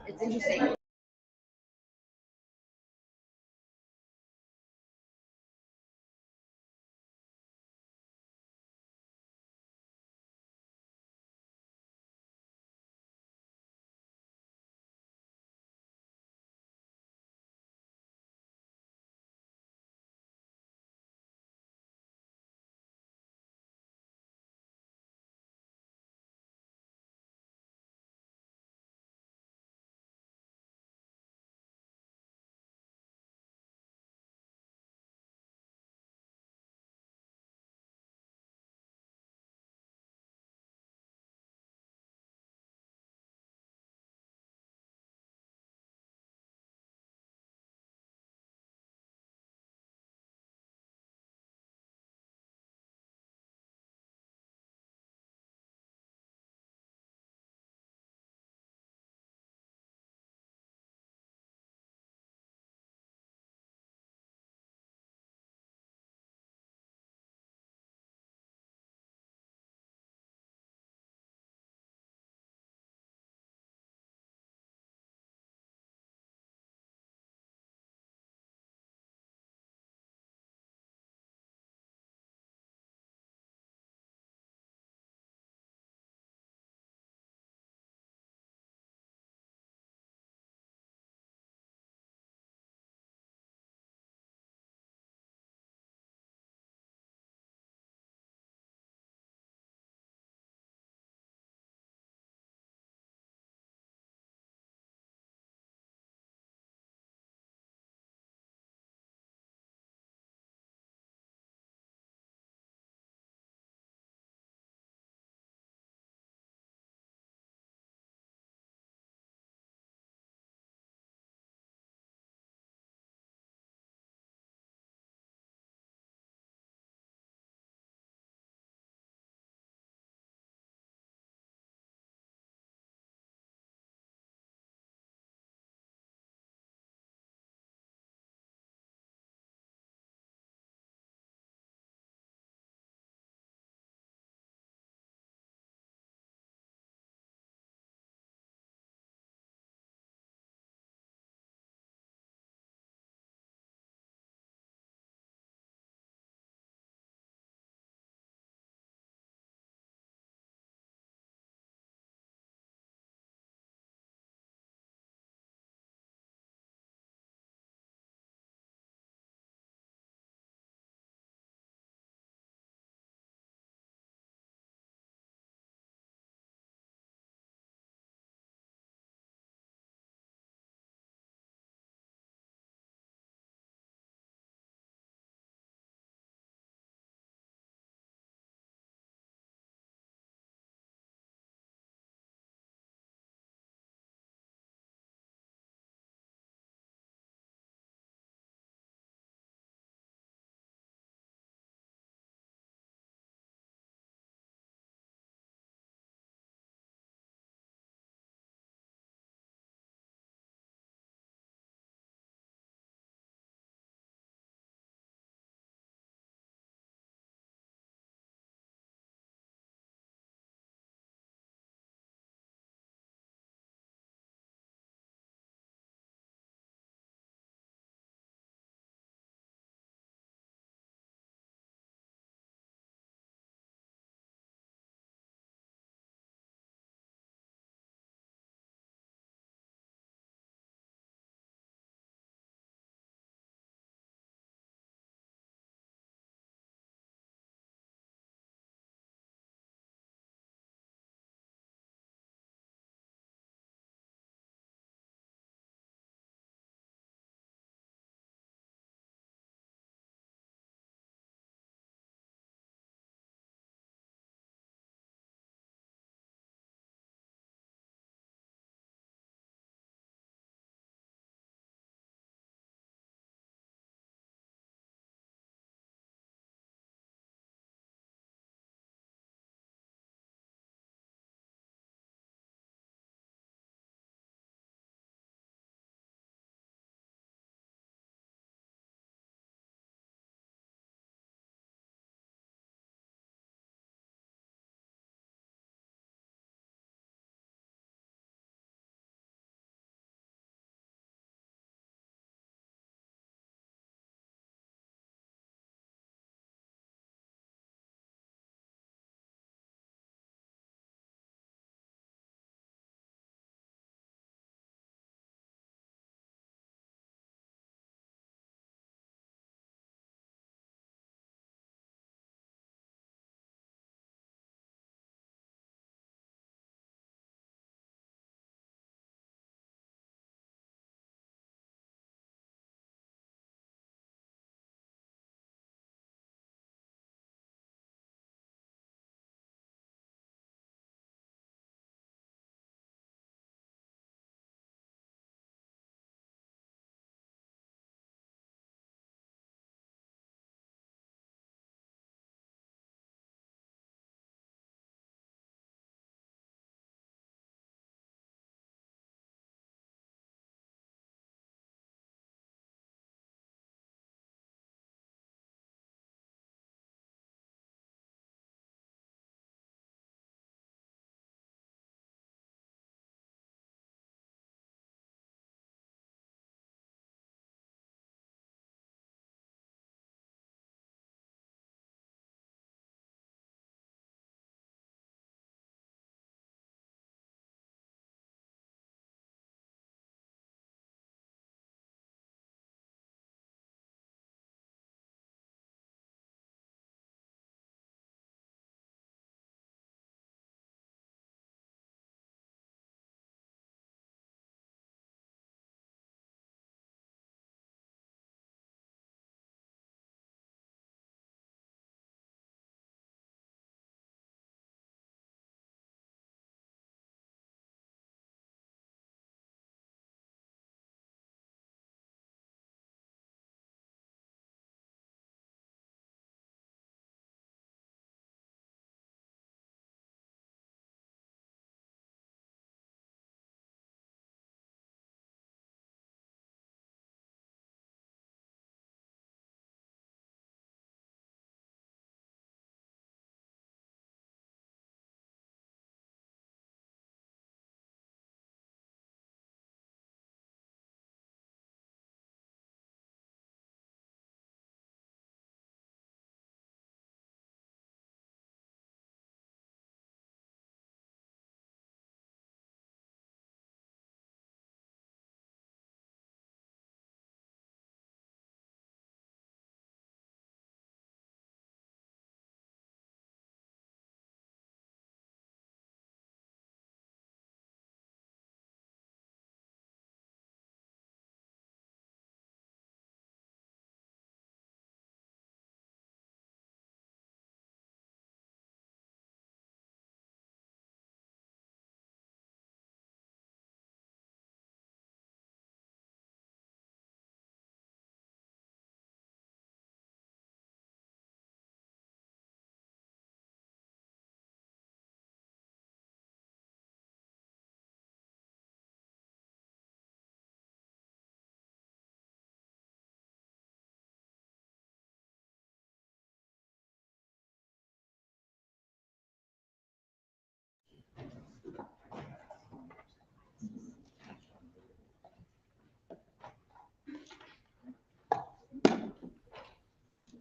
It's interesting.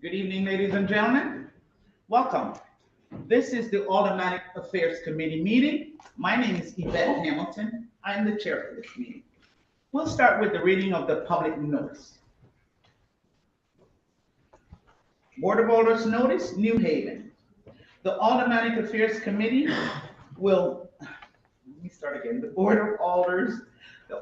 Good evening, ladies and gentlemen. Welcome. This is the Aldermanic Affairs Committee meeting. My name is Yvette Hamilton. I am the chair for this meeting. We'll start with the reading of the public notice. Board of Alders notice, New Haven. The Aldermanic Affairs Committee will, let me start again. The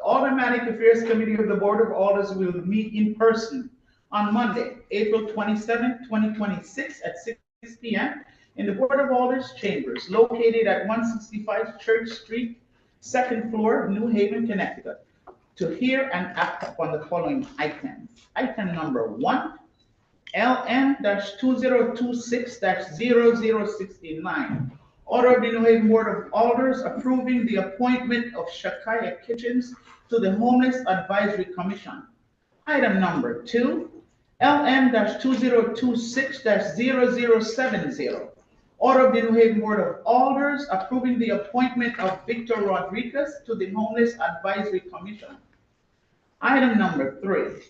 Aldermanic Affairs Committee of the Board of Alders will meet in person on Monday, April 27, 2026 at 6 p.m. in the Board of Alders chambers located at 165 Church Street, second floor, New Haven, Connecticut, to hear and act upon the following items. Item number 1, LM-2026-0069. Order of the New Haven Board of Alders approving the appointment of Shakaya Kitchens to the Homeless Advisory Commission. Item number 2, LM-2026-0070. Order of the New Haven Board of Alders approving the appointment of Victor Rodriguez to the Homeless Advisory Commission. Item number 3,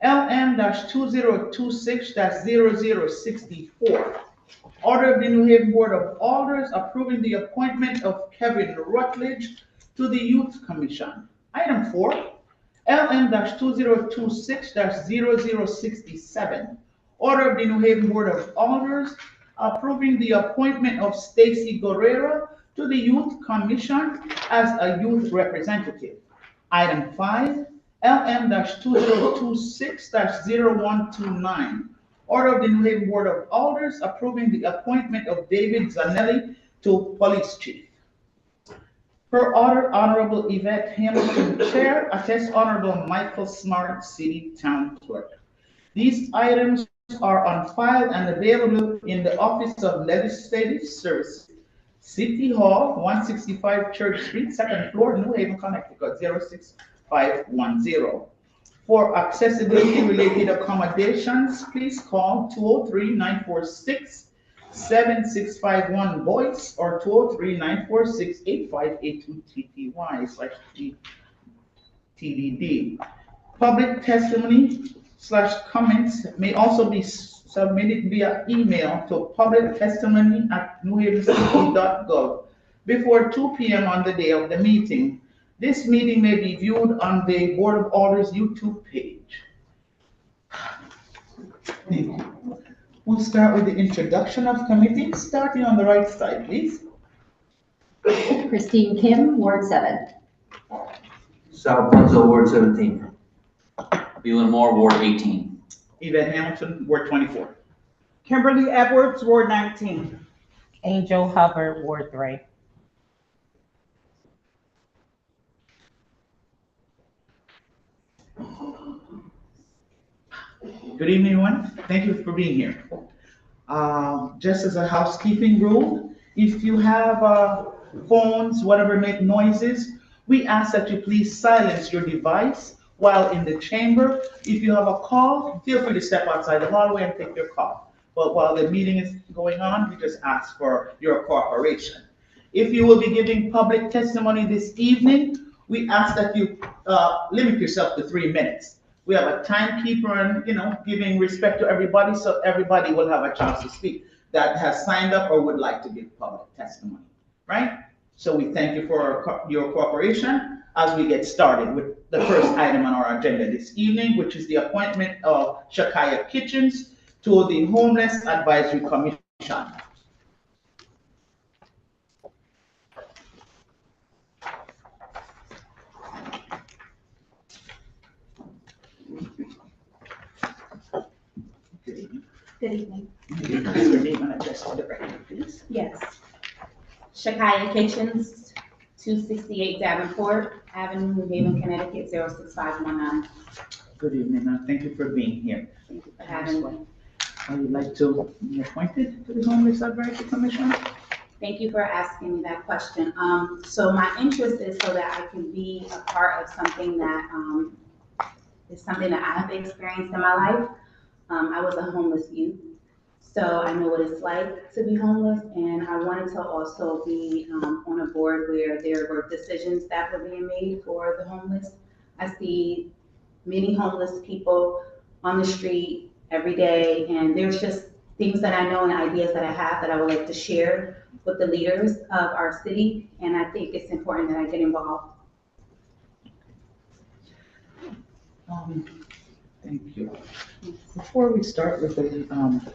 LM-2026-0064. Order of the New Haven Board of Alders approving the appointment of Kevin Rutledge to the Youth Commission. Item 4, LM-2026-0067. Order of the New Haven Board of Alders approving the appointment of Stacy Guerrero to the Youth Commission as a youth representative. Item 5, LM-2026-0129. Order of the New Haven Board of Alders approving the appointment of David Zanelli to Police Chief. Per order, Honorable Yvette Hamilton, Chair, attest Honorable Michael Smart, City Town Clerk. These items are on file and available in the Office of Legislative Services, City Hall, 165 Church Street, second floor, New Haven, Connecticut, 06510. For accessibility-related accommodations, please call 203-946-7651 voice or 203-946-8582-TTY/TDD. Public testimony/comments may also be submitted via email to publictestimony@newhavencity.gov before 2 p.m. on the day of the meeting. This meeting may be viewed on the Board of Alders YouTube page. We'll start with the introduction of committee, starting on the right side, please. Christine Kim, Ward 7. Sal Punzo, Ward 17. Leland Moore, Ward 18. Yvette Hamilton, Ward 24. Kimberly Edwards, Ward 19. Angel Hubbard, Ward 3. Good evening, everyone. Thank you for being here. Just as a housekeeping rule, if you have phones, whatever make noises, we ask that you please silence your device while in the chamber. If you have a call, feel free to step outside the hallway and take your call. But while the meeting is going on, we just ask for your cooperation. If you will be giving public testimony this evening, we ask that you limit yourself to 3 minutes. We have a timekeeper and, giving respect to everybody, so everybody will have a chance to speak that has signed up or would like to give public testimony, right? So we thank you for your cooperation as we get started with the first item on our agenda this evening, which is the appointment of Shakaya Kitchens to the Homeless Advisory Commission. Good evening. Your name and address for the record, please. Yes. Shakaya Kitchens, 268 Davenport Avenue, New Haven, Connecticut, 06519. Good evening, and thank you for being here. Thank you for having me. Would you like to be appointed to the Homeless Advisory Commission? Thank you for asking me that question. So my interest is so that I can be a part of something that is something that I've experienced in my life. I was a homeless youth, so I know what it's like to be homeless, and I wanted to also be on a board where there were decisions that were being made for the homeless. I see many homeless people on the street every day, and there's just things that I know and ideas that I have that I would like to share with the leaders of our city, and I think it's important that I get involved. Thank you. Before we start with the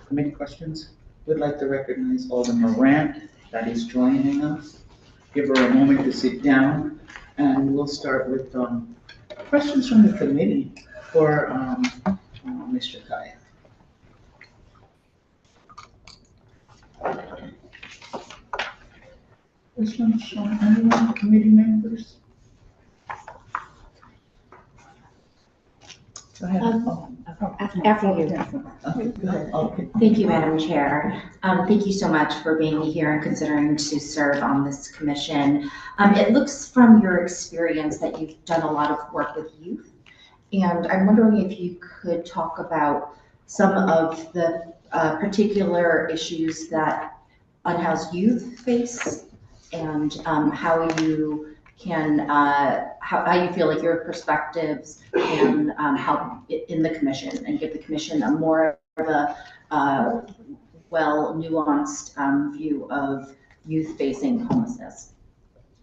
committee questions, we'd like to recognize Alderman Morant that is joining us. Give her a moment to sit down, and we'll start with questions from the committee for Mr. Kaya. Questions from anyone, committee members? Go ahead. After you. Okay. Thank you, Madam Chair. Thank you so much for being here and considering to serve on this commission. It looks from your experience that you've done a lot of work with youth. And I'm wondering if you could talk about some of the particular issues that unhoused youth face and how you can, how you feel like your perspectives can help in the commission and give the commission a more of a well nuanced view of youth facing homelessness.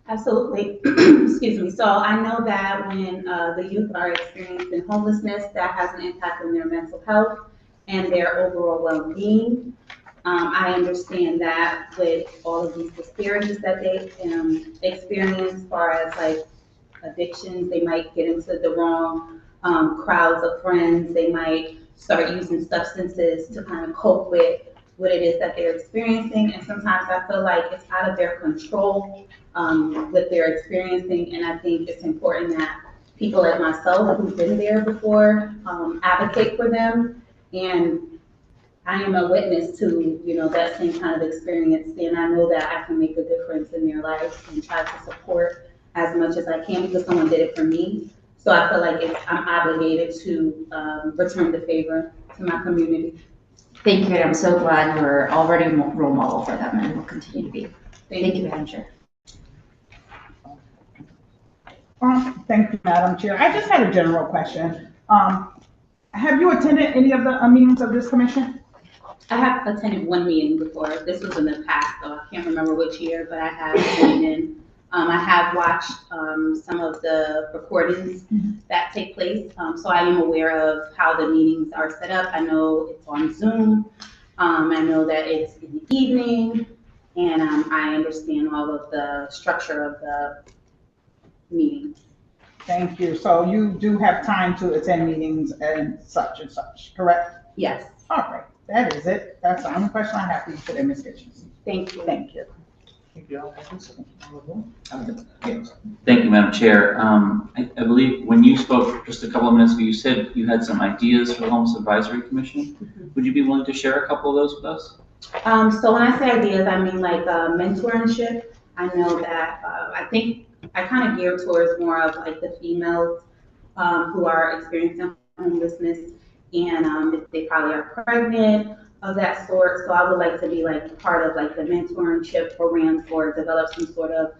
Absolutely. Excuse me. So I know that when the youth are experiencing homelessness, that has an impact on their mental health and their overall well-being. I understand that with all of these disparities that they experience as far as like addictions, they might get into the wrong crowds of friends. They might start using substances to kind of cope with what it is that they're experiencing. And sometimes I feel like it's out of their control what they're experiencing. And I think it's important that people like myself who've been there before advocate for them. And I am a witness to, you know, that same kind of experience, and I know that I can make a difference in their lives and try to support as much as I can because someone did it for me. So I feel like I'm obligated to return the favor to my community. Thank you, and I'm so glad you're already a role model for them and will continue to be. Thank you, Madam Chair. Thank you, Madam Chair. I just had a general question. Have you attended any of the meetings of this commission? I have attended one meeting before. This was in the past, so I can't remember which year, but I have joined in. I have watched some of the recordings that take place, so I am aware of how the meetings are set up. I know it's on Zoom. I know that it's in the evening, and I understand all of the structure of the meeting. Thank you. So you do have time to attend meetings and such, correct? Yes. All right, that is it. That's the only question I have for you today, Ms. Kitchens. Thank you. Thank you. Thank you. Thank you, Madam Chair. I believe when you spoke just a couple of minutes ago, you said you had some ideas for the Homeless Advisory Commission. Would you be willing to share a couple of those with us? So when I say ideas, I mean like mentorship. I know that I think I kind of gear towards more of like the females who are experiencing homelessness, and they probably are pregnant of that sort. So I would like to be like part of like the mentorship programs or develop some sort of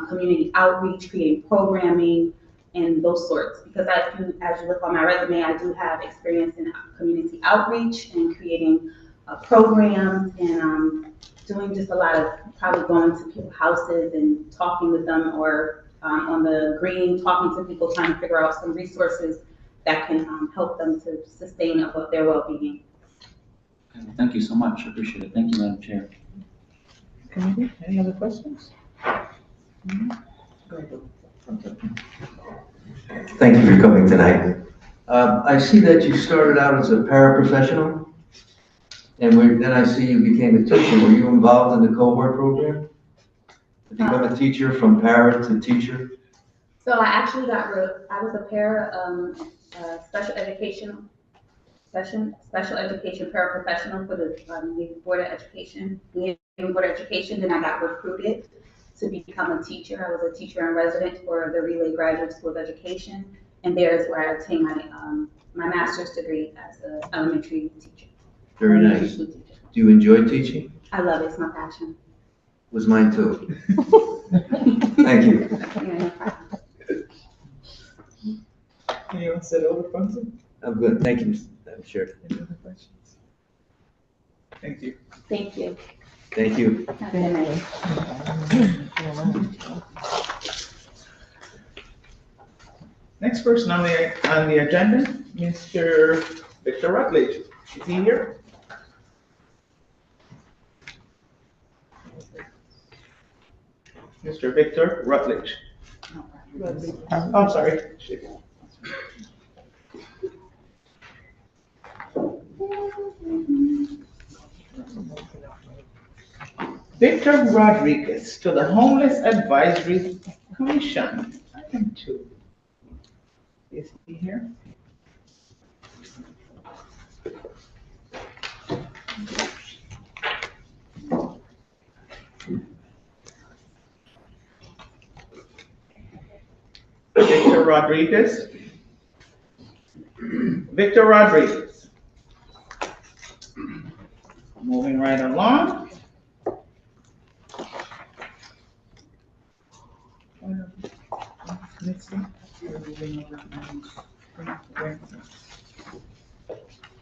community outreach, creating programming and those sorts. Because as you look on my resume, I do have experience in community outreach and creating programs and doing just a lot of probably going to people's houses and talking with them, or on the green, talking to people, trying to figure out some resources that can help them to sustain their well-being. Thank you so much. I appreciate it. Thank you, Madam Chair. Committee, any other questions? Thank you for coming tonight. I see that you started out as a paraprofessional, and then I see you became a teacher. Were you involved in the cohort program? Did you become a teacher from para to teacher? So I actually I was a special education paraprofessional for the Board of Education. Board of Education, then I got recruited to become a teacher. I was a teacher in residence for the Relay Graduate School of Education, and there is where I obtained my master's degree as an elementary teacher. Very nice. Do you enjoy teaching? I love it. It's my passion. Was mine too. Thank you. Yeah, no problem. Anyone sit over front? I'm good. Thank you. Chair. Any other questions? Thank you. Thank you. Thank you. Have a good night. Next person on the agenda, Mr. Victor Rutledge. Is he here? Mr. Victor Rutledge. Oh, sorry. Victor Rodriguez to the Homeless Advisory Commission. Item 2. Is he here? Victor Rodriguez. Victor Rodriguez. Moving right along.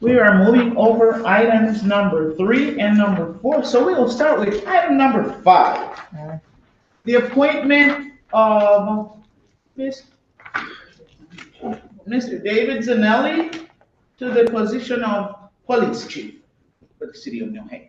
We are moving over items number 3 and number 4, so we will start with item number 5. The appointment of Mr. David Zanelli to the position of police chief for the city of New Haven.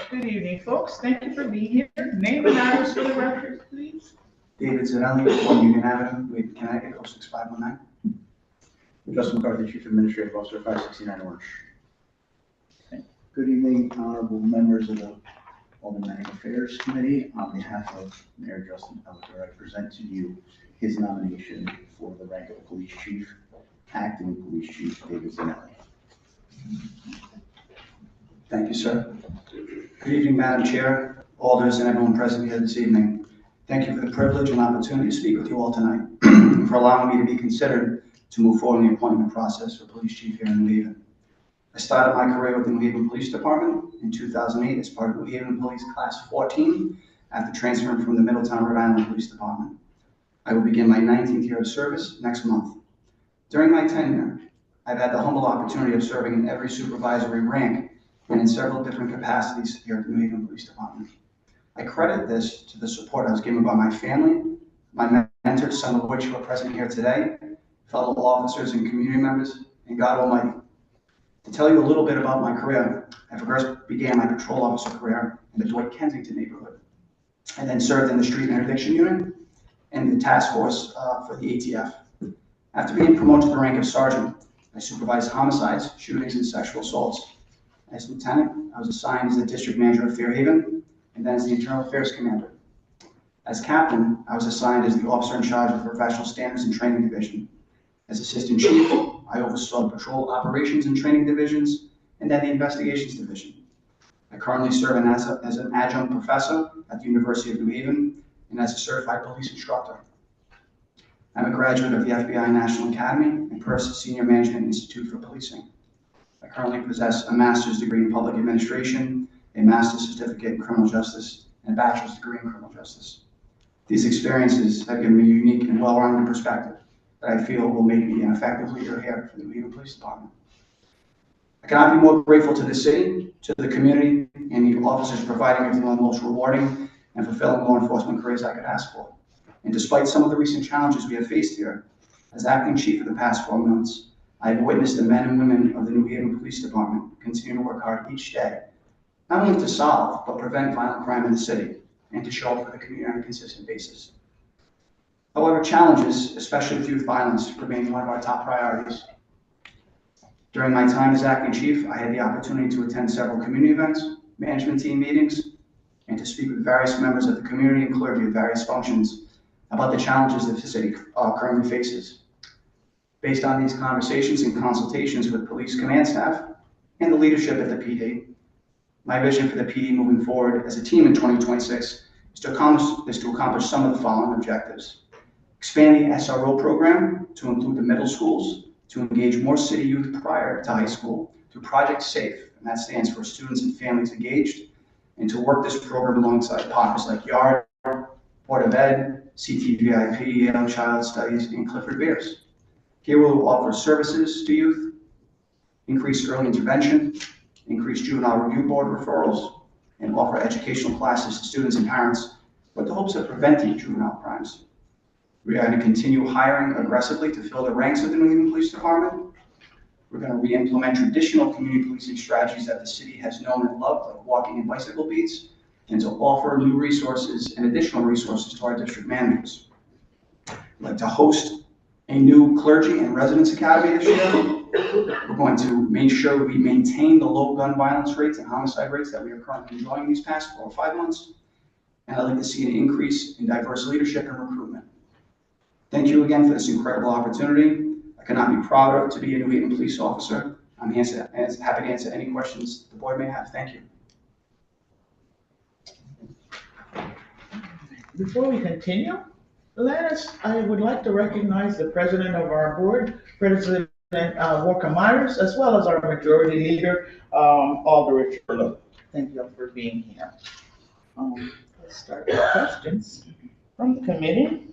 Good evening, folks. Thank you for being here. Name and address for the record, please. David Zanelli, 1 Union Avenue, New Haven, Connecticut, 06519. Justin McCarthy, Chief Administrative Officer, 569 Orange. Good evening, honorable members of the Aldermanic Affairs Committee. On behalf of Mayor Justin Pelletier, I present to you his nomination for the rank of Police Chief, Acting Police Chief David Zanelli. Thank you, sir. Good evening, Madam Chair, Alders, and everyone present here this evening. Thank you for the privilege and opportunity to speak with you all tonight, for allowing me to be considered to move forward in the appointment process for Police Chief here in New Haven. I started my career with the New Haven Police Department in 2008 as part of New Haven Police Class 14 after transferring from the Middletown, Rhode Island Police Department. I will begin my 19th year of service next month. During my tenure, I've had the humble opportunity of serving in every supervisory rank and in several different capacities here at the New Haven Police Department. I credit this to the support I was given by my family, my mentors, some of which are present here today, fellow officers and community members, and God Almighty. To tell you a little bit about my career, I first began my patrol officer career in the Dwight Kensington neighborhood. I then served in the Street Interdiction Unit and the task force for the ATF. After being promoted to the rank of sergeant, I supervised homicides, shootings, and sexual assaults. As lieutenant, I was assigned as the district manager of Fairhaven, and then as the internal affairs commander. As captain, I was assigned as the officer in charge of the professional standards and training division. As assistant chief, I oversaw the patrol operations and training divisions, and then the investigations division. I currently serve as an adjunct professor at the University of New Haven and as a certified police instructor. I'm a graduate of the FBI National Academy and PERS Senior Management Institute for Policing. I currently possess a master's degree in public administration, a master's certificate in criminal justice, and a bachelor's degree in criminal justice. These experiences have given me a unique and well-rounded perspective that I feel will make me an effective leader here for the New Haven Police Department. I cannot be more grateful to the city, to the community, and the officers providing me with one of the most rewarding and fulfilling law enforcement careers I could ask for. And despite some of the recent challenges we have faced here, as acting chief for the past 4 months, I have witnessed the men and women of the New Haven Police Department continue to work hard each day, not only to solve, but prevent violent crime in the city, and to show up for the community on a consistent basis. However, challenges, especially with youth violence, remain one of our top priorities. During my time as acting chief, I had the opportunity to attend several community events, management team meetings, and to speak with various members of the community and clergy of various functions about the challenges that the city currently faces. Based on these conversations and consultations with police command staff and the leadership at the PD, my vision for the PD moving forward as a team in 2026 is to accomplish some of the following objectives. Expand the SRO program to include the middle schools, to engage more city youth prior to high school, through Project SAFE, and that stands for Students and Families Engaged, and to work this program alongside partners like YARD, Board of Ed, CTVIP, Yale Child Studies, and Clifford Beers. Here we'll offer services to youth, increase early intervention, increase juvenile review board referrals, and offer educational classes to students and parents with the hopes of preventing juvenile crimes. We are going to continue hiring aggressively to fill the ranks of the New England Police Department. We're going to re-implement traditional community policing strategies that the city has known and loved, like walking and bicycle beats, and to offer new resources and additional resources to our district managers. We'd like to host a new clergy and residence academy this year. We're going to make sure we maintain the low gun violence rates and homicide rates that we are currently enjoying these past 4 or 5 months. And I'd like to see an increase in diverse leadership and recruitment. Thank you again for this incredible opportunity. I could not be prouder to be a New England police officer. I'm happy to answer any questions the board may have. Thank you. Before we continue, I would like to recognize the president of our board, President Walker Myers, as well as our majority leader, Aldermanic. Thank you all for being here. Let's start with questions from the committee.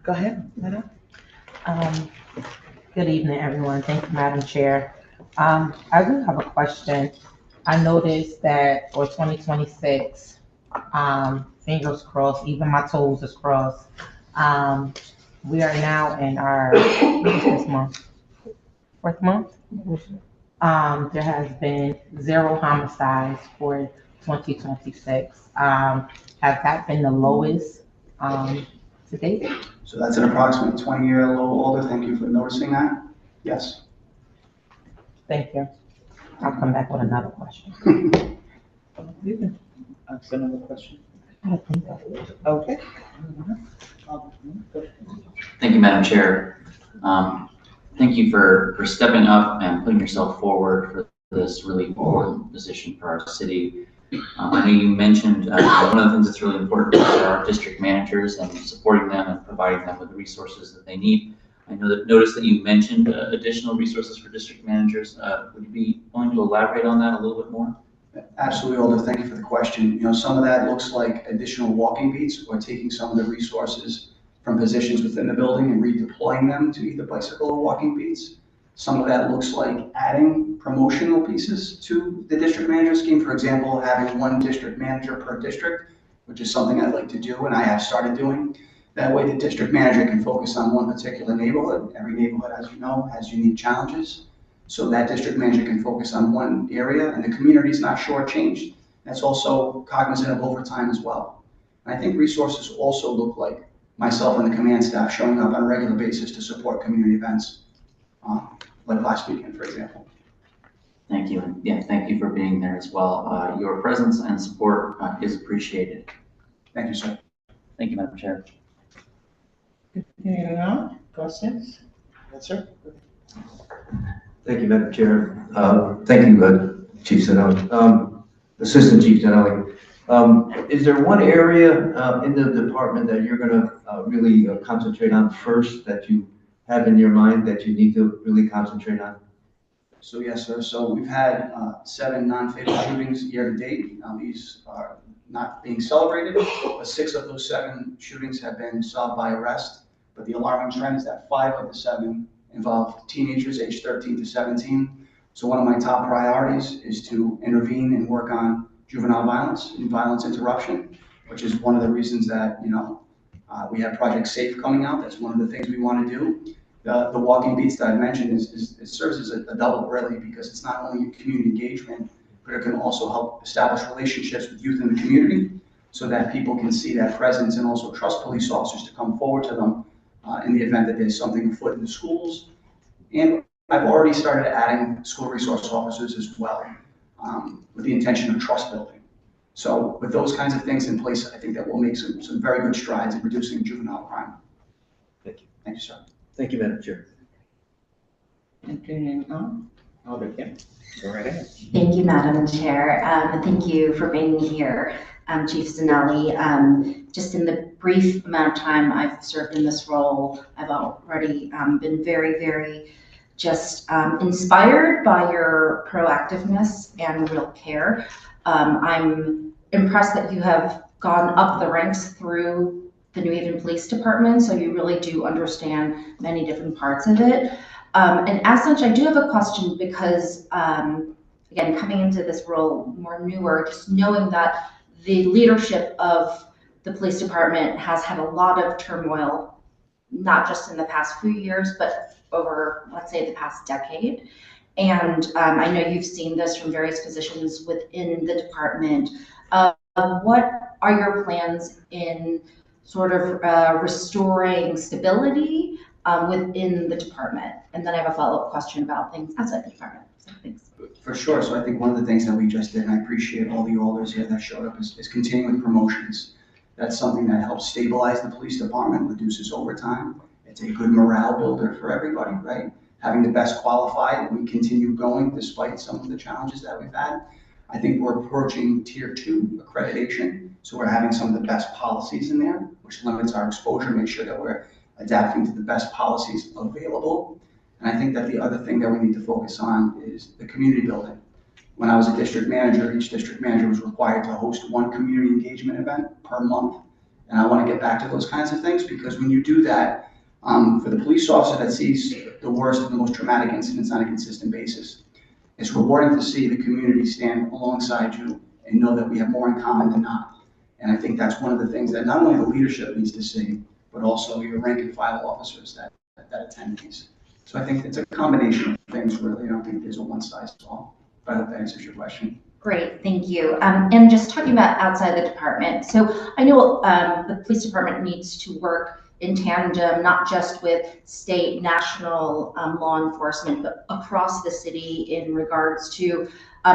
Go ahead, Madam. Good evening, everyone. Thank you, Madam Chair. I do have a question. I noticed that for 2026, fingers crossed, even my toes is crossed. We are now in our, what is this month? 4th month? There has been 0 homicides for 2026. Has that been the lowest to date? So that's an approximate 20-year low, Alder. Thank you for noticing that. Yes. Thank you. I'll come back with another question. You can ask another question. I think that's it. Okay. Thank you, Madam Chair. Thank you for stepping up and putting yourself forward for this really important position for our city. I know you mentioned one of the things that's really important for our district managers and supporting them and providing them with the resources that they need. I noticed that you mentioned additional resources for district managers. Would you be willing to elaborate on that a little bit more? Absolutely, Alder. Thank you for the question. You know, some of that looks like additional walking beats or taking some of the resources from positions within the building and redeploying them to either bicycle or walking beats. Some of that looks like adding promotional pieces to the district manager scheme. For example, having 1 district manager per district, which is something I'd like to do and I have started doing. That way the district manager can focus on one particular neighborhood. Every neighborhood, as you know, has unique challenges. So that district manager can focus on one area and the community is not shortchanged. That's also cognizant of overtime as well. And I think resources also look like myself and the command staff showing up on a regular basis to support community events, like last weekend, for example. Thank you. And yeah, thank you for being there as well. Your presence and support is appreciated. Thank you, sir. Thank you, Madam Chair. Anyone else? Questions? Yes, sir. Thank you, Madam Chair. Thank you, Chief Zanelli. Assistant Chief Zanelli. Is there one area in the department that you're going to really concentrate on first, that you have in your mind that you need to really concentrate on? So yes, sir. So we've had 7 non-fatal shootings year to date. These are not being celebrated, but 6 of those 7 shootings have been solved by arrest. But the alarming trend is that 5 of the 7 involve teenagers aged 13 to 17. So one of my top priorities is to intervene and work on juvenile violence and violence interruption, which is one of the reasons that, we have Project SAFE coming out. That's one of the things we want to do. The walking beats that I mentioned it serves as a double, really, because it's not only community engagement, but it can also help establish relationships with youth in the community so that people can see that presence and also trust police officers to come forward to them in the event that there's something afoot in the schools. And I've already started adding school resource officers as well, with the intention of trust building. So with those kinds of things in place, I think that will make some very good strides in reducing juvenile crime. Thank you. Thank you, sir. Thank you, Madam Chair. Okay, Alder Kim, go right ahead. Thank you, Madam Chair. Thank you for being here, Chief Zanelli. Just in the brief amount of time I've served in this role, I've already been very, very just inspired by your proactiveness and real care. I'm impressed that you have gone up the ranks through the New Haven Police Department, so you really do understand many different parts of it. And as such, I do have a question because, again, coming into this role more newer, just knowing that the leadership of the police department has had a lot of turmoil, not just in the past few years, but over, let's say, the past decade. And I know you've seen this from various positions within the department. What are your plans in sort of restoring stability within the department? And then I have a follow-up question about things outside the department. So thanks. For sure. So I think one of the things that we just did, and I appreciate all the alders here that showed up, is continuing with promotions. That's something that helps stabilize the police department, reduces overtime. It's a good morale builder for everybody, right? Having the best qualified, we continue going despite some of the challenges that we've had. I think we're approaching tier 2 accreditation. So we're having some of the best policies in there, which limits our exposure, make sure that we're adapting to the best policies available. And I think that the other thing that we need to focus on is the community building. When I was a district manager, each district manager was required to host one community engagement event per month. And I want to get back to those kinds of things, because when you do that, for the police officer that sees the worst and the most traumatic incidents on a consistent basis, it's rewarding to see the community stand alongside you and know that we have more in common than not. And I think that's one of the things that not only the leadership needs to see, but also your rank and file officers that attend these. So I think it's a combination of things, really. I don't think there's a one size fits all, but I hope that answers your question. Great, thank you. And just talking about outside the department, so I know the police department needs to work in tandem, not just with state, national law enforcement, but across the city in regards to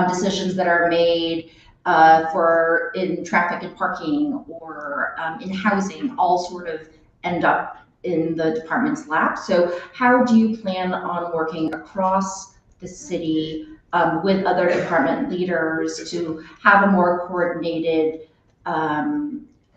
decisions that are made for in traffic and parking or in housing, all sort of end up in the department's lap. So how do you plan on working across the city with other department leaders to have a more coordinated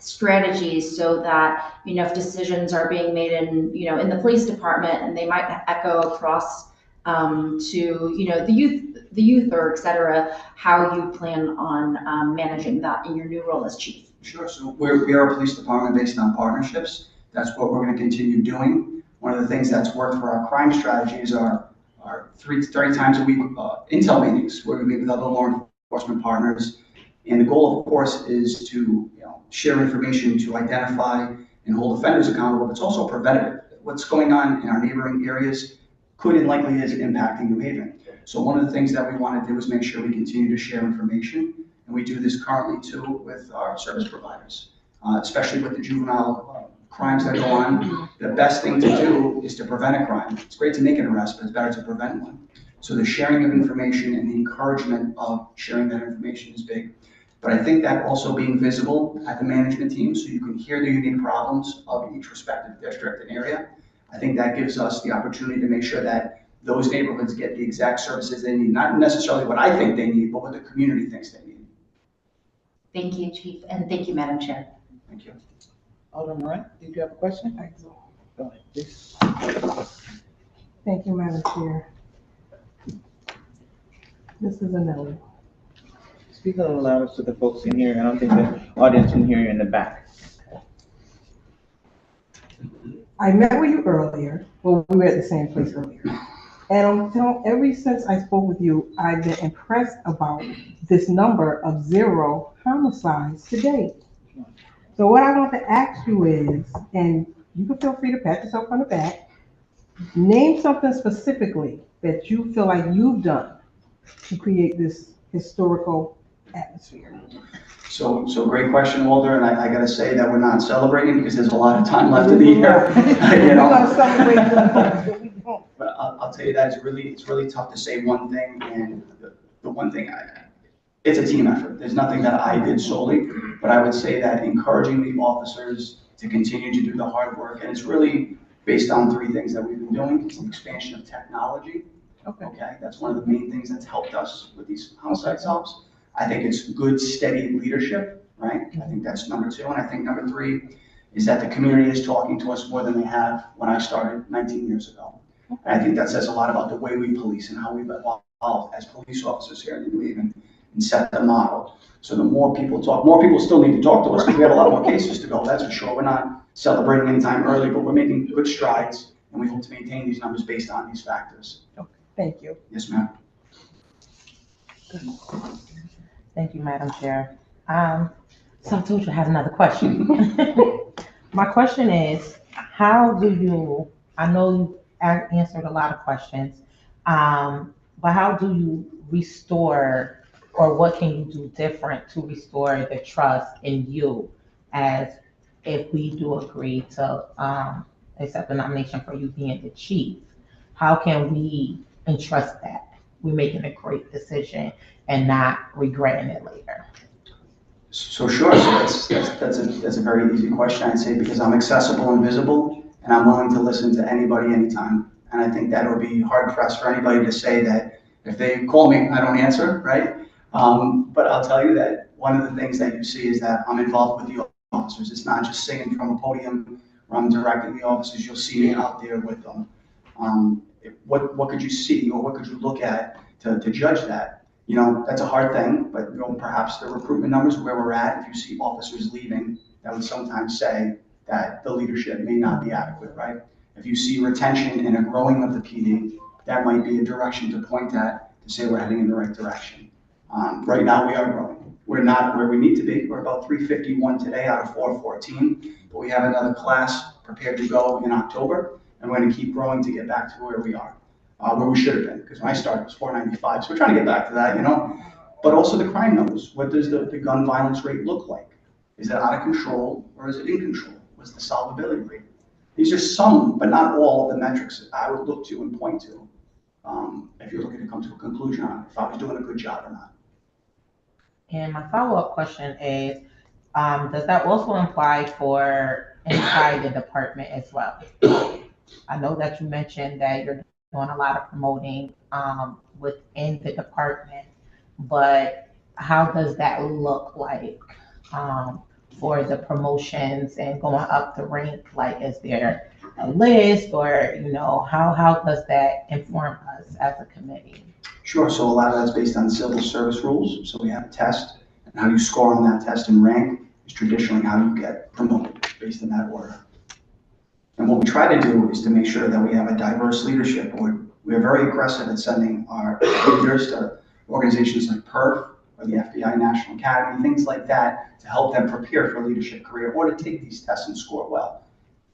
strategies, so that, you know, if decisions are being made in, you know, in the police department and they might echo across to, you know, the youth or et cetera, how you plan on managing that in your new role as chief? Sure. So we are a police department based on partnerships. That's what we're going to continue doing. One of the things that's worked for our crime strategies are 30 times a week intel meetings where we meet with other law enforcement partners. And the goal, of course, is to, you know, share information to identify and hold offenders accountable, but it's also preventative. What's going on in our neighboring areas could and likely is impacting New Haven. So one of the things that we want to do is make sure we continue to share information. And we do this currently too with our service providers, especially with the juvenile crimes that go on. The best thing to do is to prevent a crime. It's great to make an arrest, but it's better to prevent one. So the sharing of information and the encouragement of sharing that information is big. But I think that also being visible at the management team, so you can hear the unique problems of each respective district and area, I think that gives us the opportunity to make sure that those neighborhoods get the exact services they need, not necessarily what I think they need, but what the community thinks they need. Thank you, Chief, and thank you, Madam Chair. Thank you. Alderman Moran, did you have a question? Go ahead, please. Thank you, Madam Chair. This is Anelli. Speak a little louder so the folks can hear. I don't think the audience can hear you in the back. I met with you earlier, well, we were at the same place earlier. And ever since I spoke with you, I've been impressed about this number of 0 homicides to date. So what I want to ask you is, and you can feel free to pat yourself on the back, name something specifically that you feel like you've done to create this historical atmosphere. So great question, Walter, and I gotta say that we're not celebrating because there's a lot of time left in the year. You know? We're gonna celebrate but we don't. But I'll tell you that it's really tough to say one thing, and the one thing it's a team effort. There's nothing that I did solely, but I would say that encouraging the officers to continue to do the hard work, and it's really based on 3 things that we've been doing. It's an expansion of technology. Okay, that's one of the main things that's helped us with these homicide solves. I think it's good, steady leadership, right? I think that's number two. And I think number three is that the community is talking to us more than they have when I started 19 years ago. And I think that says a lot about the way we police and how we've evolved as police officers here in New Haven and set the model. So the more people talk, more people still need to talk to us because we have a lot more cases to go, that's for sure. We're not celebrating any time early, but we're making good strides and we hope to maintain these numbers based on these factors. Thank you. Yes, ma'am. Thank you, Madam Chair. So I told you I had another question. My question is, how do you, I know you answered a lot of questions, but how do you restore, or what can you do different to restore the trust in you, as if we do agree to accept the nomination for you being the chief? How can we entrust that we're making a great decision and not regretting it later? So sure, so that's a very easy question, I'd say, because I'm accessible and visible, and I'm willing to listen to anybody anytime. And I think that would be hard pressed for anybody to say that if they call me, I don't answer, right? But I'll tell you that one of the things that you see is that I'm involved with the officers. It's not just singing from a podium where I'm directing the officers. You'll see me out there with them. What could you see, or what could you look at to judge that? You know, that's a hard thing, but you know, perhaps the recruitment numbers where we're at, if you see officers leaving, that would sometimes say that the leadership may not be adequate, right? If you see retention and a growing of the PD, that might be a direction to point at to say we're heading in the right direction. Right now we are growing. We're not where we need to be. We're about 351 today out of 414, but we have another class prepared to go in October, and we're going to keep growing to get back to where we are. Where we should have been, because when I started it was 495, so we're trying to get back to that, you know. But also the crime numbers. What does the gun violence rate look like? Is it out of control or is it in control? What's the solvability rate? These are some, but not all of the metrics that I would look to and point to if you're looking to come to a conclusion on if I was doing a good job or not. And my follow-up question is, does that also apply for inside the department as well? I know that you mentioned that you're doing a lot of promoting within the department, but how does that look like for the promotions and going up the rank? Like, is there a list, or, you know, how does that inform us as a committee? Sure, so a lot of that's based on civil service rules. So we have a test, and how you score on that test and rank is traditionally how you get promoted based on that order. And what we try to do is to make sure that we have a diverse leadership board. We are very aggressive at sending our leaders to organizations like PERF or the FBI National Academy, things like that, to help them prepare for a leadership career or to take these tests and score well.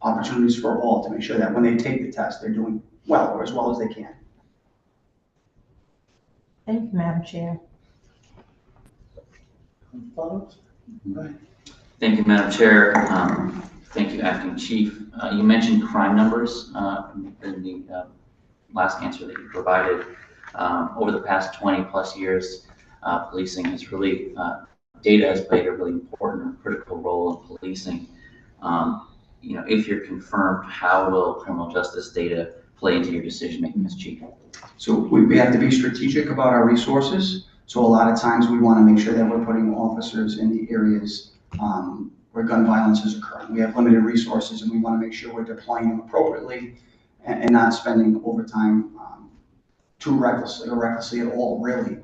Opportunities for all to make sure that when they take the test, they're doing well, or as well as they can. Thank you, Madam Chair. Thank you, Madam Chair. Thank you, Acting Chief. You mentioned crime numbers in the last answer that you provided. Over the past 20 plus years, policing has really, data has played a really important and critical role in policing. You know, if you're confirmed, how will criminal justice data play into your decision making as chief? So we have to be strategic about our resources. So a lot of times we want to make sure that we're putting officers in the areas where gun violence is occurring. We have limited resources and we want to make sure we're deploying them appropriately and not spending overtime too recklessly or recklessly at all, really.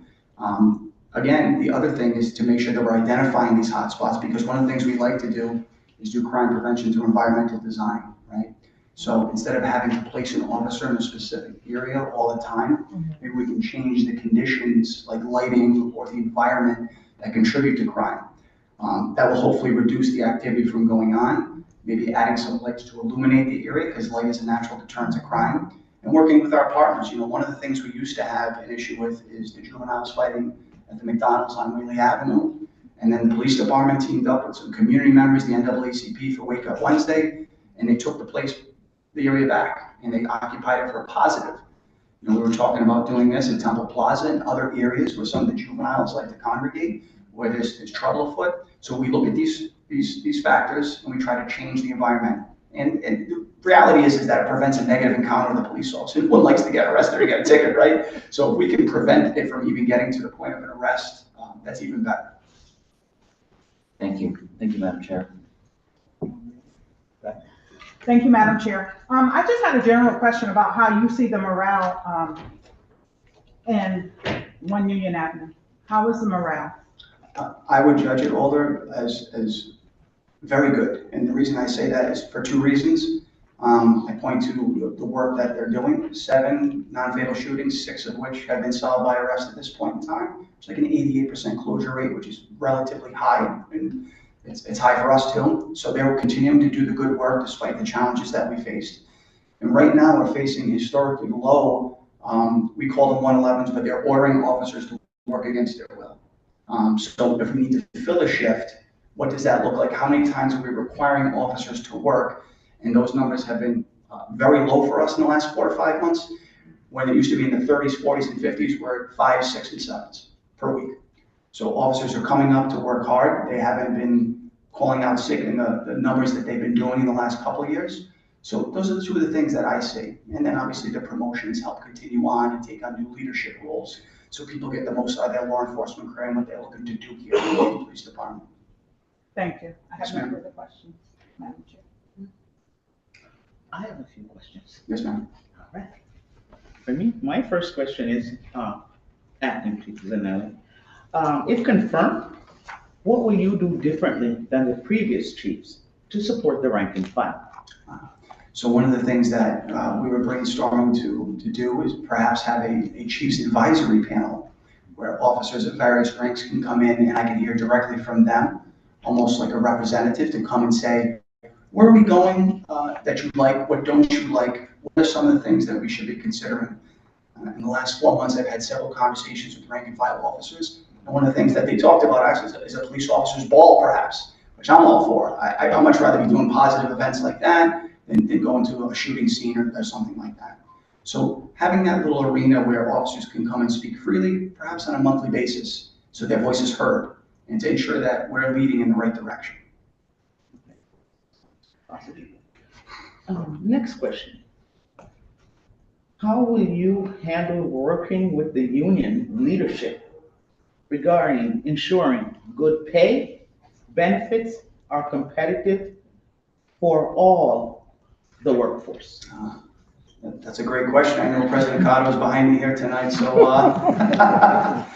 Again, the other thing is to make sure that we're identifying these hotspots, because one of the things we like to do is do crime prevention through environmental design, right? So instead of having to place an officer in a specific area all the time, maybe we can change the conditions like lighting or the environment that contribute to crime. That will hopefully reduce the activity from going on, maybe adding some lights to illuminate the area, because light is a natural deterrent to crime. And working with our partners, you know, one of the things we used to have an issue with is the juveniles fighting at the McDonald's on Whaley Avenue. And then the police department teamed up with some community members, the NAACP, for Wake Up Wednesday, and they took the area back, and they occupied it for a positive. You know, we were talking about doing this in Temple Plaza and other areas where some of the juveniles like to congregate, where there's trouble afoot. So we look at these factors and we try to change the environment And the reality is that it prevents a negative encounter with a police officer. No one likes to get arrested or get a ticket, right? So if we can prevent it from even getting to the point of an arrest, that's even better. Thank you. Thank you, Madam Chair. Thank you, Madam Chair. I just had a general question about how you see the morale, in 1 Union Avenue. How is the morale? I would judge it, Alder, as very good. And the reason I say that is for two reasons. I point to the work that they're doing, 7 non-fatal shootings, 6 of which have been solved by arrest at this point in time. It's like an 88% closure rate, which is relatively high, and it's high for us too. So they're continuing to do the good work despite the challenges that we faced. And right now we're facing historically low, we call them 111s, but they're ordering officers to work against their will. So if we need to fill a shift, what does that look like? How many times are we requiring officers to work? And those numbers have been very low for us in the last 4 or 5 months, when it used to be in the 30s, 40s, and 50s, we're at 5, 6, and 7s per week. So officers are coming up to work hard. They haven't been calling out sick in the numbers that they've been doing in the last couple of years. So those are the 2 of the things that I see. And then obviously the promotions help continue on and take on new leadership roles, so people get the most out of their law enforcement career and what they're looking to do here in the police department. Thank you. I have Yes, no ma'am. further questions, Madam Chair. I have a few questions. Yes, ma'am. All right. For me, my first question is, Acting Chief Zanelli. If confirmed, what will you do differently than the previous chiefs to support the rank and file? So one of the things that we were brainstorming to do is perhaps have a chief's advisory panel where officers of various ranks can come in and I can hear directly from them, almost like a representative, to come and say, where are we going that you like? What don't you like? What are some of the things that we should be considering? In the last 4 months, I've had several conversations with rank and file officers. And one of the things that they talked about actually is a police officer's ball, perhaps, which I'm all for. I'd much rather be doing positive events like that than going to a shooting scene or something like that. So having that little arena where officers can come and speak freely, perhaps on a monthly basis, so their voice is heard, and to ensure that we're leading in the right direction. Next question. How will you handle working with the union leadership regarding ensuring good pay, benefits are competitive for all the workforce? That's a great question. I know President Cotto is behind me here tonight, so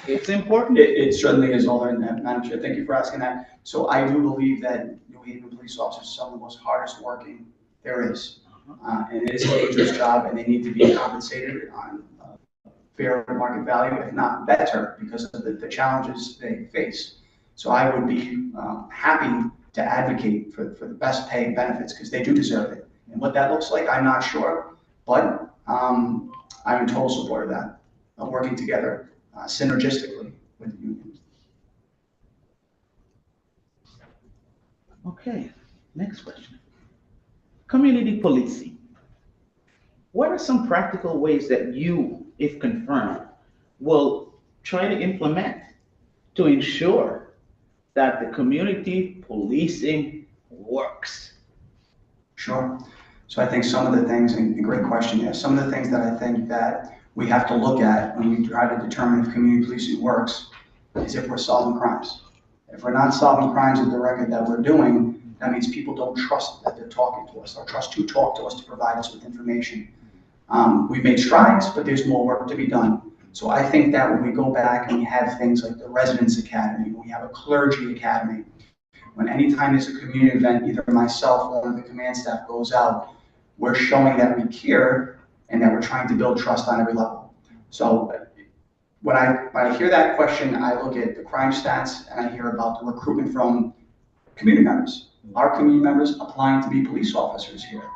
It's important. it certainly is, Alder, Madam Chair. Thank you for asking that. So I do believe that New Haven police officers are some of the most hardest working there is. And it is a dangerous job, and they need to be compensated on fair market value, if not better, because of the challenges they face. So I would be happy to advocate for the best pay and benefits, because they do deserve it. And what that looks like, I'm not sure, but I'm in total support of that, working together synergistically with the unions. Okay, next question. Community policing. What are some practical ways that you, if confirmed, will try to implement to ensure that the community policing works? Sure. So I think some of the things, and great question, yes, some of the things that I think that we have to look at when we try to determine if community policing works is if we're solving crimes. If we're not solving crimes with the record that we're doing, that means people don't trust that they're talking to us, or trust to talk to us to provide us with information. We've made strides, but there's more work to be done. So I think that when we go back and we have things like the Residence Academy, when we have a Clergy Academy, when anytime there's a community event, either myself or one of the command staff goes out, we're showing that we care and that we're trying to build trust on every level. So when I hear that question, I look at the crime stats and I hear about the recruitment from community members. Our community members applying to be police officers here.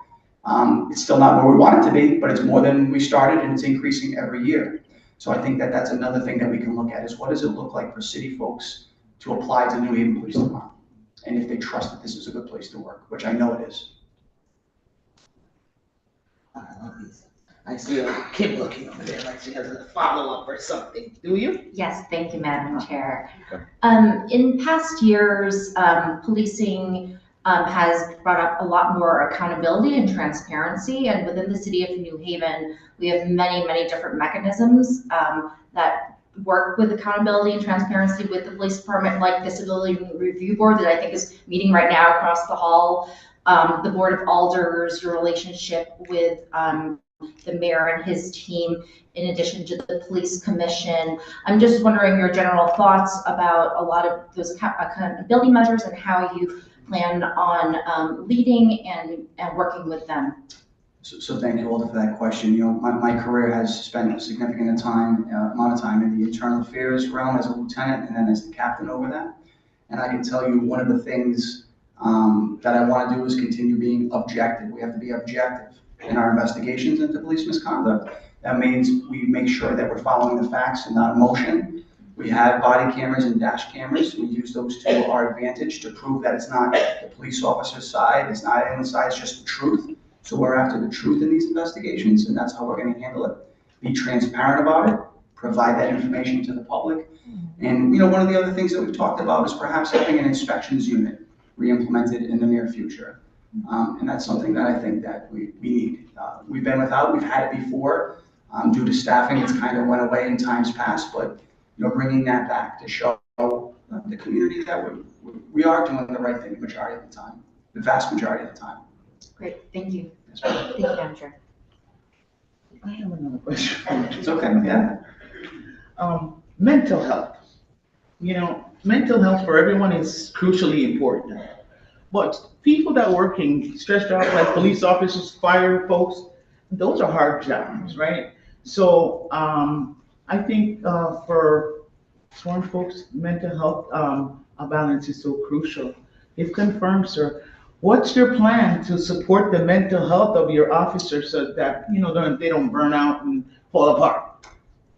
It's still not where we want it to be, but it's more than we started, and it's increasing every year. So I think that that's another thing that we can look at, is what does it look like for city folks to apply to New Haven Police Department? And if they trust that this is a good place to work, which I know it is. I see Kim looking over there like she has a follow-up or something. Do you? Yes, thank you, Madam Chair. Okay. In past years, policing has brought up a lot more accountability and transparency. And within the city of New Haven, we have many, many different mechanisms that work with accountability and transparency with the police department, like Disability Review Board that I think is meeting right now across the hall, the Board of Alders, your relationship with the mayor and his team, in addition to the police commission. I'm just wondering your general thoughts about a lot of those accountability measures and how you plan on leading and working with them. So thank you, Alder, for that question. You know, my career has spent a significant amount of time in the internal affairs realm as a lieutenant and then as the captain over that. And I can tell you one of the things that I want to do is continue being objective. We have to be objective in our investigations into police misconduct. That means we make sure that we're following the facts and not emotion. We have body cameras and dash cameras. We use those to our advantage to prove that it's not the police officer's side, it's not anyone's side, it's just the truth. So we're after the truth in these investigations, and that's how we're going to handle it. Be transparent about it, provide that information to the public. And, you know, one of the other things that we've talked about is perhaps having an inspections unit re-implemented in the near future. And that's something that I think that we need. We've been without, we've had it before. Due to staffing, it's kind of went away in times past, but, you know, bringing that back to show the community that we are doing the right thing the majority of the time, the vast majority of the time. Great, thank you. Yes, ma'am. Thank you, Madam Chair. I have another question. It's okay, yeah. Mental health. You know, mental health for everyone is crucially important. But people that work in stress jobs like police officers, fire folks, those are hard jobs, right? So I think for sworn folks, mental health a balance is so crucial. If confirmed, sir, what's your plan to support the mental health of your officers so that, you know, they don't burn out and fall apart?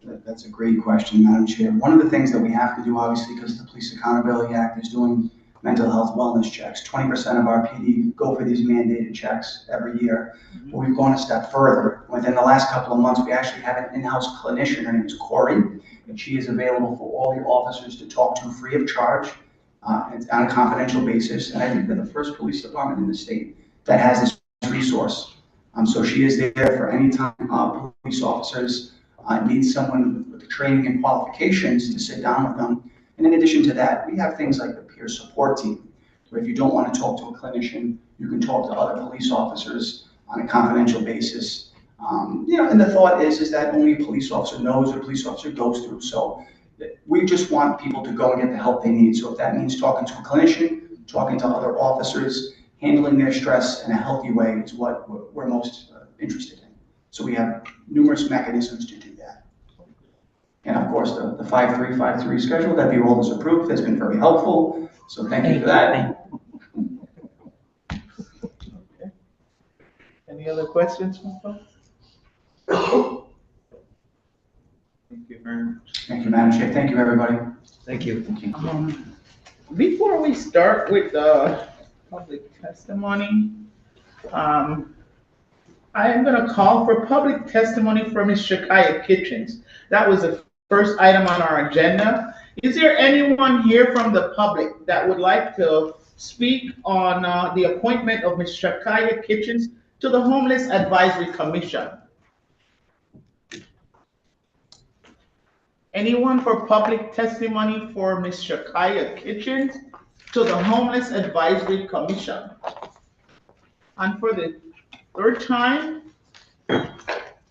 That's a great question, Madam Chair. One of the things that we have to do, obviously, because the Police Accountability Act is doing mental health wellness checks. 20% of our PD go for these mandated checks every year. But we've gone a step further. Within the last couple of months, we actually have an in-house clinician. Her name is Corey, and she is available for all the officers to talk to free of charge on a confidential basis. And I think we're the first police department in the state that has this resource. So she is there for any time police officers need someone with the training and qualifications to sit down with them. And in addition to that, we have things like the peer support team, where if you don't want to talk to a clinician, you can talk to other police officers on a confidential basis. You know, and the thought is that only a police officer knows what a police officer goes through. So we just want people to go and get the help they need. So if that means talking to a clinician, talking to other officers, handling their stress in a healthy way is what we're most interested in. So we have numerous mechanisms to do that. And of course, the 5353 schedule that the Alders approved has been very helpful. So thank you for that. Okay. Any other questions from folks? Thank you very much. Thank you, Madam Chair. Thank you, everybody. Thank you. Before we start with public testimony, I am going to call for public testimony for Ms. Shakaya Kitchens. That was the first item on our agenda. Is there anyone here from the public that would like to speak on the appointment of Ms. Shakaya Kitchens to the Homeless Advisory Commission? Anyone for public testimony for Ms. Shakaya Kitchens to the Homeless Advisory Commission? And for the third time,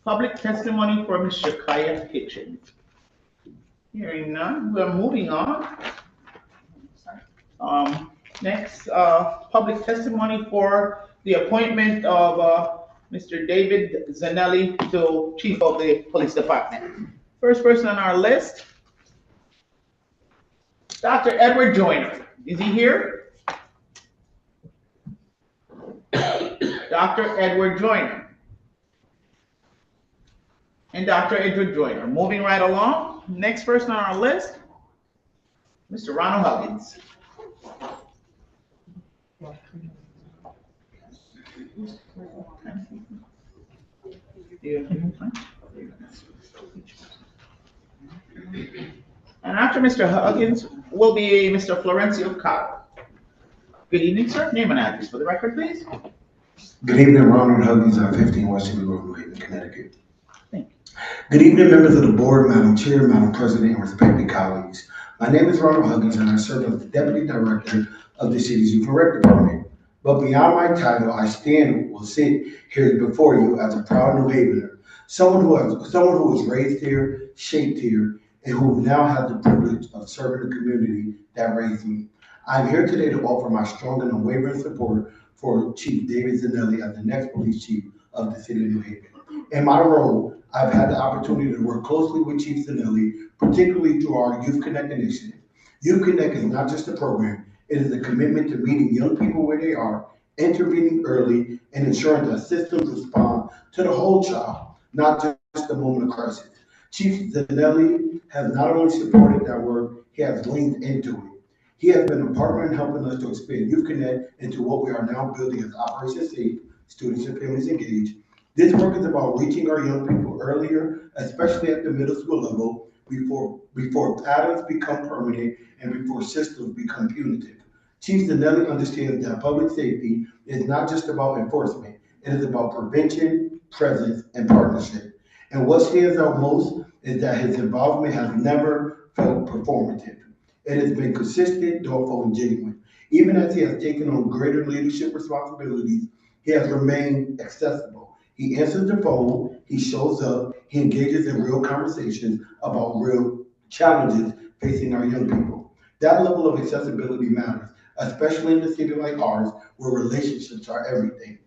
public testimony for Ms. Shakaya Kitchens. Hearing none, we're moving on. Next, public testimony for the appointment of Mr. David Zanelli to Chief of the Police Department. First person on our list, Dr. Edward Joyner. Is he here? Dr. Edward Joyner. And Dr. Edward Joyner. Moving right along, next person on our list, Mr. Ronald Huggins. And after Mr. Huggins will be Mr. Florencio Cotto. Good evening, sir. Name and address for the record, please. Good evening, Ronald Huggins, 15 West City Road, New Haven, Connecticut. Thank you. Good evening, members of the board, Madam Chair, Madam President, and respected colleagues. My name is Ronald Huggins, and I serve as the Deputy Director of the city's Youth and Rec Department. But beyond my title, I sit here before you as a proud New Havener, someone who was raised here, shaped here, and who now has the privilege of serving the community that raised me. I'm here today to offer my strong and unwavering support for Chief David Zanelli as the next police chief of the city of New Haven. In my role, I've had the opportunity to work closely with Chief Zanelli, particularly through our Youth Connect initiative. Youth Connect is not just a program, it is a commitment to meeting young people where they are, intervening early, and ensuring that systems respond to the whole child, not just the moment of crisis. Chief Zanelli has not only supported that work, he has leaned into it. He has been a partner in helping us to expand Youth Connect into what we are now building as Operation Safe, Students and Families Engaged. This work is about reaching our young people earlier, especially at the middle school level, before patterns become permanent and before systems become punitive. Chief Zanelli understands that public safety is not just about enforcement, it is about prevention, presence, and partnership. And what stands out most is that his involvement has never felt performative. It has been consistent, thoughtful, and genuine. Even as he has taken on greater leadership responsibilities, he has remained accessible. He answers the phone, he shows up, he engages in real conversations about real challenges facing our young people. That level of accessibility matters, especially in a city like ours, where relationships are everything.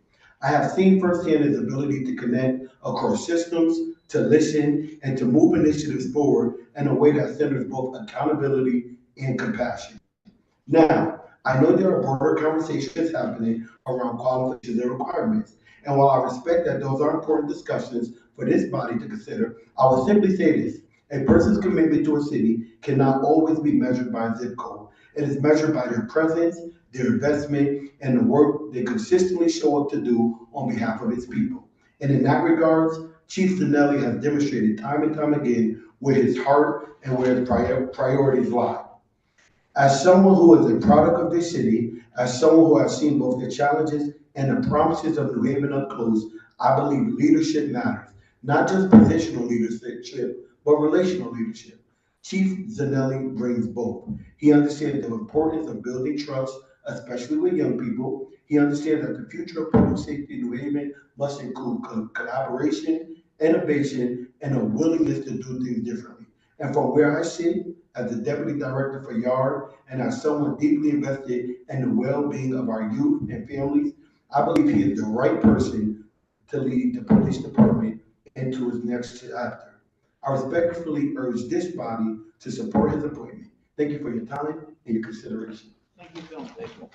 I have seen firsthand his ability to connect across systems, to listen, and to move initiatives forward in a way that centers both accountability and compassion. Now, I know there are broader conversations happening around qualifications and requirements. And while I respect that those are important discussions for this body to consider, I will simply say this. A person's commitment to a city cannot always be measured by a zip code. It is measured by their presence, their investment, and the work they consistently show up to do on behalf of its people. And in that regards, Chief Zanelli has demonstrated time and time again where his heart and where his priorities lie. As someone who is a product of this city, as someone who has seen both the challenges and the promises of New Haven up close, I believe leadership matters. Not just positional leadership, but relational leadership. Chief Zanelli brings both. He understands the importance of building trust, especially with young people. He understands that the future of public safety in New Haven must include collaboration, innovation, and a willingness to do things differently. And from where I sit, as the Deputy Director for YARD and as someone deeply invested in the well-being of our youth and families, I believe he is the right person to lead the police department into his next chapter. I respectfully urge this body to support his appointment. Thank you for your time and your consideration. Thank you, Phil. Thank you.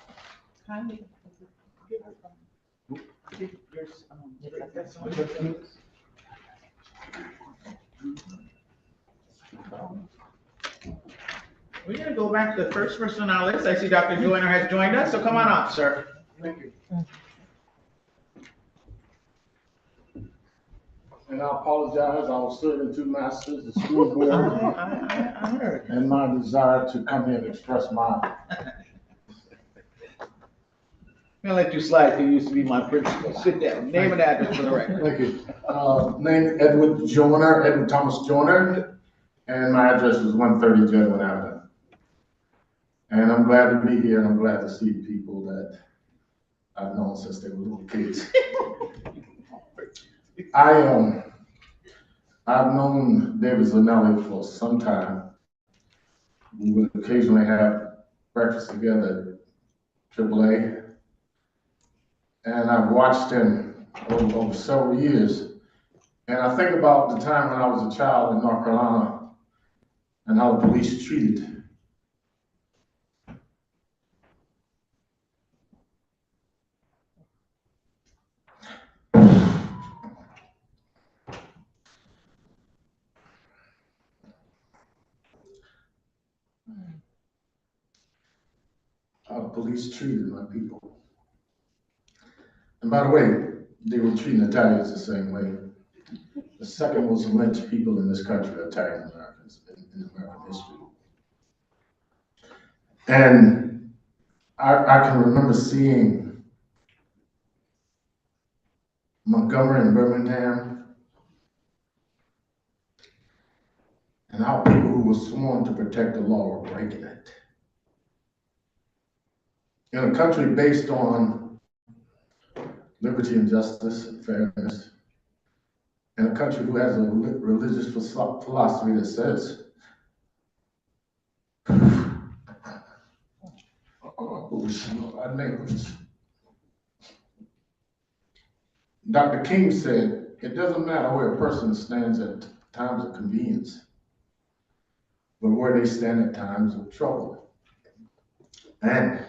Kindly give your, we're gonna go back to the first person on our list. I see Dr. Joyner has joined us, so come on up, sir. Thank you. And I apologize, I was serving two masters, the school board, I heard. and my desire to come here and express my. I'm gonna let you slide, 'cause you used to be my principal. Sit down, name and address for the record. Thank you. Name Edward Joyner, Edward Thomas Joyner, and my address is 130 Jedwin Avenue. And I'm glad to be here, and I'm glad to see people that I've known since they were little kids. I've known David Zanelli for some time. We would occasionally have breakfast together at AAA. And I've watched him over several years. And I think about the time when I was a child in North Carolina and how the police treated my people. And by the way, they were treating Italians the same way. The second most lynched people in this country are Italian Americans in American history. And I can remember seeing Montgomery and Birmingham, and how people who were sworn to protect the law were breaking it. In a country based on liberty and justice and fairness, in a country who has a religious philosophy that says, we should know our neighbors. Dr. King said, it doesn't matter where a person stands at times of convenience, but where they stand at times of trouble. And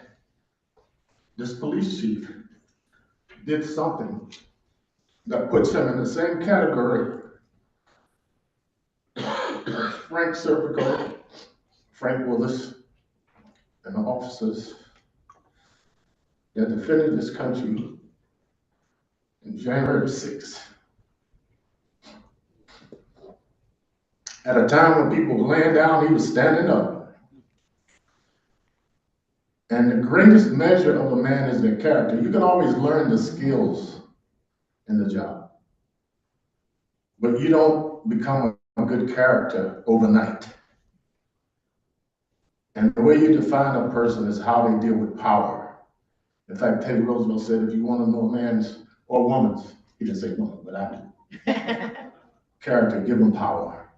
this police chief did something that puts him in the same category as Frank Serpico, Frank Willis, and the officers that defended this country in January 6th. At a time when people were laying down, he was standing up. And the greatest measure of a man is their character. You can always learn the skills in the job, but you don't become a good character overnight. And the way you define a person is how they deal with power. In fact, Teddy Roosevelt said, if you want to know a man's or a woman's, he didn't say woman, but I do, character, give them power.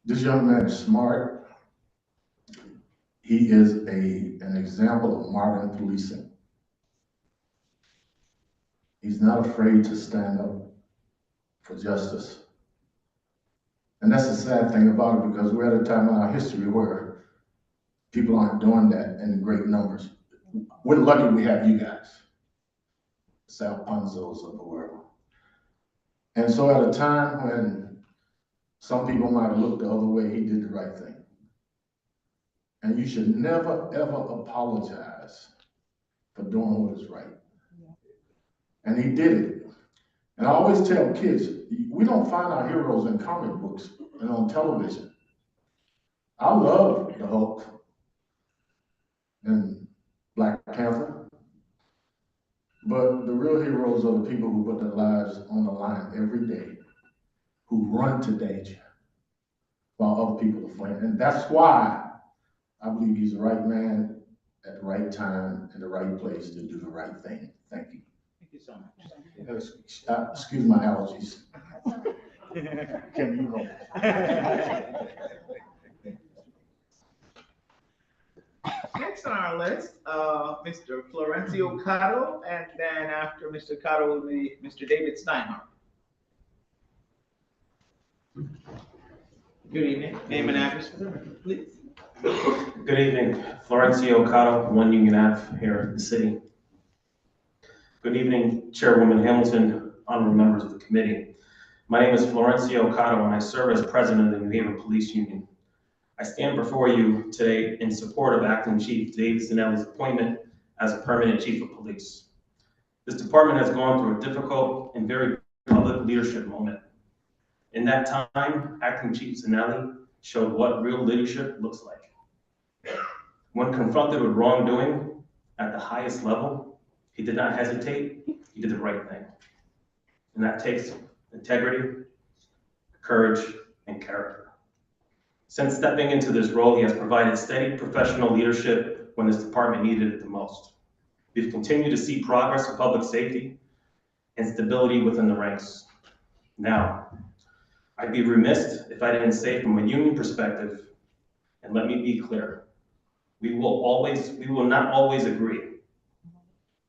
This young man is smart. He is an example of modern policing. He's not afraid to stand up for justice. And that's the sad thing about it, because we're at a time in our history where people aren't doing that in great numbers. We're lucky we have you guys, Sal Punzos of the world. And so at a time when some people might have looked the other way, he did the right thing. And you should never, ever apologize for doing what is right. And he did it. And I always tell kids, we don't find our heroes in comic books and on television. I love the Hulk and Black Panther, but the real heroes are the people who put their lives on the line every day, who run to danger while other people are fleeing. And that's why I believe he's the right man at the right time in the right place to do the right thing. Thank you. Thank you so much. Excuse my allergies. Can you roll? Next on our list, Mr. Florencio Cotto, and then after Mr. Cotto will be Mr. David Steinhardt. Good evening. Name and address for the record, please. Good evening. Florencio Cotto, 1 Union Ave here in the city. Good evening, Chairwoman Hamilton, honorable members of the committee. My name is Florencio Cotto, and I serve as president of the New Haven Police Union. I stand before you today in support of Acting Chief David Zanelli's appointment as a permanent chief of police. This department has gone through a difficult and very public leadership moment. In that time, Acting Chief Zanelli showed what real leadership looks like. When confronted with wrongdoing at the highest level, he did not hesitate, he did the right thing. And that takes integrity, courage, and character. Since stepping into this role, he has provided steady professional leadership when this department needed it the most. We've continued to see progress in public safety and stability within the ranks. Now, I'd be remiss if I didn't say from a union perspective, and let me be clear, we will not always agree.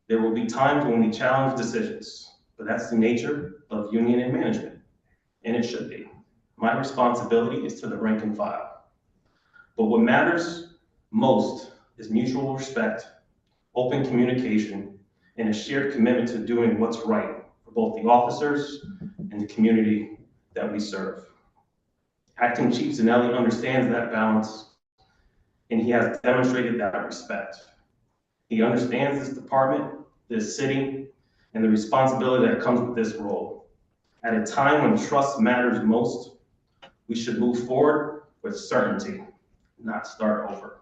There will be times when we challenge decisions, but that's the nature of union and management, and it should be. My responsibility is to the rank and file. But what matters most is mutual respect, open communication, and a shared commitment to doing what's right for both the officers and the community that we serve. Acting Chief Zanelli understands that balance, and he has demonstrated that respect. He understands this department, this city, and the responsibility that comes with this role. At a time when trust matters most, we should move forward with certainty, not start over.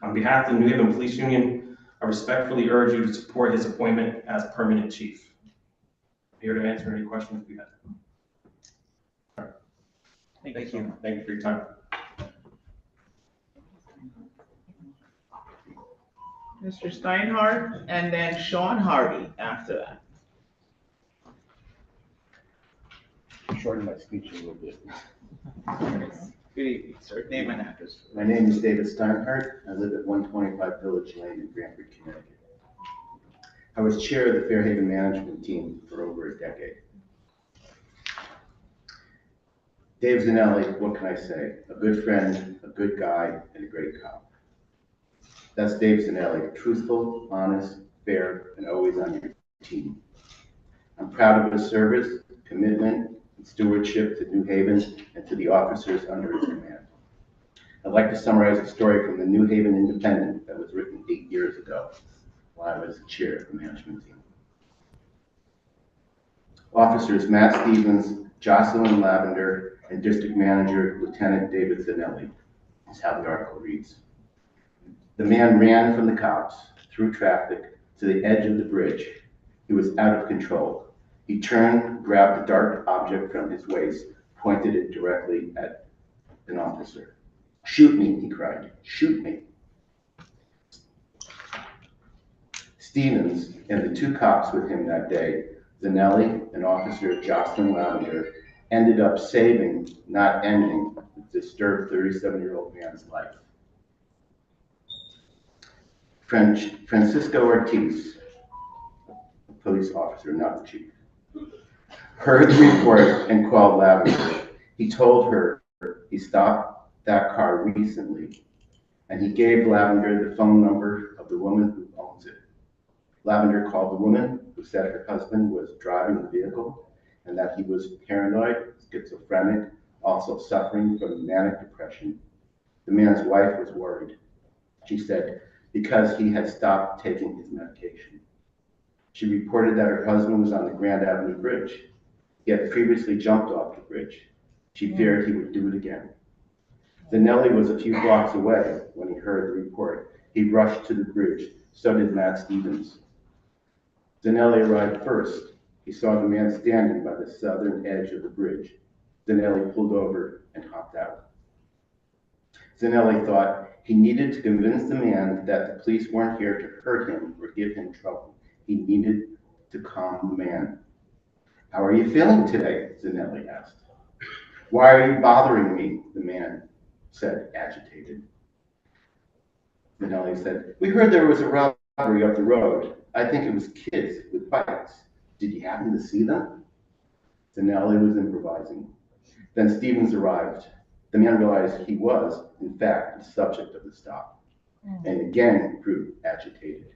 On behalf of the New Haven Police Union, I respectfully urge you to support his appointment as permanent chief. I'm here to answer any questions we have. Thank you. Thank you for your time. Mr. Steinhardt, and then Sean Hardy after that. Shorten my speech a little bit. Good evening, sir. Name and address. My name is David Steinhardt. I live at 125 Village Lane in Brantford, Connecticut. I was chair of the Fairhaven management team for over a decade. Dave Zanelli, what can I say? A good friend, a good guy, and a great cop. That's Dave Zanelli, truthful, honest, fair, and always on your team. I'm proud of his service, commitment, and stewardship to New Haven and to the officers under his command. I'd like to summarize a story from the New Haven Independent that was written 8 years ago while I was chair of the management team. Officers Matt Stevens, Jocelyn Lavender, and District Manager Lieutenant David Zanelli is how the article reads. The man ran from the cops, through traffic, to the edge of the bridge. He was out of control. He turned, grabbed a dark object from his waist, pointed it directly at an officer. "Shoot me," he cried, "shoot me." Stevens and the two cops with him that day, Zanelli and Officer Jocelyn Lavender, ended up saving, not ending, the disturbed 37-year-old man's life. Francisco Ortiz, a police officer, not the chief, heard the report and called Lavender. He told her he stopped that car recently, and he gave Lavender the phone number of the woman who owns it. Lavender called the woman, who said her husband was driving the vehicle and that he was paranoid, schizophrenic, also suffering from manic depression. The man's wife was worried. She said, because he had stopped taking his medication. She reported that her husband was on the Grand Avenue Bridge. He had previously jumped off the bridge. She feared he would do it again. Zanelli was a few blocks away when he heard the report. He rushed to the bridge. So did Matt Stevens. Zanelli arrived first. He saw the man standing by the southern edge of the bridge. Zanelli pulled over and hopped out. Zanelli thought he needed to convince the man that the police weren't here to hurt him or give him trouble. He needed to calm the man. "How are you feeling today?" Zanelli asked. "Why are you bothering me?" the man said, agitated. Zanelli said, "We heard there was a robbery up the road. I think it was kids with bikes. Did you happen to see them?" Zanelli was improvising. Then Stevens arrived. The man realized he was, in fact, the subject of the stop, and again proved agitated.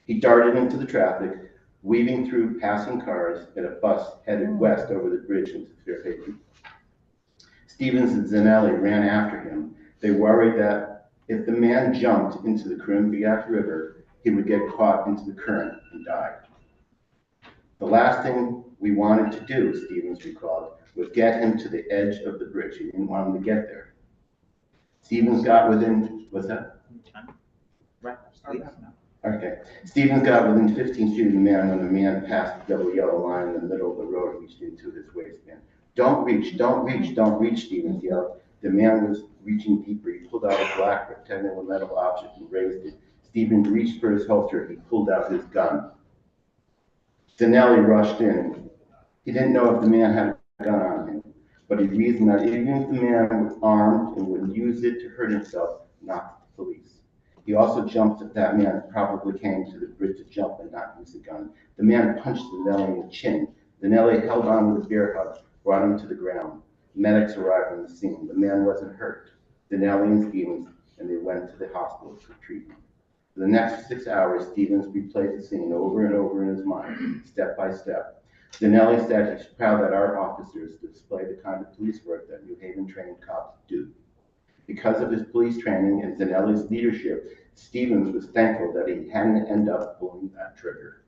He darted into the traffic, weaving through passing cars and a bus headed west over the bridge into Fairhaven. Stevens and Zanelli ran after him. They worried that if the man jumped into the Corimbiac River, he would get caught into the current and die. "The last thing we wanted to do," Stevens recalled, "was get him to the edge of the bridge. He didn't want him to get there." Stevens got within, what's that? Right. Okay. Stevens got within 15 feet of the man when the man passed the double yellow line in the middle of the road and reached into his waistband. "Don't reach, don't reach, don't reach," Stevens yelled. The man was reaching deeper. He pulled out a black rectangular metal object and raised it. Stevens reached for his holster. He pulled out his gun. Zanelli rushed in. He didn't know if the man had a gun on him, but he reasoned that even if the man was armed and would use it to hurt himself, not the police. He also jumped at that man, probably came to the bridge to jump and not use the gun. The man punched Zanelli in the chin. Zanelli held on with a bear hug, brought him to the ground. Medics arrived on the scene. The man wasn't hurt. Zanelli and Stevens, and they went to the hospital for treatment. For the next 6 hours, Stevens replayed the scene over and over in his mind, step by step. Zanelli said he's proud that our officers display the kind of police work that New Haven trained cops do. Because of his police training and Zanelli's leadership, Stevens was thankful that he hadn't ended up pulling that trigger.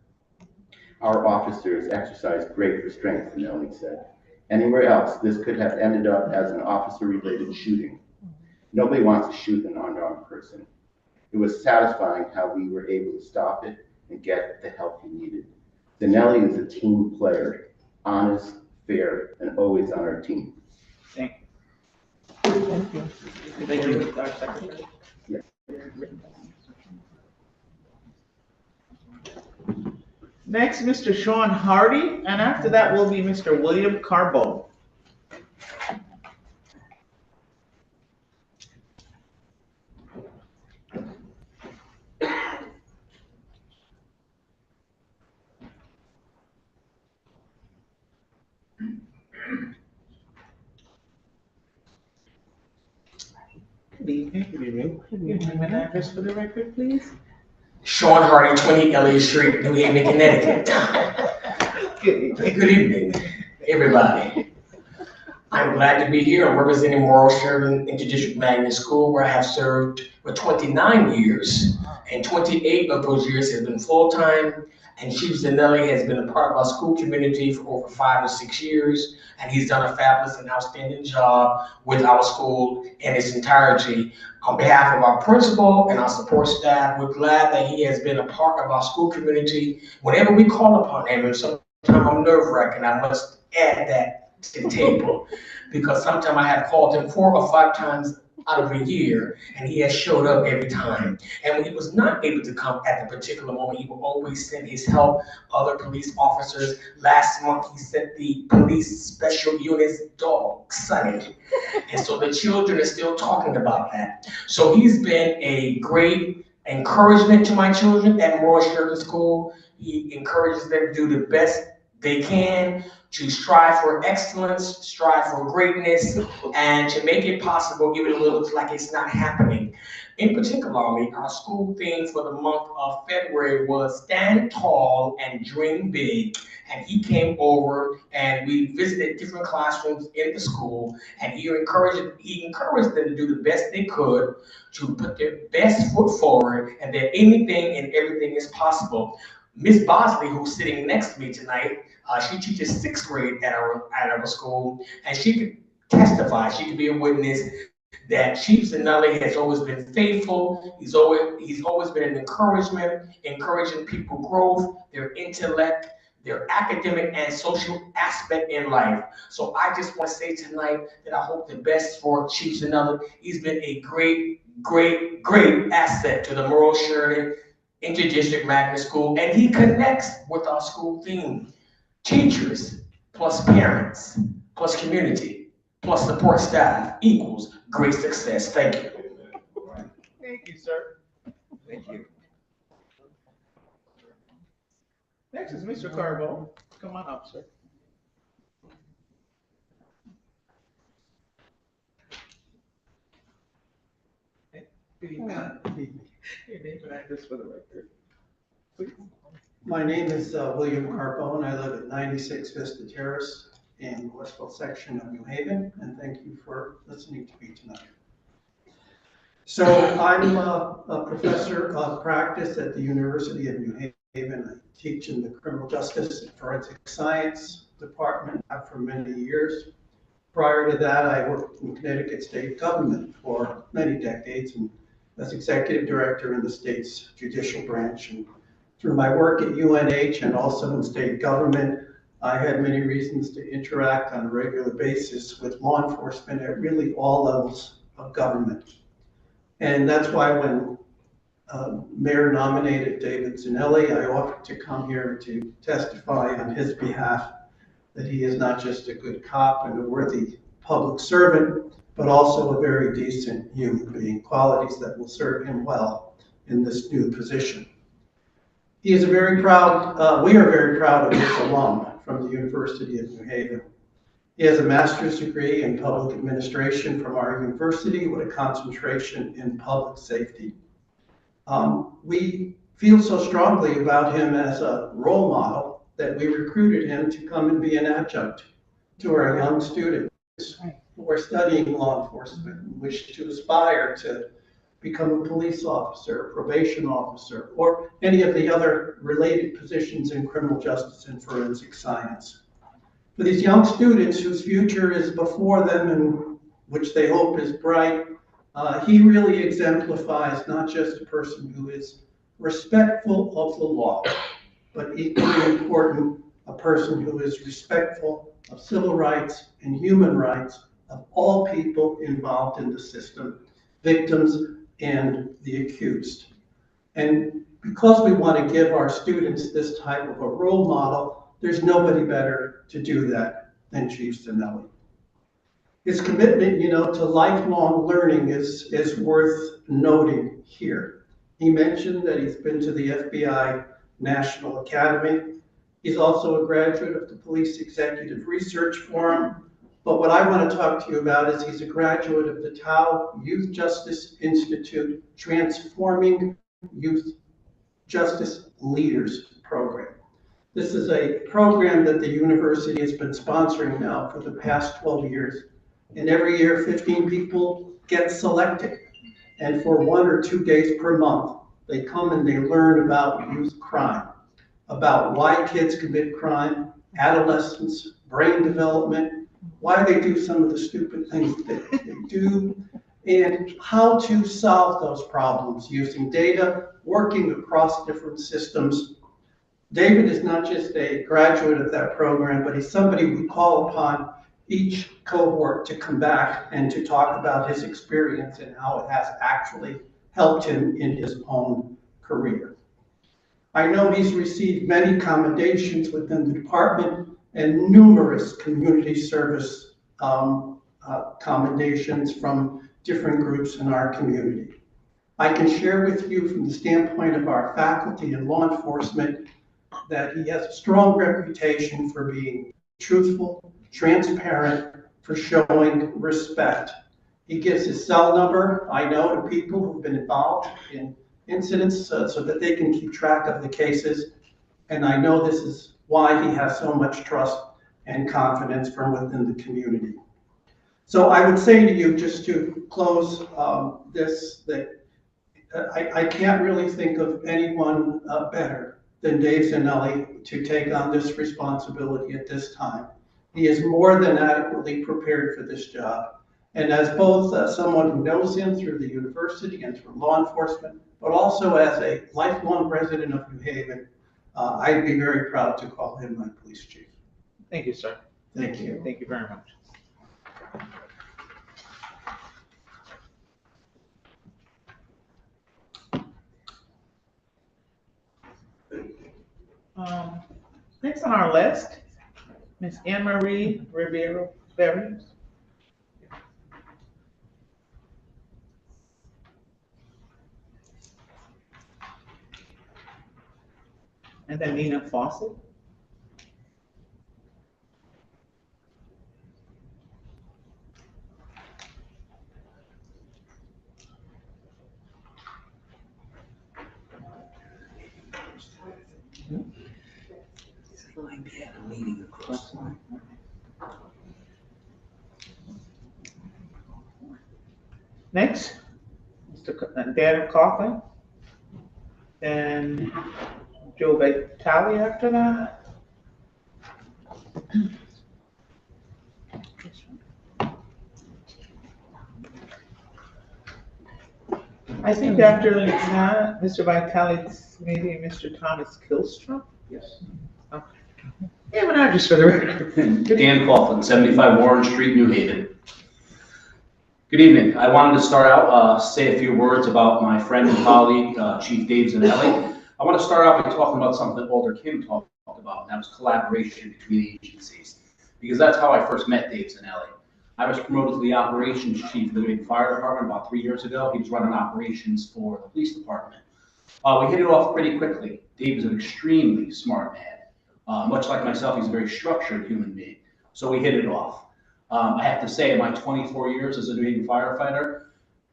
"Our officers exercise great restraint," Zanelli said. "Anywhere else, this could have ended up as an officer-related shooting. Nobody wants to shoot an unarmed person. It was satisfying how we were able to stop it and get the help he needed. Danelli is a team player, honest, fair, and always on our team. Thank Thank you. you. Thank you, Dr. Secretary. Yeah. Next, Mr. Sean Hardy, and after that will be Mr. William Carbo. Good evening. Good evening. Good evening. And address for the record, please. Sean Hardy, 20 Elliott Street, New Haven, Connecticut. Good evening. Good evening, everybody. I'm glad to be here. I'm representing Morrow Sheridan Interdistrict Magnet School, where I have served for 29 years, and 28 of those years has been full-time. And Chief Zanelli has been a part of our school community for over 5 or 6 years, and he's done a fabulous and outstanding job with our school in its entirety. On behalf of our principal and our support staff, we're glad that he has been a part of our school community. Whenever we call upon him, and sometimes I'm nerve-wracking, I must add that to the table, because sometimes I have called him 4 or 5 times out of a year, and he has showed up every time. And when he was not able to come at the particular moment, he will always send his help, other police officers. Last month, he sent the police special units dog, Sonny. And so the children are still talking about that. So he's been a great encouragement to my children at Morrow Sheridan School. He encourages them to do the best they can, to strive for excellence, strive for greatness, and to make it possible even when it looks like it's not happening. In particular, our school theme for the month of February was Stand Tall and Dream Big. And he came over and we visited different classrooms in the school, and he encouraged them to do the best they could, to put their best foot forward, and that anything and everything is possible. Miss Bosley, who's sitting next to me tonight, she teaches 6th grade at our school, and she could testify, she could be a witness that Chief Zanelli has always been faithful. He's always been an encouragement, encouraging people growth, their intellect, their academic and social aspect in life. So I just want to say tonight that I hope the best for Chief Zanelli. He's been a great, great, great asset to the Morrow Sheridan Interdistrict Magnet School, and he connects with our school theme. Teachers plus parents plus community plus support staff equals great success. Thank you. Thank you, sir. Thank you. Next is Mr. Carbo. Come on up, sir. Good evening. Your name and address for the record, please. My name is William Carpo, and I live at 96 Vista Terrace in the Westville section of New Haven, and thank you for listening to me tonight. So I'm a professor of practice at the University of New Haven. I teach in the Criminal Justice and Forensic Science Department for many years. Prior to that, I worked in Connecticut state government for many decades, and as executive director in the state's judicial branch. And through my work at UNH and also in state government, I had many reasons to interact on a regular basis with law enforcement at really all levels of government. And that's why when Mayor nominated David Zanelli, I offered to come here to testify on his behalf that he is not just a good cop and a worthy public servant, but also a very decent human being, qualities that will serve him well in this new position. He is we are very proud of this alum from the University of New Haven. He has a master's degree in public administration from our university with a concentration in public safety. We feel so strongly about him as a role model that we recruited him to come and be an adjunct to our young students who are studying law enforcement and wish to aspire to become a police officer, probation officer, or any of the other related positions in criminal justice and forensic science. For these young students whose future is before them and which they hope is bright, He really exemplifies not just a person who is respectful of the law, but equally important, a person who is respectful of civil rights and human rights of all people involved in the system, victims and the accused. And because we want to give our students this type of a role model, there's nobody better to do that than Chief Zanelli. His commitment, to lifelong learning is worth noting here. He mentioned that he's been to the FBI National Academy. He's also a graduate of the Police Executive Research Forum. But what I want to talk to you about is he's a graduate of the Tau Youth Justice Institute Transforming Youth Justice Leaders Program. This is a program that the university has been sponsoring now for the past 12 years. And every year, 15 people get selected. And for 1 or 2 days per month, they come and they learn about youth crime, about why kids commit crime, adolescence, brain development, why they do some of the stupid things that they do, and how to solve those problems using data, working across different systems. David is not just a graduate of that program, but he's somebody we call upon each cohort to come back and to talk about his experience and how it has actually helped him in his own career. I know he's received many commendations within the department and numerous community service commendations from different groups in our community. I can share with you from the standpoint of our faculty and law enforcement that he has a strong reputation for being truthful, transparent, for showing respect. He gives his cell number, I know, to people who've been involved in incidents so that they can keep track of the cases. And I know this is why he has so much trust and confidence from within the community. So I would say to you, just to close this, that I can't really think of anyone better than Dave Zanelli to take on this responsibility at this time. He is more than adequately prepared for this job. And as both someone who knows him through the university and through law enforcement, but also as a lifelong resident of New Haven, I'd be very proud to call him my police chief. Thank you, sir. Thank you. Thank you very much. Next on our list, Ms. Anne Marie Ribeiro Berry. And then Nina Fawcett. Next, Mr. Dan Coughlin, and Joe Vitale after that. I think after that, Mr. Vitale, maybe Mr. Thomas Kilstrom? Yes. Okay. Yeah, but not just for the record. Dan Coughlin, 75 Warren Street, New Haven. Good evening. I wanted to start out, say a few words about my friend and colleague, Chief Dave Zanelli. I want to start out by talking about something that Alder Kim talked about, and that was collaboration between agencies, because that's how I first met Dave Zanelli. I was promoted to the operations chief of the New Haven Fire Department about 3 years ago. He was running operations for the police department. We hit it off pretty quickly. Dave is an extremely smart man. Much like myself, he's a very structured human being. So we hit it off. I have to say, in my 24 years as a New Haven firefighter,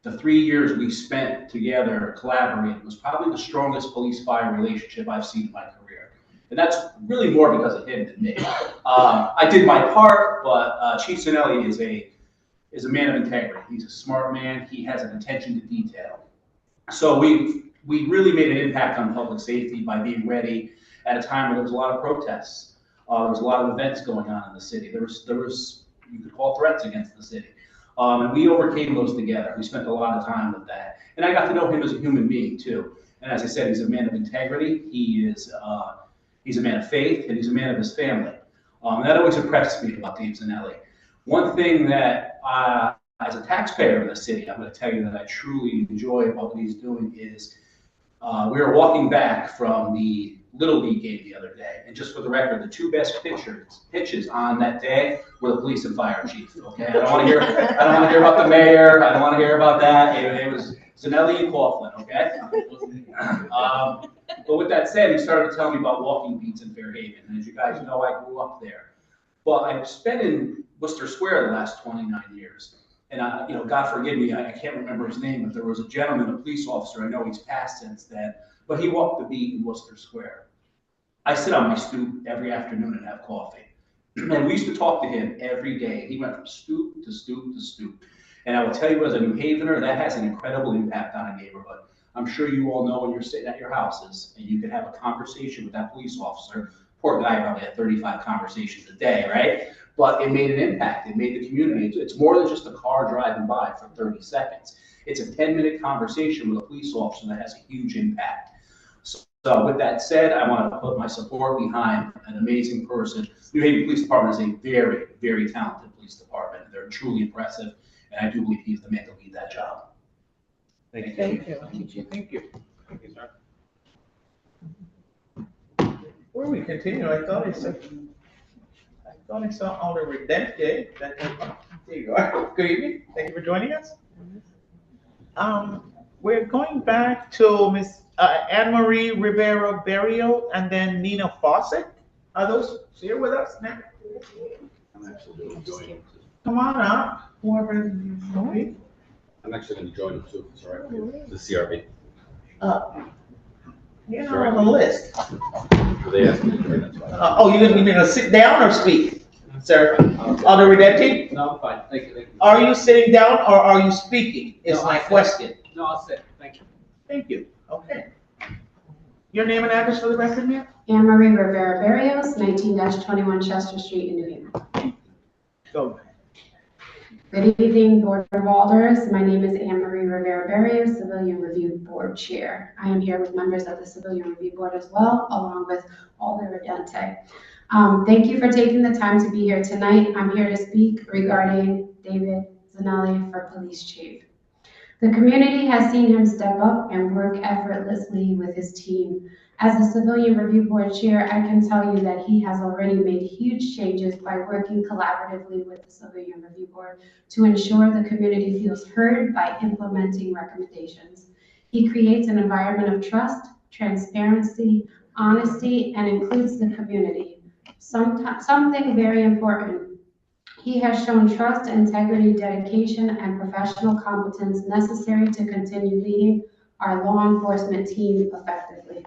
the 3 years we spent together collaborating was probably the strongest police-fire relationship I've seen in my career. And that's really more because of him than me. I did my part, but Chief Zanelli is a man of integrity. He's a smart man. He has an attention to detail. So we really made an impact on public safety by being ready at a time where there was a lot of protests. There was a lot of events going on in the city. There was you could call threats against the city. And we overcame those together. We spent a lot of time with that. And I got to know him as a human being too. And as I said, he's a man of integrity. He's a man of faith, and he's a man of his family. That always impressed me about Dave Zanelli. One thing that, as a taxpayer in the city, I'm going to tell you that I truly enjoy about what he's doing is, we were walking back from the Little League game the other day, and just for the record, the two best pitches on that day were the police and fire chief. Okay, I don't want to hear about the mayor. I don't want to hear about that. It was Zanelli and Coughlin. Okay. But with that said, he started to tell me about walking beats in Fairhaven, and as you guys know, I grew up there. But I've spent in Worcester Square the last 29 years. And God forgive me, I can't remember his name, but there was a gentleman, a police officer, I know he's passed since then, but he walked the beat in Worcester Square. I sit on my stoop every afternoon and have coffee. And we used to talk to him every day. He went from stoop to stoop to stoop. And I will tell you, as a New Havener, that has an incredible impact on a neighborhood. I'm sure you all know when you're sitting at your houses and you can have a conversation with that police officer. Poor guy probably had 35 conversations a day, right? But it made an impact. It made the community. It's more than just a car driving by for 30 seconds. It's a 10-minute conversation with a police officer that has a huge impact. So with that said, I want to put my support behind an amazing person. New Haven Police Department is a very, very talented police department. They're truly impressive, and I do believe he's the man to lead that job. Thank you. Thank you, sir. Before we continue, I thought I saw Alderman Dempsey. There you are. Good evening. Thank you for joining us. We're going back to Miss Anne Marie Rivera Berrio and then Nina Fawcett. Are those here with us now? I'm actually enjoying it. Come on up, whoever you know. I'm actually going to join them too. It's all right. The CRB. You're not on the list. So they asked me to join. That's why. Oh, you gonna sit down or speak, sir? Alderman Dempsey? No, I'm fine. Thank you. Thank you. Are you sitting down or are you speaking? Is No, my I'll sit. question. No, I'll sit. Thank you. Thank you. Okay. Your name and address for the record, ma'am? Anne Marie Rivera Berrios, 19-21 Chester Street in New Haven. Go. Good evening, Board of Alders. My name is Anne Marie Rivera Berrios, Civilian Review Board Chair. I am here with members of the Civilian Review Board as well, along with Alder Redente. Thank you for taking the time to be here tonight. I'm here to speak regarding David Zanelli for Police Chief. The community has seen him step up and work effortlessly with his team. As the Civilian Review Board Chair, I can tell you that he has already made huge changes by working collaboratively with the Civilian Review Board to ensure the community feels heard by implementing recommendations. He creates an environment of trust, transparency, honesty, and includes the community. Something very important. He has shown trust, integrity, dedication, and professional competence necessary to continue leading our law enforcement team effectively.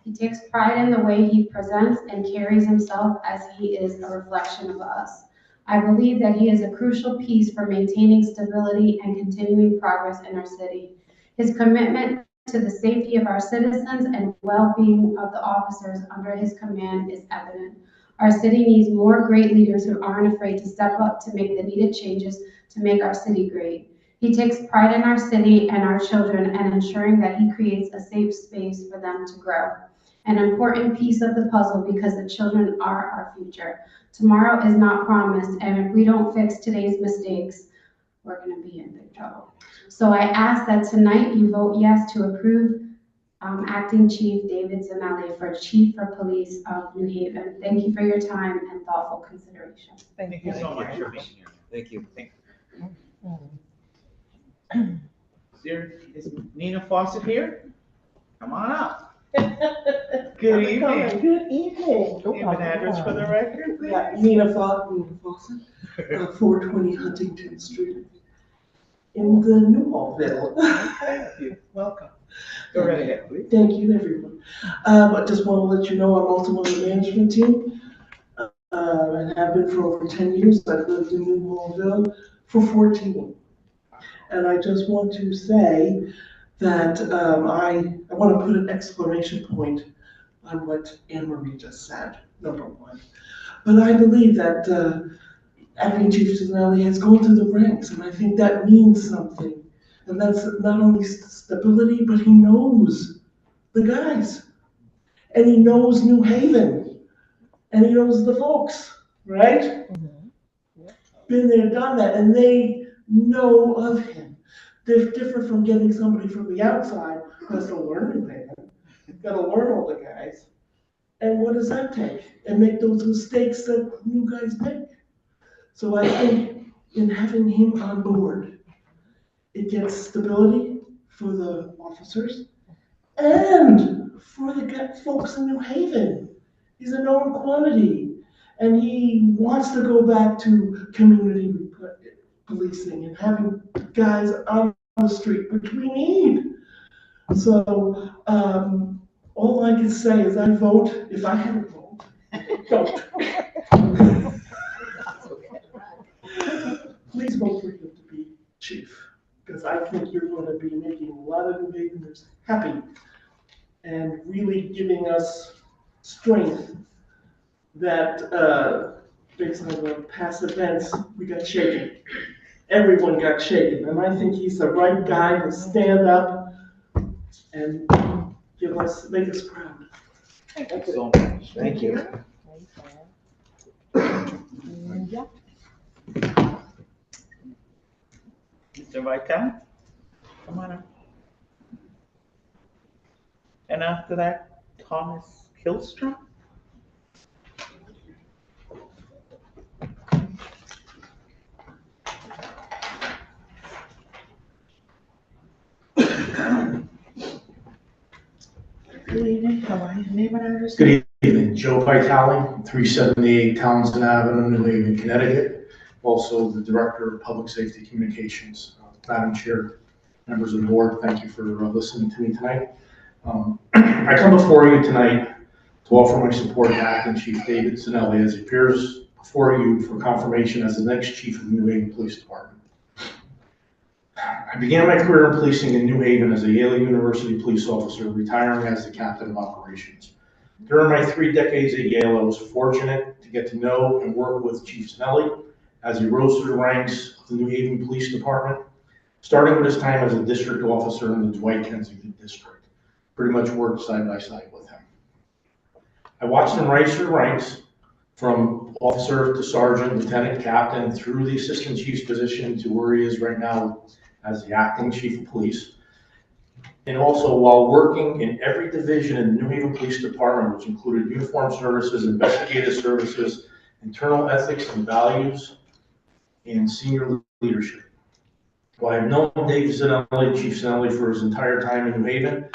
He takes pride in the way he presents and carries himself as he is a reflection of us. I believe that he is a crucial piece for maintaining stability and continuing progress in our city. His commitment to the safety of our citizens and well-being of the officers under his command is evident. Our city needs more great leaders who aren't afraid to step up to make the needed changes to make our city great. He takes pride in our city and our children and ensuring that he creates a safe space for them to grow. An important piece of the puzzle because the children are our future. Tomorrow is not promised, and if we don't fix today's mistakes, we're going to be in big trouble. So I ask that tonight you vote yes to approve Acting Chief David Zanelli for Chief for Police of New Haven. Thank you for your time and thoughtful consideration. Thank you so much for being here. Thank you. Is Nina Fawcett here? Come on up. Good evening. Good evening. Name and address for the record, please. Yeah, Nina Fawcett, 420 Huntington Street in the Newhallville. Thank you. Welcome. Go right ahead, please. Thank you, everyone. I just want to let you know I'm also on the management team. And have been for over 10 years. I've lived in Newhallville for 14. And I just want to say that I want to put an exclamation point on what Anne Marie just said, number one. But I believe that Acting Chief Ginelli has gone through the ranks, and I think that means something. And that's not only stability, but he knows the guys. And he knows New Haven. And he knows the folks, right? Been there, done that, and they know of him. They're different from getting somebody from the outside who has to learn New Haven. Got to learn all the guys. And what does that take? And make those mistakes that new guys make. So I think in having him on board, it gets stability for the officers and for the folks in New Haven. He's a known quantity, and he wants to go back to community policing and having guys on the street, which we need. So all I can say is I vote, if I had a vote, don't. Please vote for him to be chief, because I think you're going to be making a lot of New Haveners happy and really giving us strength that based on the past events, we got shaken. Everyone got shaken, and I think he's the right guy to stand up and make us proud. Thank you so much. Thank you. Mr. Vitale, come on up. And after that, Thomas Killstrom. Good evening, how are you? Name and address? Good evening, Joe Vitale, 378 Townsend Avenue, New Haven, Connecticut. Also the Director of Public Safety Communications. Madam Chair, members of the board, thank you for listening to me tonight. I come before you tonight to offer my support to Acting Chief David Zinelli as he appears before you for confirmation as the next Chief of the New Haven Police Department. I began my career in policing in New Haven as a Yale University police officer, retiring as the captain of operations. During my 3 decades at Yale, I was fortunate to get to know and work with Chief Zinelli as he rose through the ranks of the New Haven Police Department, starting with his time as a district officer in the Dwight Kensington District. Pretty much worked side by side with him. I watched him rise through the ranks from officer to sergeant, lieutenant, captain, through the assistant chief's position to where he is right now as the acting chief of police. And also while working in every division in the New Haven Police Department, which included uniformed services, investigative services, internal ethics and values, and senior leadership. While I've known Dave Zinelli, Chief Zinelli, for his entire time in New Haven,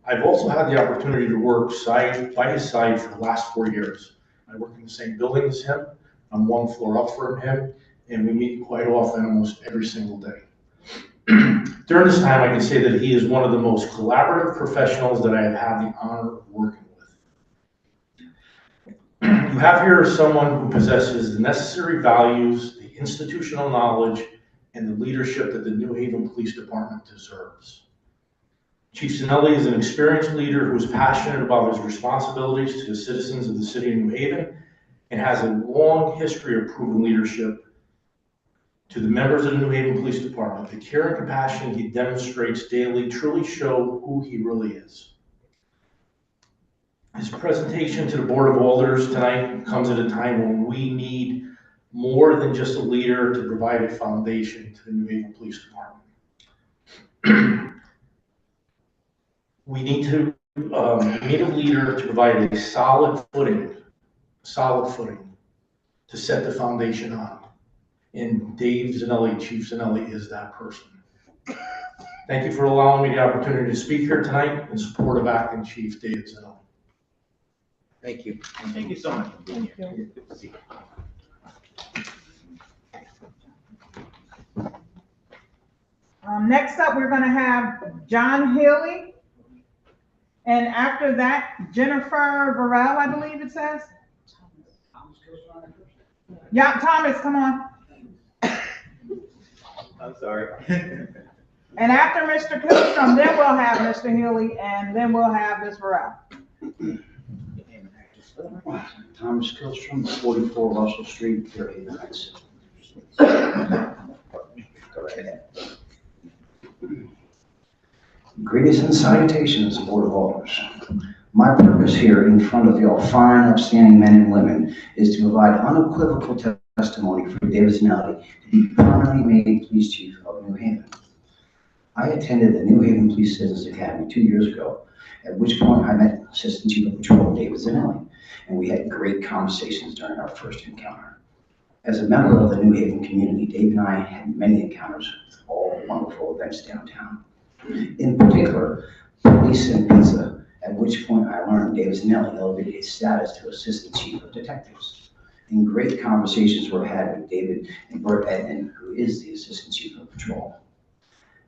I've also had the opportunity to work side by his side for the last 4 years. I work in the same building as him. I'm 1 floor up from him, and we meet quite often, almost every single day. During this time, I can say that he is one of the most collaborative professionals that I have had the honor of working with. You have here someone who possesses the necessary values, the institutional knowledge, and the leadership that the New Haven Police Department deserves. Chief Zinelli is an experienced leader who is passionate about his responsibilities to the citizens of the city of New Haven and has a long history of proven leadership to the members of the New Haven Police Department. The care and compassion he demonstrates daily truly show who he really is. His presentation to the Board of Alders tonight comes at a time when we need more than just a leader to provide a foundation to the New Haven Police Department. We need a leader to provide a solid footing to set the foundation on. And Dave Zinelli, Chief Zinelli, is that person. Thank you for allowing me the opportunity to speak here tonight in support of Acting Chief David Zinelli. Thank you. Thank you so much for being here. Good to see you. Next up, we're going to have John Healy. And after that, Jennifer Varel, I believe it says. Yeah, Thomas, come on. I'm sorry. And after Mr. Killstrom, then we'll have Mr. Healy, and then we'll have Ms. Varel. Thomas Killstrom, 44 Russell Street, Fairhaven Heights. Greetings and salutations, Board of Alders. My purpose here in front of y'all fine, upstanding men and women is to provide unequivocal testimony for David Zanelli to be permanently made Police Chief of New Haven. I attended the New Haven Police Citizens Academy 2 years ago, at which point I met Assistant Chief of Patrol David Zanelli, and we had great conversations during our first encounter. As a member of the New Haven community, Dave and I had many encounters with all the wonderful events downtown. In particular, Police and Pizza, at which point I learned David Zanelli elevated his status to Assistant Chief of Detectives. And great conversations were had with David and Bert Edmond, who is the Assistant Chief of Patrol.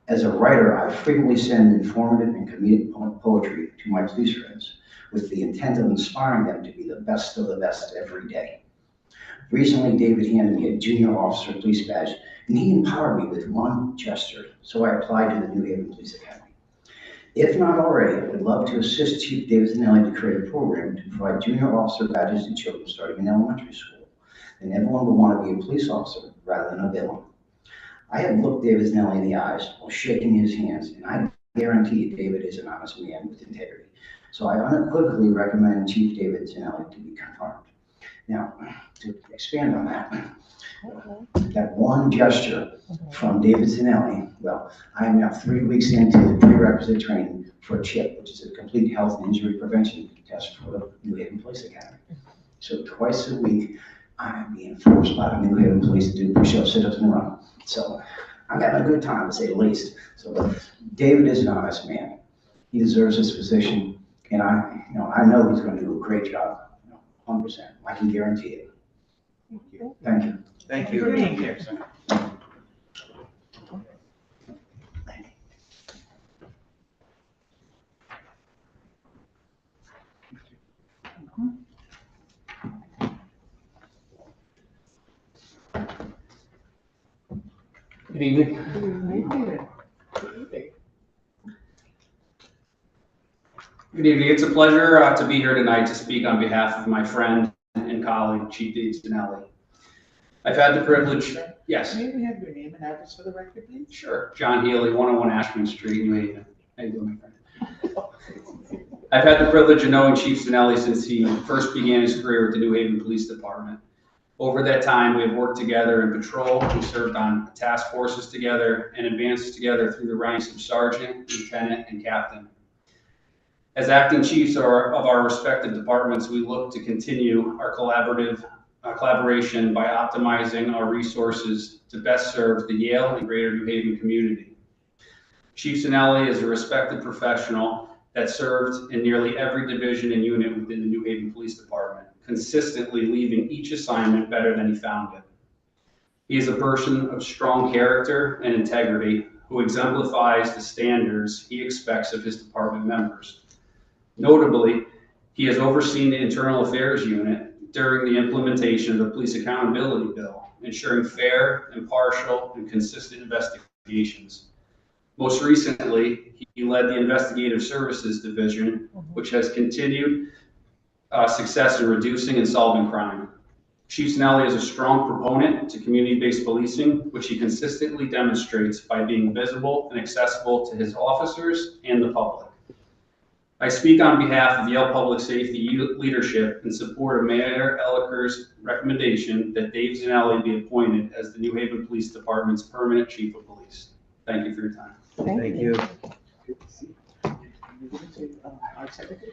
As a writer, I frequently send informative and comedic poetry to my police friends with the intent of inspiring them to be the best of the best every day. Recently, David handed me a junior officer police badge, and he empowered me with one gesture, so I applied to the New Haven Police Academy. If not already, I would love to assist Chief David Zanelli to create a program to provide junior officer badges to children starting in elementary school. And everyone will want to be a police officer rather than a villain. I have looked David Zanelli in the eyes while shaking his hands, and I guarantee David is an honest man with integrity. So I unequivocally recommend Chief David Zanelli to be confirmed. Now, to expand on that one gesture from David Zanelli, well, I am now 3 weeks into the prerequisite training for CHIP, which is a complete health and injury prevention test for the New Haven Police Academy. So twice a week, I am being forced by the New Haven Police to do push-ups, sit-ups, and run. So I'm having a good time, to say the least. So David is an honest man. He deserves this position, and I know he's going to do a great job, 100%. I can guarantee it. Thank you. Thank you for being here, sir. Good evening. Good evening. It's a pleasure to be here tonight to speak on behalf of my friend and colleague, Chief Dave Zanelli. I've had the privilege, yes. May we have your name and address for the record, please? Sure. John Healy, 101 Ashman Street, New Haven. How you doing, my friend? I've had the privilege of knowing Chief Zanelli since he first began his career at the New Haven Police Department. Over that time, we have worked together in patrol, we served on task forces together, and advanced together through the ranks of sergeant, lieutenant, and captain. As acting chiefs of our respective departments, we look to continue our collaboration by optimizing our resources to best serve the Yale and Greater New Haven community. Chief Zanelli is a respected professional that served in nearly every division and unit within the New Haven Police Department, consistently leaving each assignment better than he found it. He is a person of strong character and integrity who exemplifies the standards he expects of his department members. Notably, he has overseen the Internal Affairs Unit during the implementation of the Police Accountability Bill, ensuring fair, impartial, and consistent investigations. Most recently, he led the Investigative Services Division, which has continued success in reducing and solving crime. Chief Zanelli is a strong proponent to community-based policing, which he consistently demonstrates by being visible and accessible to his officers and the public. I speak on behalf of Yale Public Safety leadership in support of Mayor Ellicker's recommendation that Dave Zanelli be appointed as the New Haven Police Department's permanent Chief of Police. Thank you for your time. Thank you. Our secretary.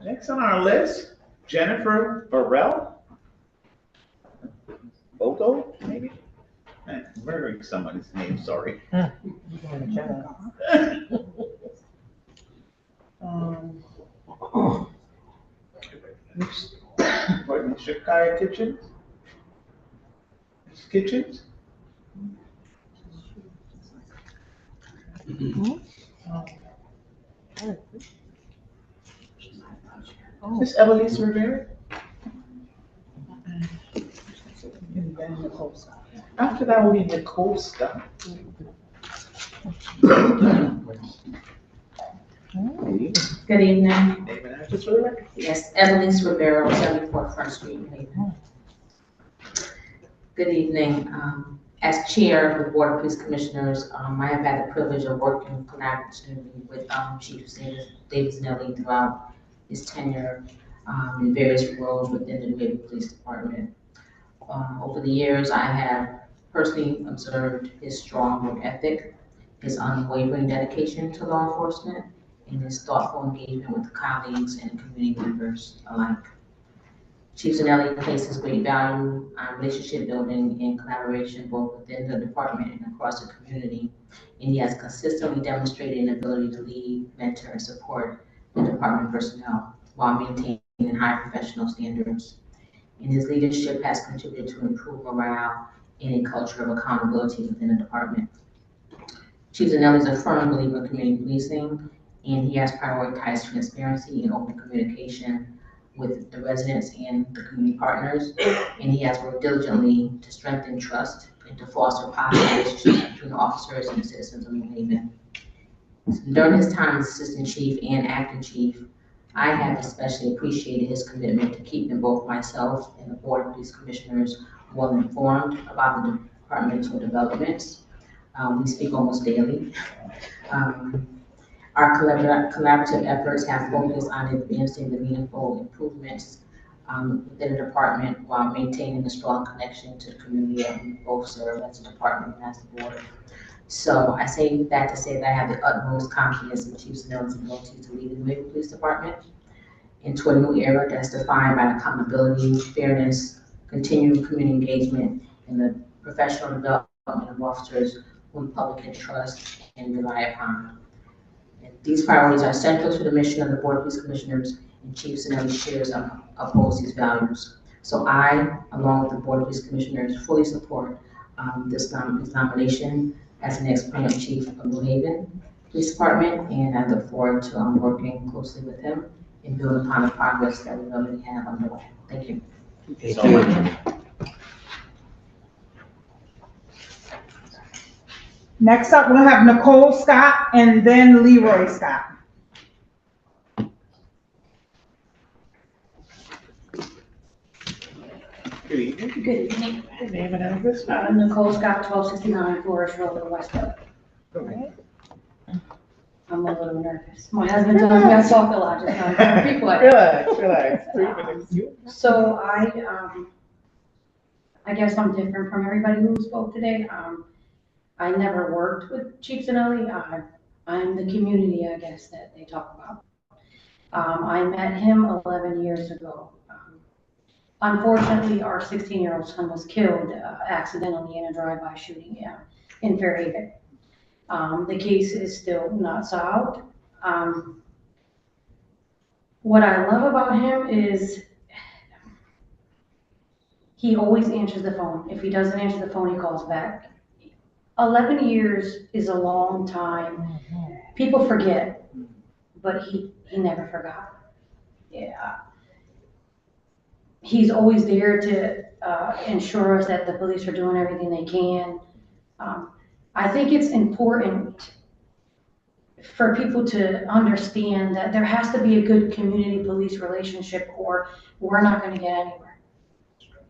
Next on our list, Jennifer Burrell. Bogo, maybe? I'm murdering somebody's name, sorry. Mr. Kaya Kitchens? Ms. Kitchens? Ms. Evelise Rivera? And then Nicole Scott. After that will be Nicole Scott. Good evening. Yes, Evelyn Rivero, 74 Front Street. Good evening. As chair of the Board of Police Commissioners, I have had the privilege of working collaboratively with Chief Davis Nelly throughout his tenure in various roles within the New Haven Police Department. Over the years, I have personally observed his strong work ethic, his unwavering dedication to law enforcement, and his thoughtful engagement with colleagues and community members alike. Chief Zanelli places great value on relationship building and collaboration both within the department and across the community, and he has consistently demonstrated an ability to lead, mentor, and support the department personnel while maintaining high professional standards. And his leadership has contributed to improve morale and a culture of accountability within the department. Chief Zanelli is a firm believer in community policing, and he has prioritized transparency and open communication with the residents and the community partners, and he has worked diligently to strengthen trust and to foster positive relationships between officers and the citizens of New Haven. During his time as assistant chief and acting chief, I have especially appreciated his commitment to keeping both myself and the Board of Police Commissioners well informed about the departmental developments. We speak almost daily. Our collaborative efforts have focused on advancing the meaningful improvements within the department while maintaining a strong connection to the community that we both serve as a department and as the board. So I say that to say that I have the utmost confidence in Chief Snell's ability to lead the New Haven Police Department into a new era that's defined by accountability, fairness, continued community engagement, and the professional development of officers whom the public can trust and rely upon. These priorities are central to the mission of the Board of Police Commissioners, and Chief Zanelli shares and upholds these values. So I, along with the Board of Police Commissioners, fully support this nomination as the next permanent chief of New Haven Police Department, and I look forward to working closely with him and building upon the progress that we already have underway. Thank you. Thank you. Next up, we'll have Nicole Scott and then Leroy Scott. Good evening. Good evening. Your name and address? Nicole Scott, 1269 Forest Road, Westbrook. Okay. I'm a little nervous. My husband tells me I talk a lot, just now. Be quiet. Relax. So I guess I'm different from everybody who spoke today. I never worked with Chief Zanelli. I'm the community, I guess, that they talk about. I met him 11 years ago. Unfortunately, our 16-year-old son was killed accidentally in a drive-by shooting in Fairhaven. The case is still not solved. What I love about him is he always answers the phone. If he doesn't answer the phone, he calls back. 11 years is a long time. People forget, but he never forgot. Yeah. He's always there to ensure us that the police are doing everything they can. I think it's important for people to understand that there has to be a good community-police relationship or we're not going to get anywhere.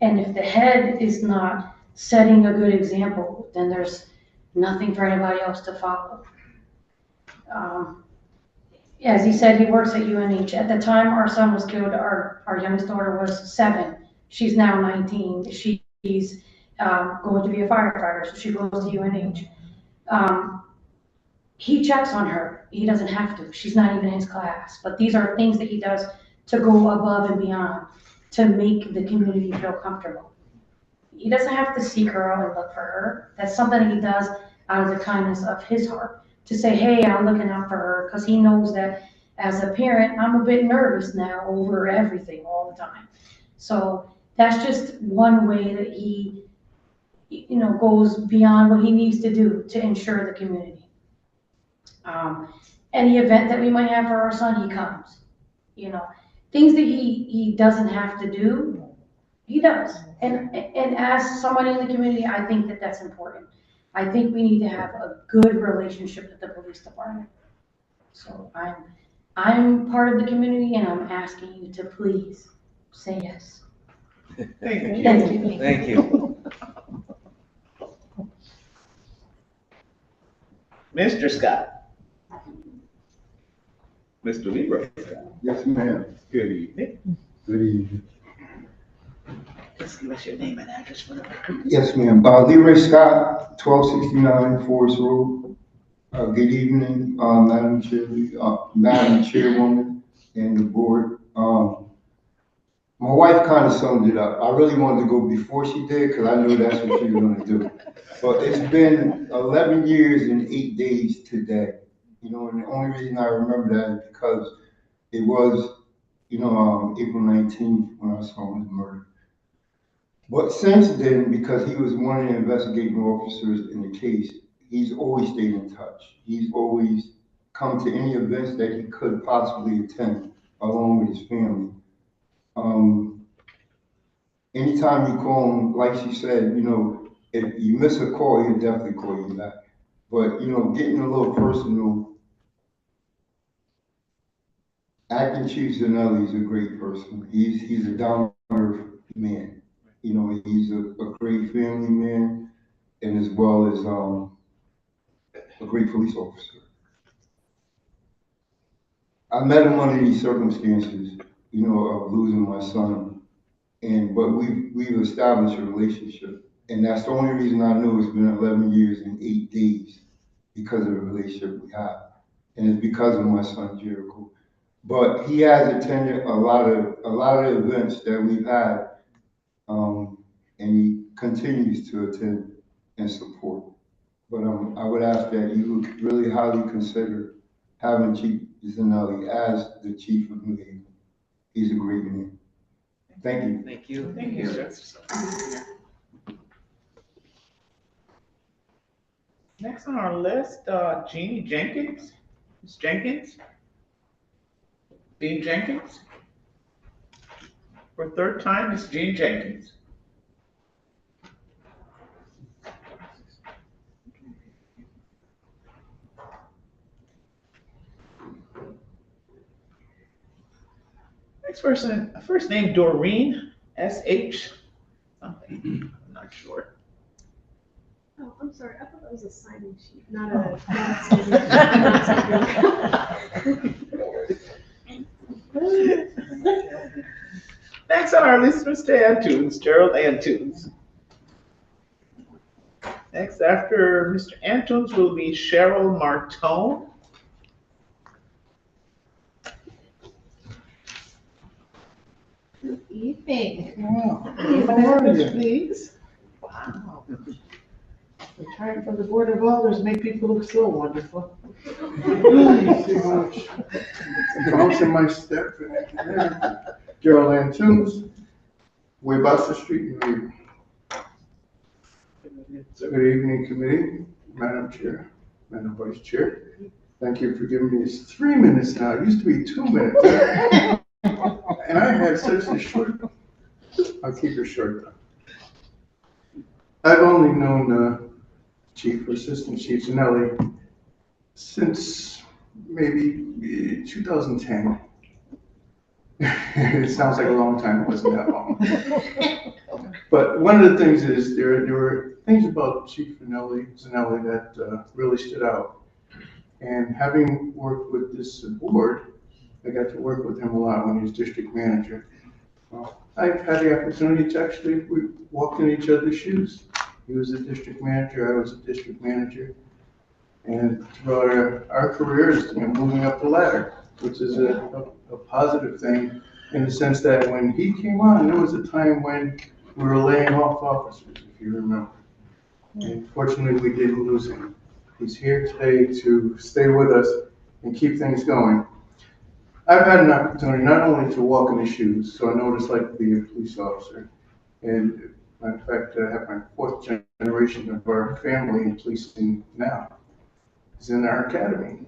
And if the head is not setting a good example, then there's nothing for anybody else to follow. As he said, he works at UNH. At the time our son was killed, our youngest daughter was 7. She's now 19. She's going to be a firefighter, so she goes to UNH. He checks on her. He doesn't have to. She's not even in his class. But these are things that he does to go above and beyond to make the community feel comfortable. He doesn't have to seek her out and look for her. That's something that he does out of the kindness of his heart. To say, hey, I'm looking out for her, because he knows that as a parent, I'm a bit nervous now over everything all the time. So that's just one way that he, goes beyond what he needs to do to ensure the community. Any event that we might have for our son, he comes. Things that he doesn't have to do, he does. And as somebody in the community, I think that that's important. I think we need to have a good relationship with the police department. So I'm part of the community and I'm asking you to please say yes. Thank you. Thank you. Thank you. Mr. Scott. Mr. Leroy Scott. Yes, ma'am. Good evening. Good evening. Just give us your name and address for the record. Yes, ma'am. Leroy Scott, 1269 Forest Road. Good evening, Madam Chairwoman and the board. My wife kind of summed it up. I really wanted to go before she did because I knew that's what she was going to do. But it's been 11 years and 8 days today. You know, and the only reason I remember that is because it was, April 19th when our son was murdered. But since then, because he was one of the investigating officers in the case, he's always stayed in touch. He's always come to any events that he could possibly attend along with his family. Anytime you call him, like she said, if you miss a call, he'll definitely call you back. But, getting a little personal, Acting Chief Zanelli is a great person. He's a down-to-earth man. He's a great family man, and as well as a great police officer. I met him under these circumstances, of losing my son. But we've established a relationship, and that's the only reason I knew it's been 11 years and 8 days because of the relationship we have, and it's because of my son Jericho. But he has attended a lot of events that we've had, and he continues to attend and support. But I would ask that you would really highly consider having Chief Zanelli as the chief of New Haven. He's a great man. Thank you. Thank you. Thank you, sir. Next on our list, Jeannie Jenkins. Ms. Jenkins? Dean Jenkins? For third time, Ms. Jean Jenkins. Next person, first name Doreen, S.H. something, I'm not sure. Oh, I'm sorry, I thought that was a signing sheet, not a. Next on our list, Mr. Antunes, Gerald Antunes. Next after Mr. Antunes will be Cheryl Martone. Good evening. Name and address, please. Wow. Retired from the Board of Alders make people look so wonderful. Bouncing my step. Gerald Antunes, Webster Street, New Haven. Good evening, committee, Madam Chair, Madam Vice Chair. Thank you for giving me this 3 minutes now. It used to be 2 minutes. And I had such a short, I'll keep it short. I've only known Chief or Assistant Chief Zanelli since maybe 2010. It sounds like a long time, it wasn't that long. But one of the things is there were things about Chief Zanelli that really stood out. And having worked with this board, I got to work with him a lot when he was district manager. I've had the opportunity to actually, we walked in each other's shoes. He was a district manager, I was a district manager. And throughout our careers, moving up the ladder, which is a positive thing in the sense that when he came on, there was a time when we were laying off officers, if you remember. And fortunately, we didn't lose him. He's here today to stay with us and keep things going. I've had an opportunity not only to walk in his shoes, so I know what it's like to be a police officer. And in fact, I have my fourth generation of our family in policing now. He's in our academy.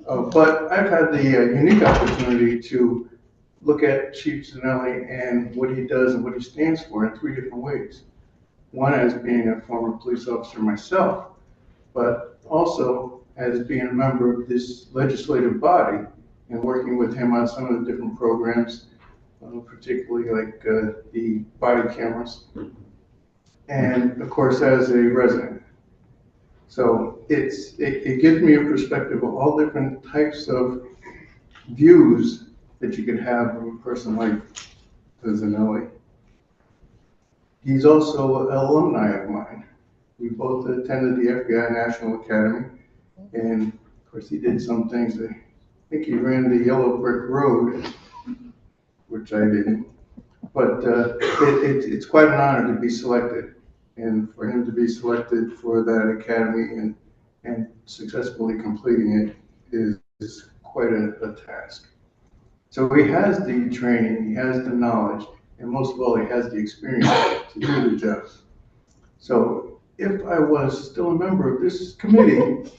But I've had the unique opportunity to look at Chief Zanelli and what he does and what he stands for in 3 different ways. One as being a former police officer myself, but also as being a member of this legislative body and working with him on some of the different programs, particularly like the body cameras. And of course, as a resident. So it gives me a perspective of all different types of views that you could have of a person like Zanelli. He's also an alumni of mine. We both attended the FBI National Academy, and of course he did some things. I think he ran the Yellow Brick Road, which I didn't. But it's quite an honor to be selected, and for him to be selected for that academy and successfully completing it is quite a task. So he has the training, he has the knowledge, and most of all, he has the experience to do the job. So if I was still a member of this committee,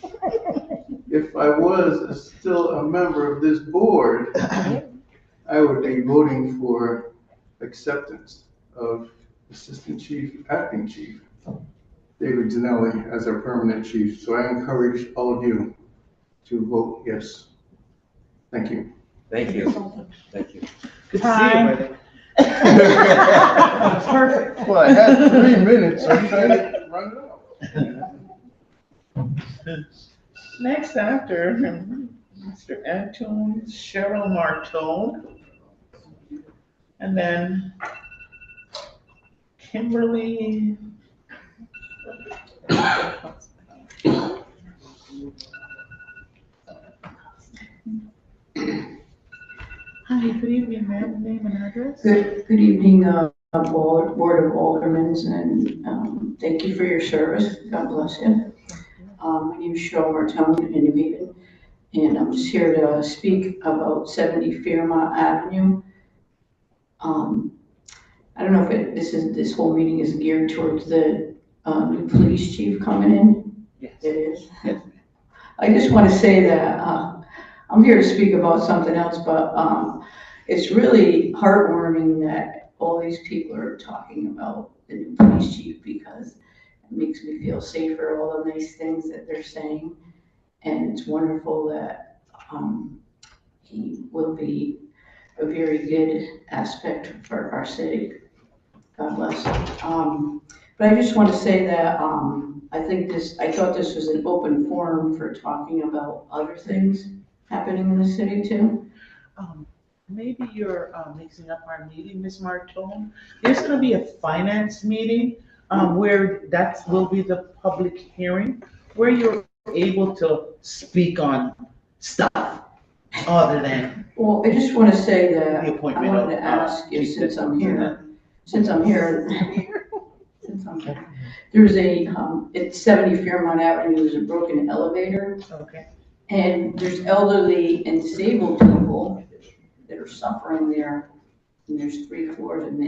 if I was still a member of this board, I would be voting for acceptance of Assistant Chief, Acting Chief, David Zanelli as our permanent chief. So I encourage all of you to vote yes. Thank you. Thank you. Thank you. Good to see you, brother. Perfect. Well, I had 3 minutes, so I'm trying to run it out. Next after Mr. Antoine Cheryl Martone. And then Kimberly. Hi, good evening, ma'am. Name and address? Good evening, Board of Aldermen, and thank you for your service. God bless you. My name is Cheryl Martone in New Haven, and I'm just here to speak about 70 Fairmont Avenue. I don't know if this whole meeting is geared towards the new police chief coming in. Yes. It is. Yes. I just want to say that I'm here to speak about something else, but it's really heartwarming that all these people are talking about the new police chief, because it makes me feel safer, all the nice things that they're saying. And it's wonderful that he will be a very good aspect for our city. God bless. But I just want to say that I thought this was an open forum for talking about other things happening in the city too. Maybe you're mixing up our meeting, Ms. Martone. There's going to be a finance meeting where that will be the public hearing, where you're able to speak on stuff other than. Well, I just want to say that the I appointment wanted of, to ask you, Chief since I'm Justice. here, there's at 70 Fairmont Avenue, there's a broken elevator. Okay. And there's elderly and disabled people that are suffering there. And there's 3 floors, and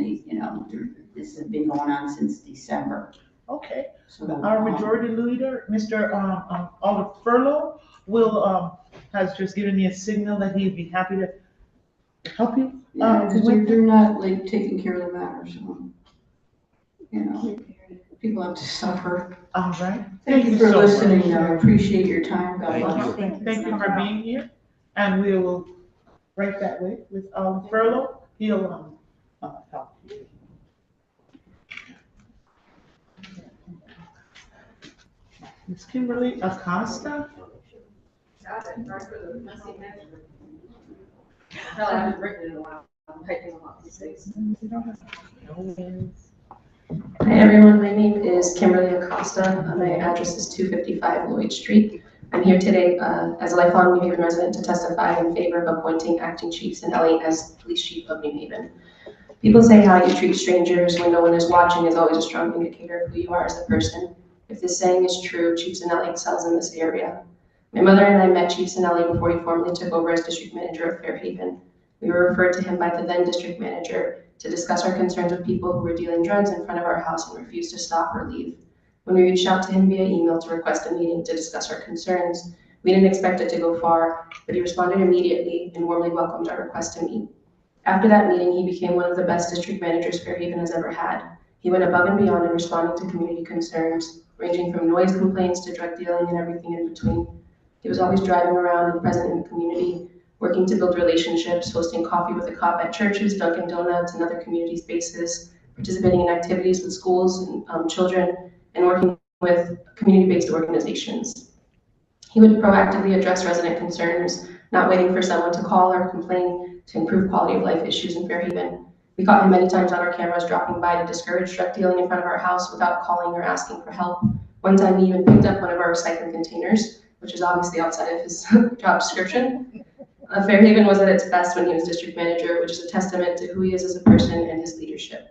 this has been going on since December. Okay. So, Our majority leader, Mr. Oliver Furlow, has just given me a signal that he'd be happy to help you. Yeah, because they're not like taking care of the matter, so, people have to suffer. All right. Thank you for so listening. much. I appreciate your time. God Thank bless. you. Thank you for being here. And we will right that way with Oliver Furlow. He'll help you. Ms. Kimberly Acosta. No, I haven't written in a while. I'm typing a lot these days. Hi everyone, my name is Kimberly Acosta. My address is 255 Lloyd Street. I'm here today as a lifelong New Haven resident to testify in favor of appointing acting chief Zanelli as police chief of New Haven. People say how you treat strangers when no one is watching is always a strong indicator of who you are as a person. If this saying is true, Chief Zanelli excels in this area. My mother and I met Chief Zanelli before he formally took over as district manager of Fairhaven. We were referred to him by the then district manager to discuss our concerns with people who were dealing drugs in front of our house and refused to stop or leave. When we reached out to him via email to request a meeting to discuss our concerns, we didn't expect it to go far, but he responded immediately and warmly welcomed our request to meet. After that meeting, he became one of the best district managers Fairhaven has ever had. He went above and beyond in responding to community concerns, ranging from noise complaints to drug dealing and everything in between. He was always driving around and present in the community, working to build relationships, hosting coffee with a cop at churches, Dunkin' Donuts, and other community spaces, participating in activities with schools and children, and working with community-based organizations. He would proactively address resident concerns, not waiting for someone to call or complain to improve quality of life issues in Fairhaven. We caught him many times on our cameras dropping by to discourage drug dealing in front of our house without calling or asking for help. One time he even picked up one of our recycling containers, which is obviously outside of his job description. Fairhaven was at its best when he was district manager, which is a testament to who he is as a person and his leadership.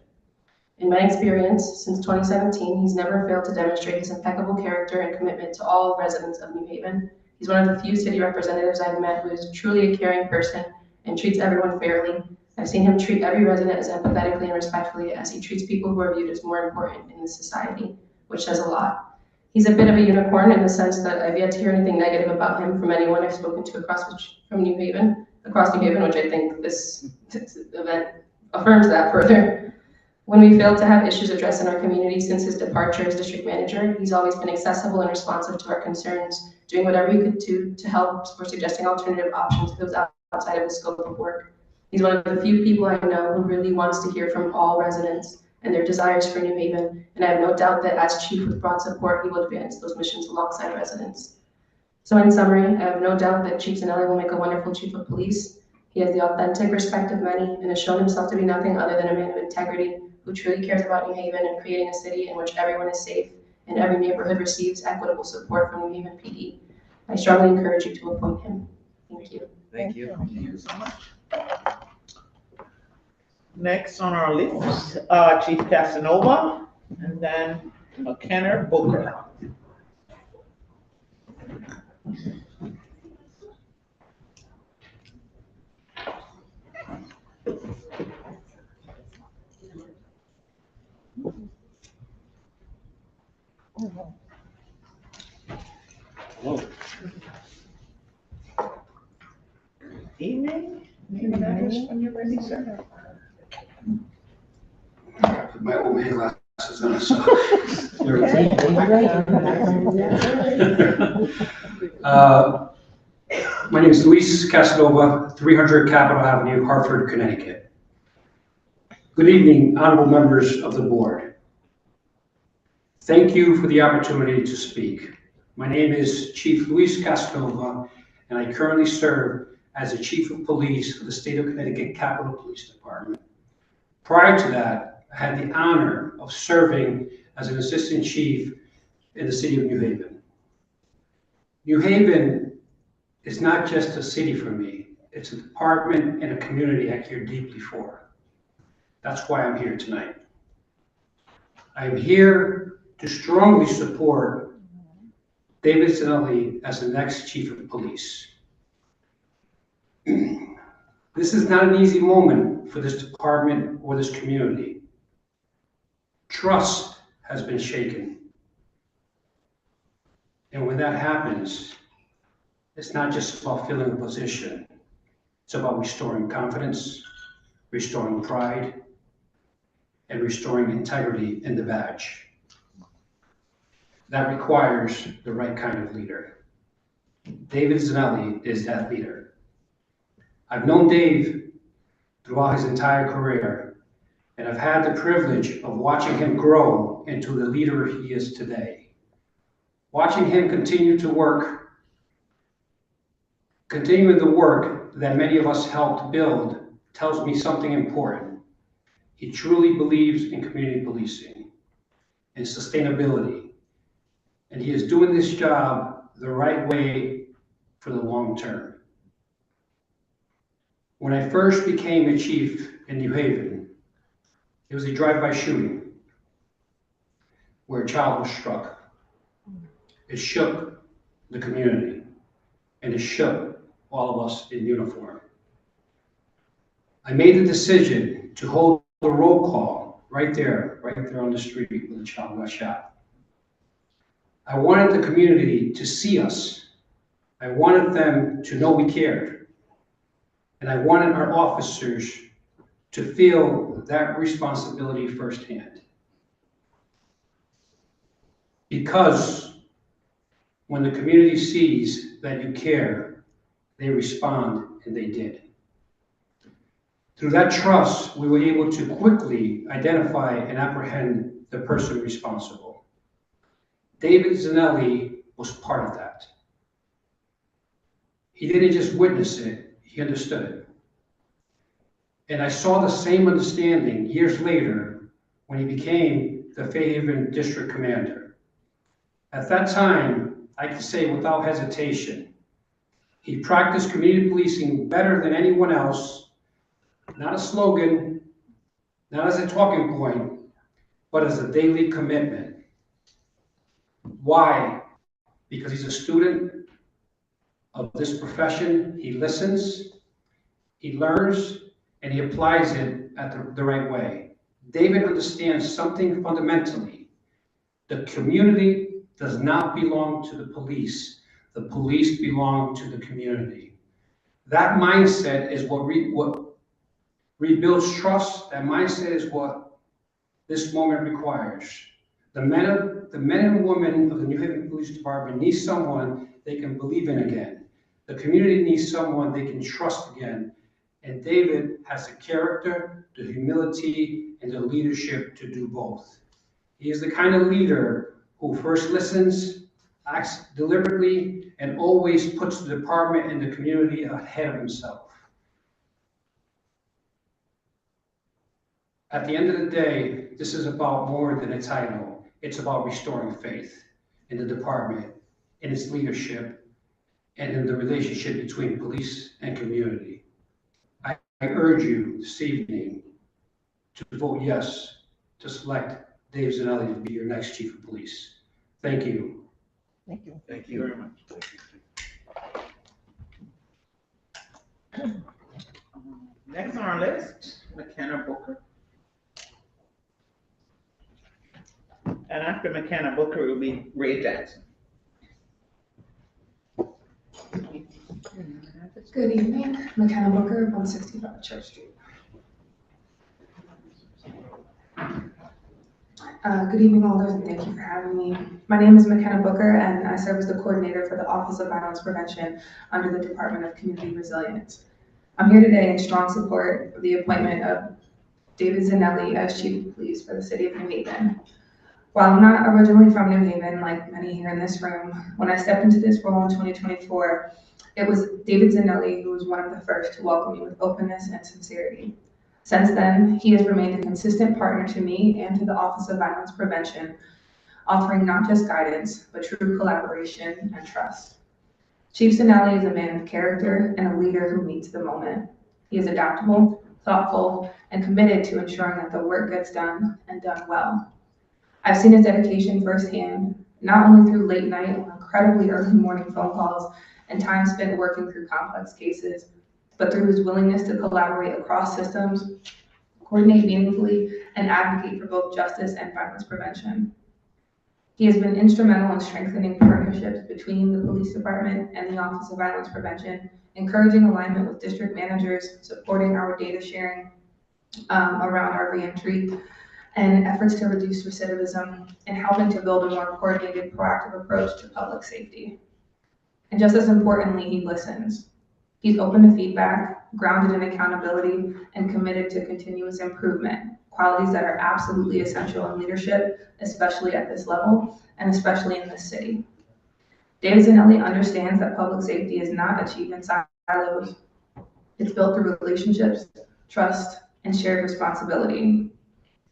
In my experience, since 2017, he's never failed to demonstrate his impeccable character and commitment to all residents of New Haven. He's one of the few city representatives I've met who is truly a caring person and treats everyone fairly. I've seen him treat every resident as empathetically and respectfully as he treats people who are viewed as more important in this society, which says a lot. He's a bit of a unicorn in the sense that I've yet to hear anything negative about him from anyone I've spoken to across New Haven, which I think this event affirms that further. When we failed to have issues addressed in our community since his departure as district manager, he's always been accessible and responsive to our concerns, doing whatever he could do to help or suggesting alternative options if it was outside of his scope of work. He's one of the few people I know who really wants to hear from all residents and their desires for New Haven, and I have no doubt that as chief with broad support, he will advance those missions alongside residents. So in summary, I have no doubt that Chief Zanelli will make a wonderful chief of police. He has the authentic respect of many and has shown himself to be nothing other than a man of integrity who truly cares about New Haven and creating a city in which everyone is safe and every neighborhood receives equitable support from New Haven PD. I strongly encourage you to appoint him. Thank you. Thank you. Thank you so much. Next on our list, Chief Casanova, and then Kenner Booker. Evening, name and address when you're ready, sir. Put my old man glasses on, so. My name is Luis Casanova, 300 Capitol Avenue, Hartford, Connecticut. Good evening, honorable members of the board. Thank you for the opportunity to speak. My name is Chief Luis Casanova, and I currently serve as the Chief of Police for the State of Connecticut Capitol Police Department. Prior to that, I had the honor of serving as an Assistant Chief in the City of New Haven. New Haven is not just a city for me, it's a department and a community I care deeply for. That's why I'm here tonight. I'm here to strongly support David Zanelli as the next Chief of Police. This is not an easy moment for this department or this community. Trust has been shaken. And when that happens, it's not just about filling a position. It's about restoring confidence, restoring pride, and restoring integrity in the badge. That requires the right kind of leader. David Zanelli is that leader. I've known Dave throughout his entire career, and I've had the privilege of watching him grow into the leader he is today. Watching him continue the work that many of us helped build tells me something important. He truly believes in community policing and sustainability, and he is doing this job the right way for the long term. When I first became a chief in New Haven, it was a drive-by shooting where a child was struck. It shook the community, and it shook all of us in uniform. I made the decision to hold the roll call right there on the street where the child got shot. I wanted the community to see us. I wanted them to know we cared. And I wanted our officers to feel that responsibility firsthand. Because When the community sees that you care, they respond, and they did. Through that trust, we were able to quickly identify and apprehend the person responsible. David Zanelli was part of that. He didn't just witness it, he understood it. And I saw the same understanding years later when he became the Fairhaven District Commander. At that time, I can say without hesitation, he practiced community policing better than anyone else, not a slogan, not as a talking point, but as a daily commitment. Why? Because he's a student of this profession. He listens, he learns, and he applies it the right way. David understands something fundamentally. The community does not belong to the police. The police belong to the community. That mindset is what rebuilds trust. That mindset is what this moment requires. The men and women of the New Haven Police Department need someone they can believe in again. The community needs someone they can trust again. And David has the character, the humility, and the leadership to do both. He is the kind of leader who first listens, acts deliberately, and always puts the department and the community ahead of himself. At the end of the day, this is about more than a title. It's about restoring faith in the department, in its leadership, and in the relationship between police and community. I urge you this evening to vote yes to select Dave Zanelli to be your next chief of police. Thank you. Thank you. Thank you very much. Next on our list, McKenna Booker. And after McKenna Booker, it will be Ray Jackson. Good evening, McKenna Booker, 165 Church Street. Good evening, Alders, and thank you for having me. My name is McKenna Booker, and I serve as the coordinator for the Office of Violence Prevention under the Department of Community Resilience. I'm here today in strong support of the appointment of David Zanelli as Chief of Police for the City of New Haven. While I'm not originally from New Haven, like many here in this room, when I stepped into this role in 2024, it was David Zanelli who was one of the first to welcome me with openness and sincerity. Since then, he has remained a consistent partner to me and to the Office of Violence Prevention, offering not just guidance, but true collaboration and trust. Chief Zanelli is a man of character and a leader who meets the moment. He is adaptable, thoughtful, and committed to ensuring that the work gets done and done well. I've seen his dedication firsthand, not only through late night or incredibly early morning phone calls and time spent working through complex cases, but through his willingness to collaborate across systems, coordinate meaningfully, and advocate for both justice and violence prevention. He has been instrumental in strengthening partnerships between the police department and the Office of Violence Prevention, encouraging alignment with district managers, supporting our data sharing around our reentry, and efforts to reduce recidivism, and helping to build a more coordinated, proactive approach to public safety. And just as importantly, he listens. He's open to feedback, grounded in accountability, and committed to continuous improvement, qualities that are absolutely essential in leadership, especially at this level, and especially in this city. David Zanelli understands that public safety is not achieved in silos. It's built through relationships, trust, and shared responsibility.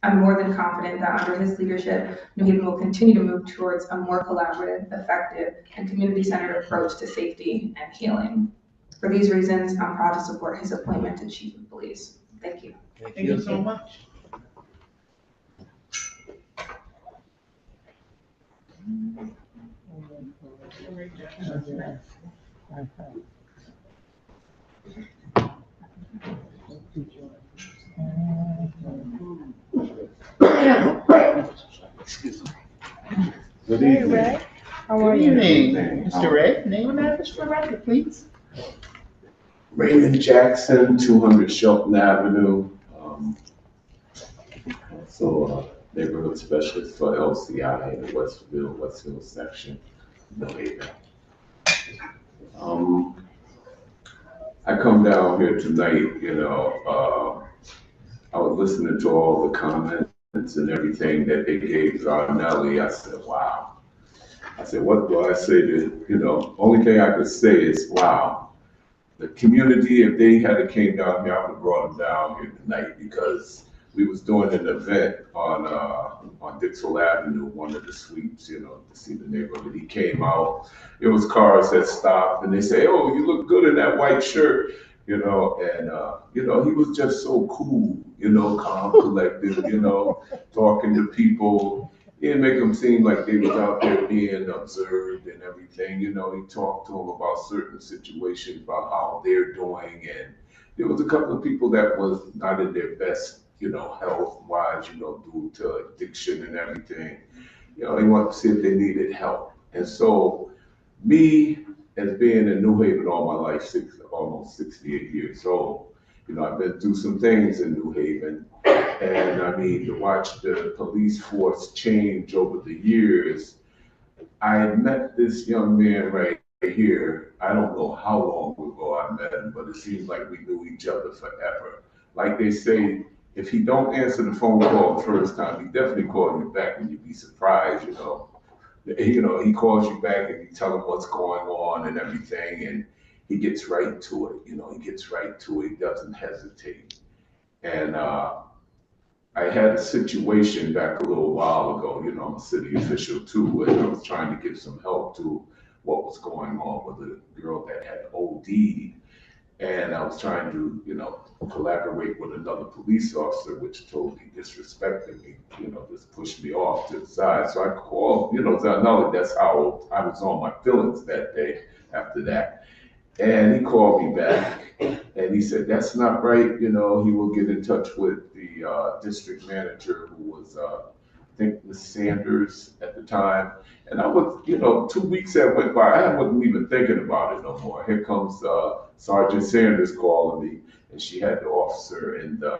I'm more than confident that under his leadership, New Haven will continue to move towards a more collaborative, effective, and community-centered approach to safety and healing. For these reasons, I'm proud to support his appointment to Chief of Police. Thank you. Thank you so much. Excuse me. Good evening. Ray. How are you? Good evening, Mr. Ray. Name and address for the record, please. Raymond Jackson, 200 Shelton Avenue. Neighborhood specialist for LCI in the Westville section. New Haven. I come down here tonight, I was listening to all the comments and everything that they gave Nelly. I said, wow. I said, what do I say to, only thing I could say is, wow. The community, if they had came down here, I would have brought them down here tonight because we was doing an event on Dixwell Avenue, one of the suites, to see the neighborhood. He came out, it was cars that stopped and they say, oh, you look good in that white shirt, he was just so cool, calm, collected, talking to people. He didn't make them seem like they was out there being observed and everything. He talked to them about certain situations, about how they're doing. And there was a couple of people that was not in their best, health-wise, due to addiction and everything. He wanted to see if they needed help. And so me, as being in New Haven all my life, almost 68 years old, I've been through some things in New Haven. And I mean, to watch the police force change over the years, I met this young man right here. I don't know how long ago I met him, but it seems like we knew each other forever. Like they say, if he don't answer the phone call the first time, he definitely call you back and you'd be surprised, he calls you back and you tell him what's going on and everything, and he gets right to it, he gets right to it, he doesn't hesitate. And I had a situation back a little while ago, I'm a city official too, and I was trying to give some help to what was going on with a girl that had OD'd. And I was trying to, collaborate with another police officer, which totally disrespected me, just pushed me off to the side. So I called, that's how I was on my feelings that day after that. And he called me back and he said, that's not right. He will get in touch with the district manager who was, I think Ms. Sanders at the time. And I was, 2 weeks that went by, I wasn't even thinking about it no more. Here comes Sergeant Sanders calling me, and she had the officer in the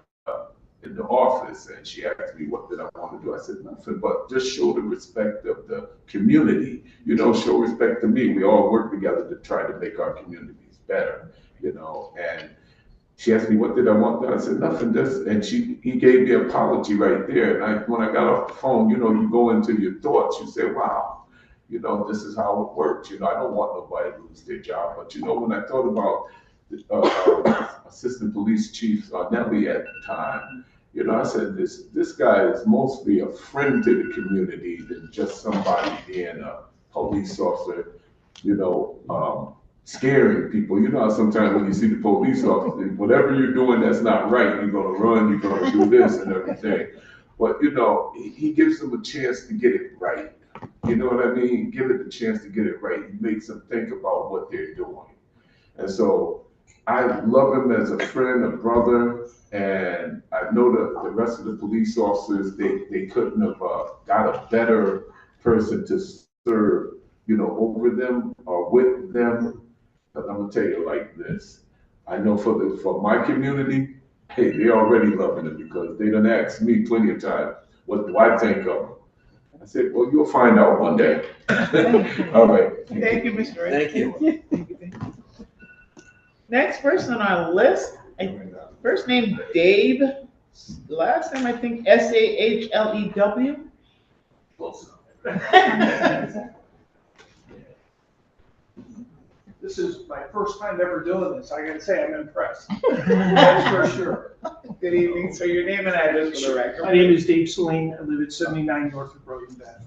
office, and she asked me, what did I want to do? I said, nothing, but just show the respect of the community, show respect to me. We all work together to try to make our communities better, and she asked me, what did I want done? I said, nothing, and he gave me an apology right there. And when I got off the phone, you go into your thoughts, you say, wow, this is how it works. I don't want nobody to lose their job. But, when I thought about Assistant Police Chief Nelly at the time, I said, this guy is mostly a friend to the community than just somebody being a police officer, scaring people. Sometimes when you see the police officer, whatever you're doing that's not right, you're gonna run, you're gonna do this and everything. But he gives them a chance to get it right. You know what I mean? Give it the chance to get it right. He makes them think about what they're doing. And so I love him as a friend, a brother, and I know that the rest of the police officers, they couldn't have got a better person to serve, over them or with them. Because I'm gonna tell you like this, I know for my community, hey, they already loving it because they done asked me plenty of times, what do I think of them? I said, well, you'll find out one day. All right. Thank you, Mr. Ray. Thank you. Thank you. Next person on our list, first name Dave, last name I think Sahlew. This is my first time ever doing this. I gotta say, I'm impressed. That's for sure. Good evening. So your name and address for the record. My name is Dave Saline. I live at 79 Norfolk Road in Bedford.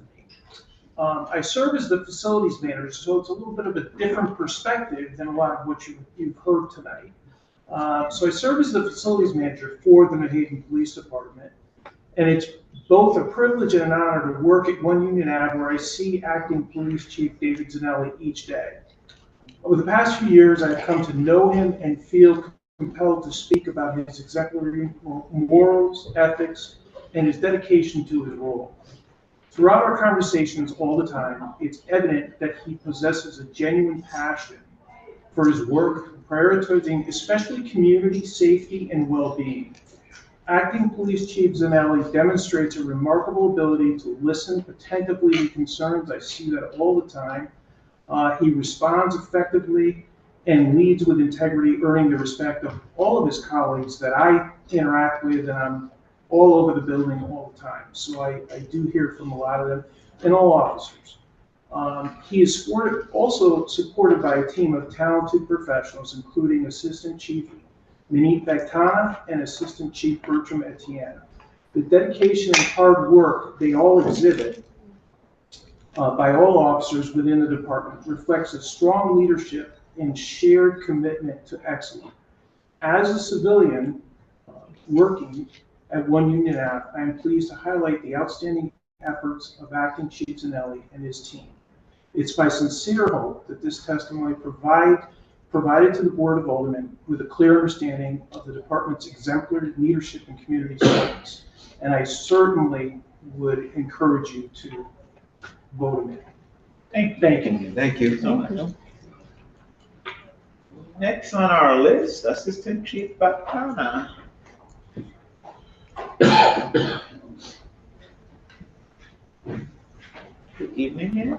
I serve as the facilities manager, so it's a little bit of a different perspective than a lot of what you've heard tonight. So I serve as the facilities manager for the New Haven Police Department, and it's both a privilege and an honor to work at 1 Union Ave where I see Acting Police Chief David Zanelli each day. Over the past few years, I've come to know him and feel compelled to speak about his exemplary morals, ethics, and his dedication to his role. Throughout our conversations all the time, it's evident that he possesses a genuine passion for his work, prioritizing especially community safety and well-being. Acting Police Chief Zanelli demonstrates a remarkable ability to listen attentively to concerns. I see that all the time, He responds effectively and leads with integrity, earning the respect of all of his colleagues that I interact with, and I'm all over the building all the time. So I do hear from a lot of them, and all officers. He is also supported by a team of talented professionals, including Assistant Chief Minit Bactana and Assistant Chief Bertram Etienne. The dedication and hard work they all exhibit by all officers within the department reflects a strong leadership and shared commitment to excellence. As a civilian working at One Union Ave, I am pleased to highlight the outstanding efforts of Acting Chief Zanelli and his team. It's my sincere hope that this testimony provided to the Board of Aldermen with a clear understanding of the department's exemplary leadership and community service. And I certainly would encourage you to vote him in. Thank you. Thank you so much. Next on our list, Assistant Chief Bactana. Good evening here.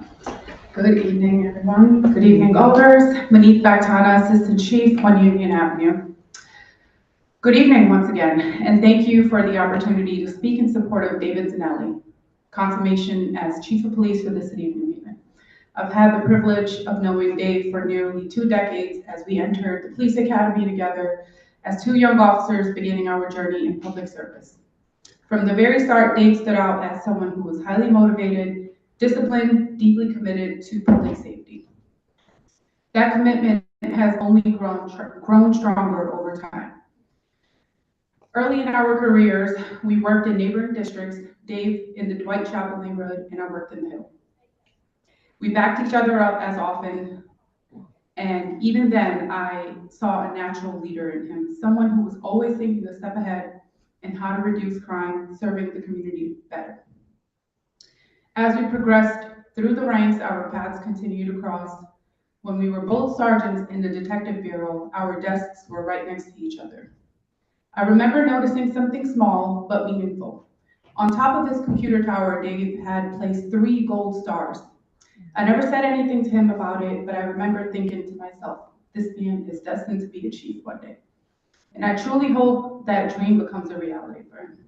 Good evening, everyone. Good evening, Alders. Minit Bactana, Assistant Chief, One Union Avenue. Good evening once again, and thank you for the opportunity to speak in support of David Zanelli, confirmation as Chief of Police for the City of New Haven. I've had the privilege of knowing Dave for nearly 2 decades as we entered the police academy together as 2 young officers beginning our journey in public service. From the very start, Dave stood out as someone who was highly motivated, disciplined, deeply committed to public safety. That commitment has only grown stronger over time. Early in our careers, we worked in neighboring districts, Dave in the Dwight Chapel neighborhood, and I worked in the Hill. We backed each other up as often, and even then, I saw a natural leader in him, someone who was always thinking a step ahead and how to reduce crime, serving the community better. As we progressed through the ranks, our paths continued to cross. When we were both sergeants in the Detective Bureau, our desks were right next to each other. I remember noticing something small but meaningful. On top of his computer tower, Dave had placed 3 gold stars. I never said anything to him about it, but I remember thinking to myself, this man is destined to be a chief one day. And I truly hope that dream becomes a reality for him.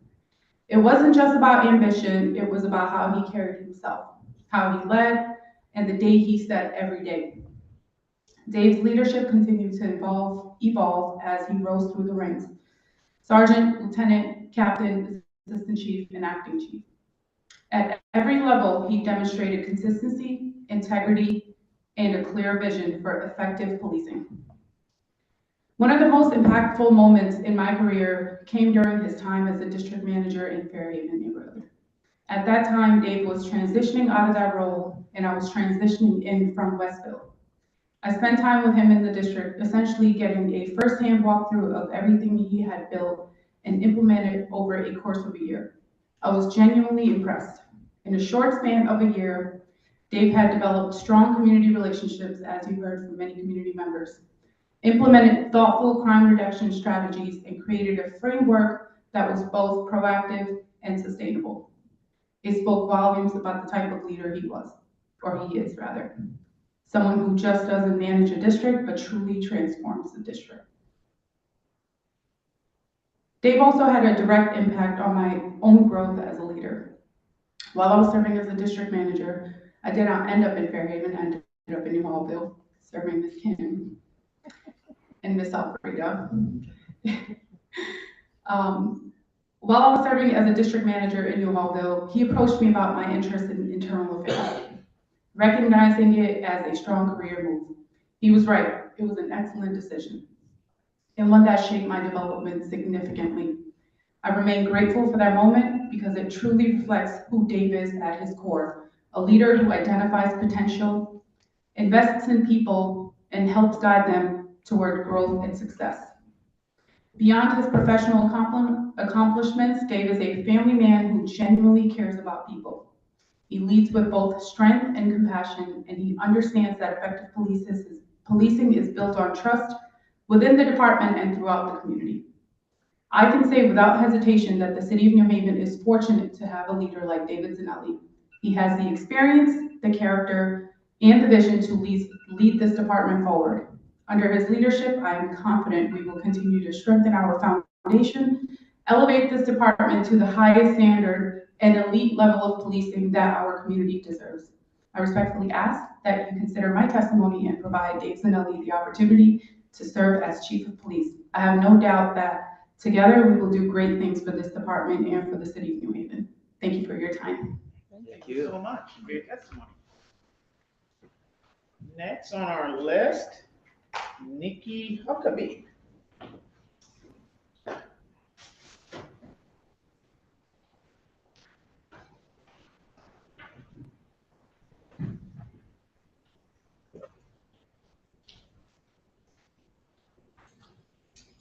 It wasn't just about ambition, it was about how he carried himself, how he led, and the day he set every day. Dave's leadership continued to evolve as he rose through the ranks. Sergeant, lieutenant, captain, assistant chief, and acting chief. At every level, he demonstrated consistency, integrity, and a clear vision for effective policing. One of the most impactful moments in my career came during his time as a district manager in Fairhaven neighborhood. At that time, Dave was transitioning out of that role, and I was transitioning in from Westville. I spent time with him in the district, essentially getting a firsthand walkthrough of everything he had built and implemented over a course of a year. I was genuinely impressed. In a short span of a year, Dave had developed strong community relationships, as you heard from many community members, implemented thoughtful crime reduction strategies, and created a framework that was both proactive and sustainable. It spoke volumes about the type of leader he was, or he is rather. Someone who just doesn't manage a district, but truly transforms the district. Dave also had a direct impact on my own growth as a leader. While I was serving as a district manager, I did not end up in Fairhaven, I ended up in New Hallville, serving Ms. Kim and Ms. Alfredo. While I was serving as a district manager in New Hallville, he approached me about my interest in internal affairs, recognizing it as a strong career move. He was right, it was an excellent decision, and one that shaped my development significantly. I remain grateful for that moment because it truly reflects who Dave is at his core, a leader who identifies potential, invests in people, and helps guide them toward growth and success. Beyond his professional accomplishments, Dave is a family man who genuinely cares about people. He leads with both strength and compassion, and he understands that effective policing is built on trust within the department and throughout the community. I can say without hesitation that the City of New Haven is fortunate to have a leader like David Zanelli. He has the experience, the character, and the vision to lead this department forward. Under his leadership, I am confident we will continue to strengthen our foundation, elevate this department to the highest standard and elite level of policing that our community deserves. I respectfully ask that you consider my testimony and provide Dave Zanelli the opportunity to serve as Chief of Police. I have no doubt that together we will do great things for this department and for the city of New Haven. Thank you for your time. Thank you so much for your testimony. Next on our list, Nikki Huckabee.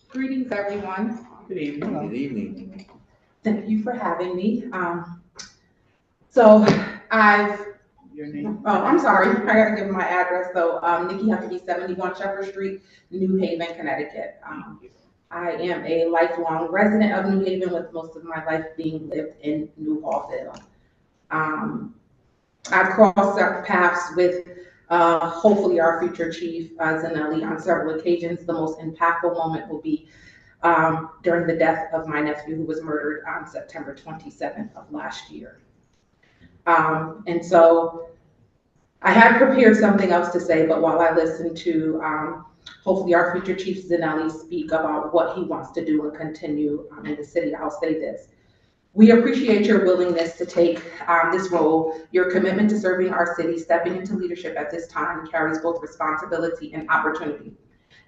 Greetings, everyone. Good evening. Good evening. Thank you for having me. So Your name? oh, I'm sorry, I gotta give my address. So Nikki Huckabee, 71 Shepherd Street, New Haven, Connecticut. I am a lifelong resident of New Haven, with most of my life being lived in New Hallville. I've crossed paths with hopefully our future chief, Zanelli, on several occasions. The most impactful moment will be during the death of my nephew, who was murdered on September 27th of last year. And so I had prepared something else to say, but while I listened to hopefully our future chief Zanelli speak about what he wants to do and continue in the city, I'll say this. We appreciate your willingness to take this role. Your commitment to serving our city, stepping into leadership at this time, carries both responsibility and opportunity.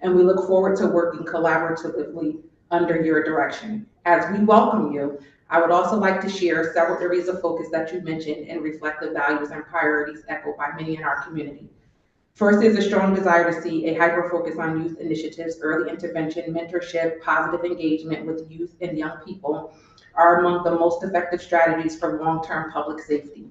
And we look forward to working collaboratively under your direction. As we welcome you, I would also like to share several areas of focus that you mentioned and reflect the values and priorities echoed by many in our community. First is a strong desire to see a hyper-focus on youth initiatives. Early intervention, mentorship, positive engagement with youth and young people are among the most effective strategies for long-term public safety.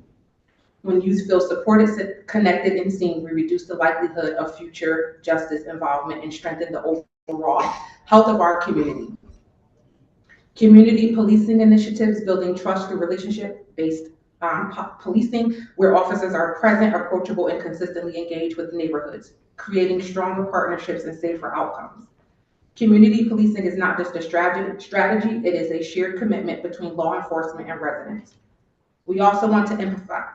When youth feel supported, connected, and seen, we reduce the likelihood of future justice involvement and strengthen the overall health of our community. Community policing initiatives, building trust through relationship-based policing, where officers are present, approachable, and consistently engaged with neighborhoods, creating stronger partnerships and safer outcomes. Community policing is not just a strategy, it is a shared commitment between law enforcement and residents. We also want to emphasize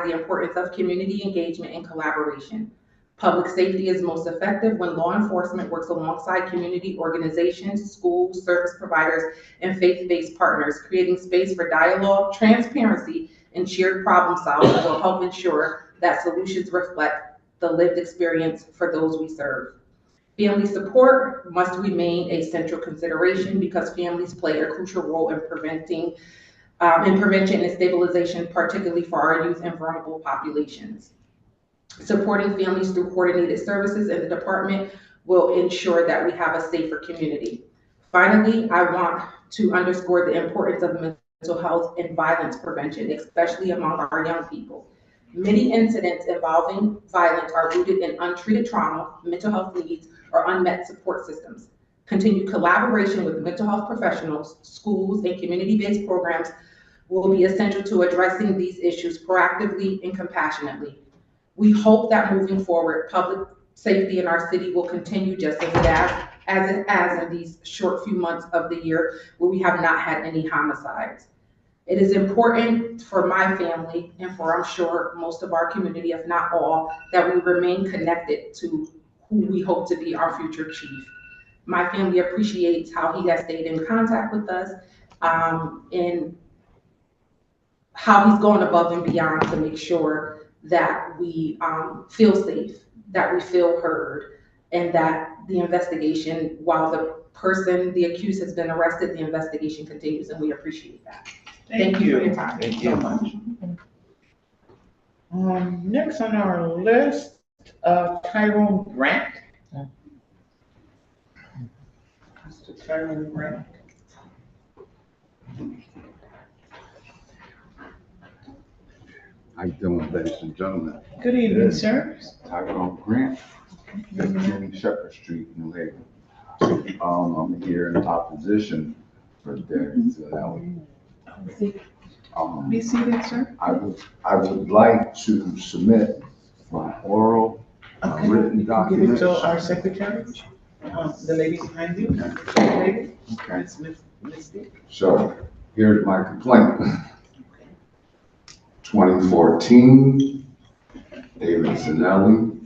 the importance of community engagement and collaboration. Public safety is most effective when law enforcement works alongside community organizations, schools, service providers, and faith-based partners, creating space for dialogue, transparency, and shared problem solving will help ensure that solutions reflect the lived experience for those we serve. Family support must remain a central consideration because families play a crucial role in prevention and stabilization, particularly for our youth and vulnerable populations. Supporting families through coordinated services in the department will ensure that we have a safer community. Finally, I want to underscore the importance of mental health and violence prevention, especially among our young people. Many incidents involving violence are rooted in untreated trauma, mental health needs, or unmet support systems. Continued collaboration with mental health professionals, schools, and community-based programs will be essential to addressing these issues proactively and compassionately. We hope that moving forward, public safety in our city will continue just as it has in these short few months of the year where we have not had any homicides. It is important for my family and for, I'm sure, most of our community, if not all, that we remain connected to who we hope to be our future chief. My family appreciates how he has stayed in contact with us and how he's gone above and beyond to make sure that we feel safe, that we feel heard, and that the investigation, while the accused has been arrested, the investigation continues, and we appreciate that. Thank you for your time. Thank you so much. Next on our list, Tyrone Grant. Mr. Tyrone Grant. How you doing, ladies and gentlemen? Good evening, sir. Tyrone Grant, 15 Shepherd Street, New Haven. I'm here in opposition for Dave Zanelli. Be seated, sir. I would like to submit my oral, Okay. written Give it documents. to our secretary, the lady behind you, lady. Okay. Miss Dick. So here's my complaint. 2014, David Zanelli,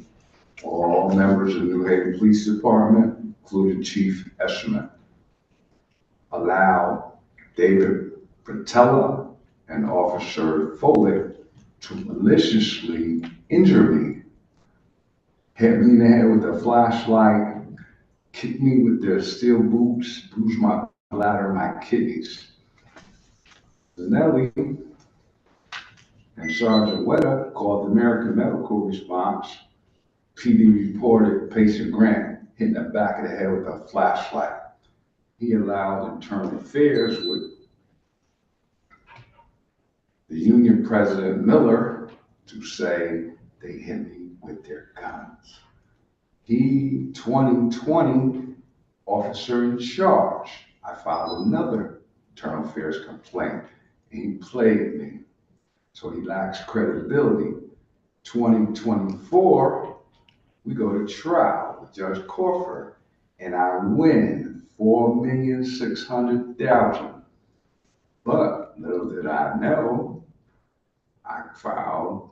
all members of the New Haven Police Department, including Chief Escherman, allowed David Patella and Officer Foley to maliciously injure me, hit me in the head with a flashlight, kick me with their steel boots, bruise my bladder, my kidneys. Zanelli and Sergeant Wetter called the American Medical Response. PD reported Patient Grant hitting the back of the head with a flashlight. He allowed Internal Affairs with the Union President Miller to say they hit me with their guns. He, 2020, officer in charge, I filed another Internal Affairs complaint, and he played me. So he lacks credibility. 2024, we go to trial with Judge Corford, and I win $4,600,000. But little did I know, I filed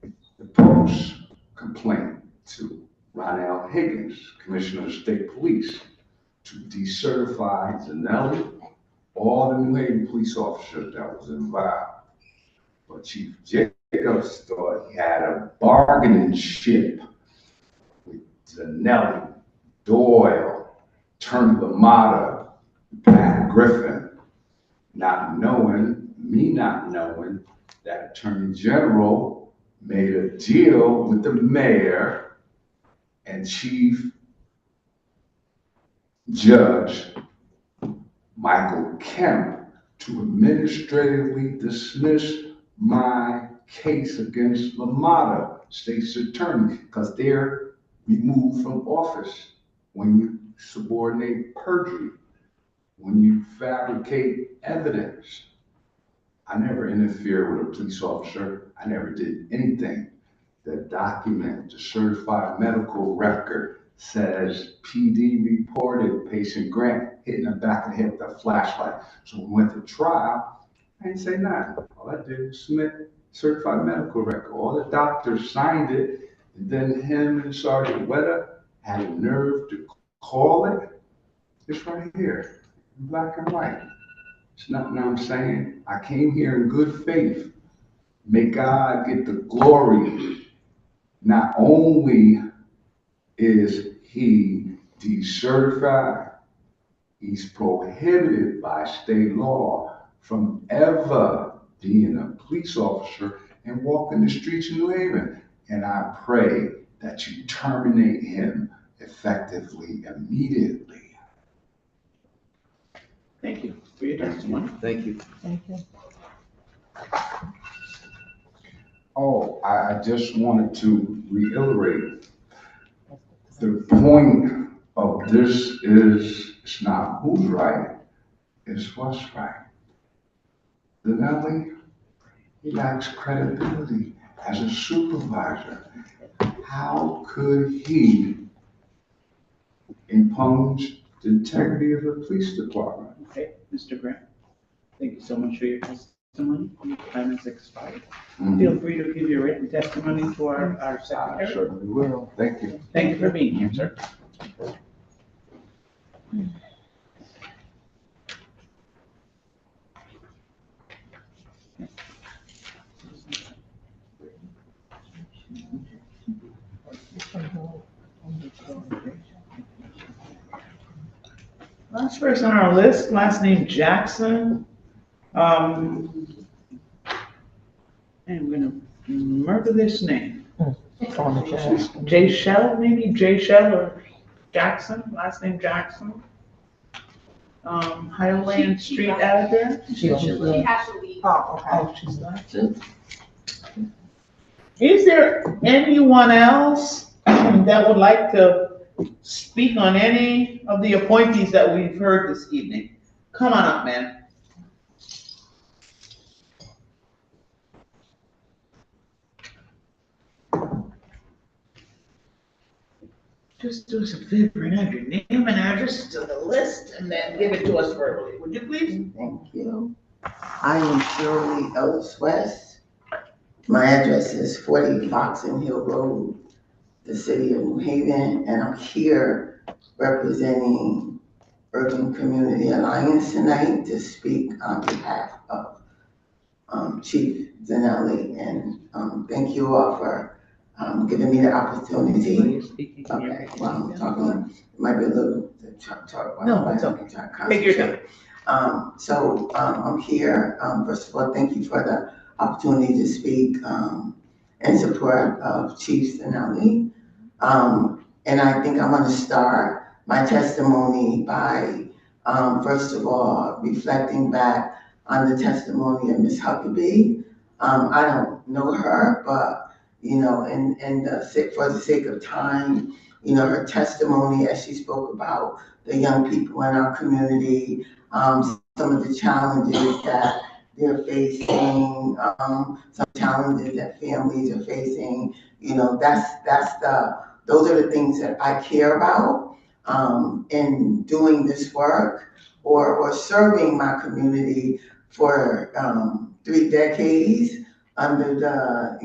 the post complaint to Ronell Higgins, Commissioner of State Police, to decertify Zanelli, all the New Haven police officers that was involved. But Chief Jacobs thought he had a bargaining chip with Zanelli, Doyle, Attorney Lamata, Pat Griffin, not knowing that Attorney General made a deal with the mayor and Chief Judge Michael Kemp to administratively dismiss my case against Lamata, state's attorney, because they're removed from office when you subordinate perjury, when you fabricate evidence. I never interfered with a police officer. I never did anything. The document, the certified medical record says PD reported Patient Grant hitting the back of the head with a flashlight. So we went to trial. I didn't say nothing. All I did was submit certified medical record. All the doctors signed it, and then him and Sergeant Wetter had a nerve to call it. It's right here, in black and white. It's nothing I'm saying. I came here in good faith. May God get the glory. Not only is he decertified, he's prohibited by state law from ever being a police officer and walking the streets of New Haven. And I pray that you terminate him effectively, immediately. Thank you for your testimony. Thank you. Thank you. Oh, I just wanted to reiterate, the point of this is, it's not who's right, it's what's right. Zanelli, he lacks credibility as a supervisor. How could he impugn the integrity of the police department? Okay, Mr. Grant, thank you so much for your testimony. Your time has expired. Mhm. Feel free to give your written testimony to our I secretary. certainly will. Thank you. Thank you for being here, sir. Last person on our list, last name Jackson. I'm gonna murder this name. Jay Shell, maybe Jay Shell or Jackson, last name Jackson. Highland Street address. She has to leave. Oh, okay. Oh, she's not. Is there anyone else that would like to speak on any of the appointees that we've heard this evening? Come on up, man. Just do us a favor and add your name and address to the list and then give it to us verbally, would you please? Thank you. I am Shirley Ellis West. My address is 40 Foxen Hill Road, the city of New Haven, and I'm here representing Urban Community Alliance tonight to speak on behalf of Chief Zanelli, and thank you all for giving me the opportunity. Okay, well, I'm talking, it might be a little talk. No, it's okay. Take your time. I'm here. First of all, thank you for the opportunity to speak in support of Chief Zanelli. And I think I'm going to start my testimony by, first of all, reflecting back on the testimony of Ms. Huckabee. I don't know her, but for the sake of time, her testimony as she spoke about the young people in our community, some of the challenges that they're facing, some challenges that families are facing, those are the things that I care about in doing this work or serving my community for 3 decades under the,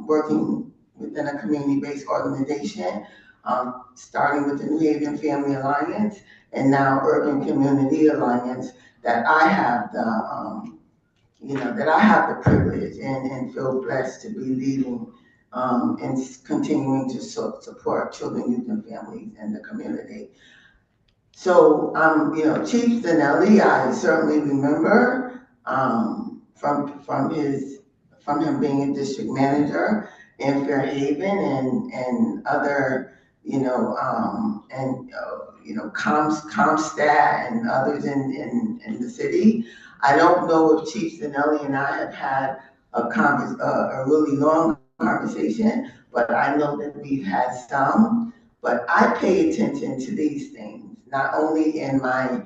working within a community-based organization, starting with the New Haven Family Alliance and now Urban Community Alliance, that I have the privilege and feel blessed to be leading and continuing to support children, youth, and families in the community. So, Chief Zanelli, I certainly remember from him being a district manager in Fairhaven and other, Comstat and others in the city. I don't know if Chief Zanelli and I have had a really long conversation, but I know that we've had some. But I pay attention to these things, not only in my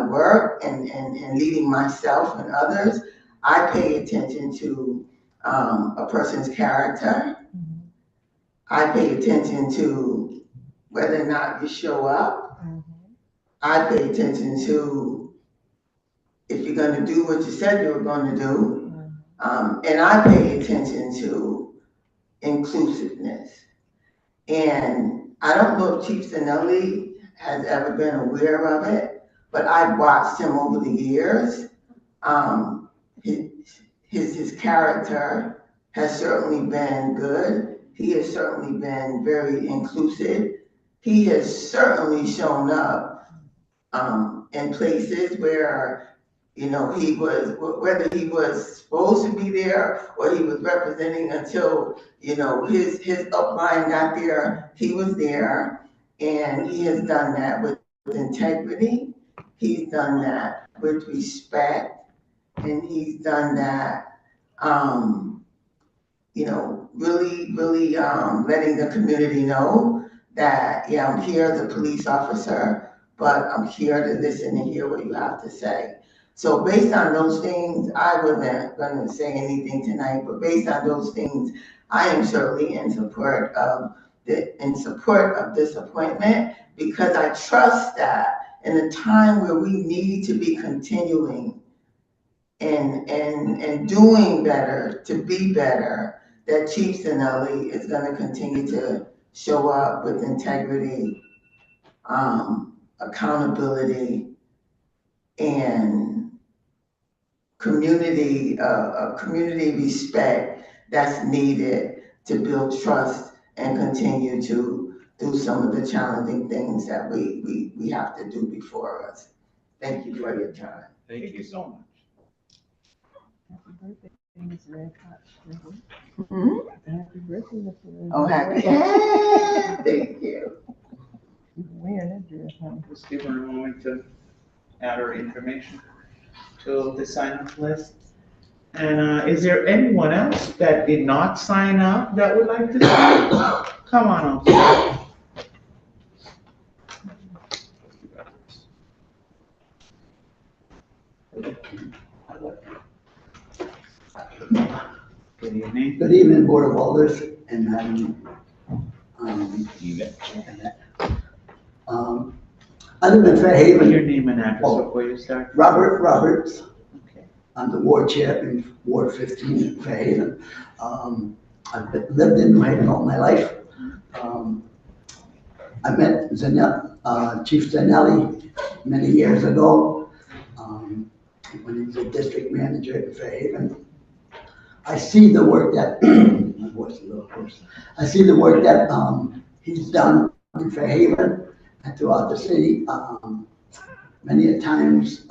work and leading myself and others. I pay attention to a person's character. I pay attention to whether or not you show up. I pay attention to if you're going to do what you said you were going to do. And I pay attention to inclusiveness. And I don't know if Chief Zanelli has ever been aware of it, but I've watched him over the years. His character has certainly been good. He has certainly been very inclusive. He has certainly shown up in places where, whether he was supposed to be there or he was representing until, his upline got there, he was there. And he has done that with integrity. He's done that with respect. And he's done that, really letting the community know that, yeah, I'm here as a police officer, but I'm here to listen and hear what you have to say. So based on those things, I wasn't going to say anything tonight, but based on those things, I am certainly in support of this appointment, because I trust that in a time where we need to be continuing and doing better to be better, that Chief Zanelli is going to continue to show up with integrity, accountability, and community respect that's needed to build trust and continue to do some of the challenging things that we have to do before us. Thank you for your time. Thank you so much. Happy birthday, Miss Red Hot. Happy birthday, Miss Red. Oh, happy. Thank you. You can wear that dress, huh? Just give her a moment to add her information to the sign-up list. And is there anyone else that did not sign up that would like to sign up? Come on up. Good evening. Good evening, Board of Alders and Madam I live in Fairhaven. Your name and address before you start. Robert Roberts. Okay. I'm the ward chair in Ward 15 in Fairhaven. I've lived in New Haven all my life. I met Chief Zanelli many years ago when he was a district manager in Fairhaven. I see the work that, my voice is a little hoarse. I see the work that he's done in Fairhaven and throughout the city. Many a times,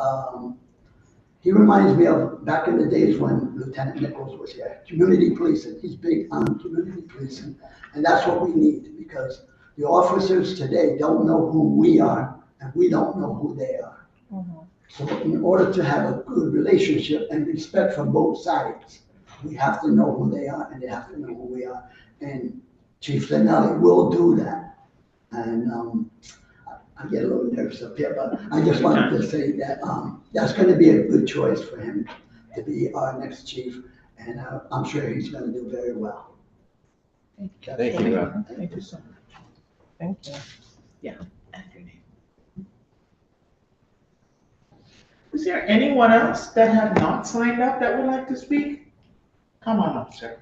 he reminds me of back in the days when Lieutenant Nichols was here. Community policing, he's big on community policing. And that's what we need, because the officers today don't know who we are, and we don't know who they are. So in order to have a good relationship and respect from both sides, we have to know who they are, and they have to know who we are. And Chief Zanelli will do that. And I get a little nervous up here, but I just wanted to say that that's going to be a good choice for him to be our next chief, and I'm sure he's going to do very well. Thank you, Rob. Thank you so much. Thank you. Yeah. Is there anyone else that have not signed up that would like to speak? Come on up, sir.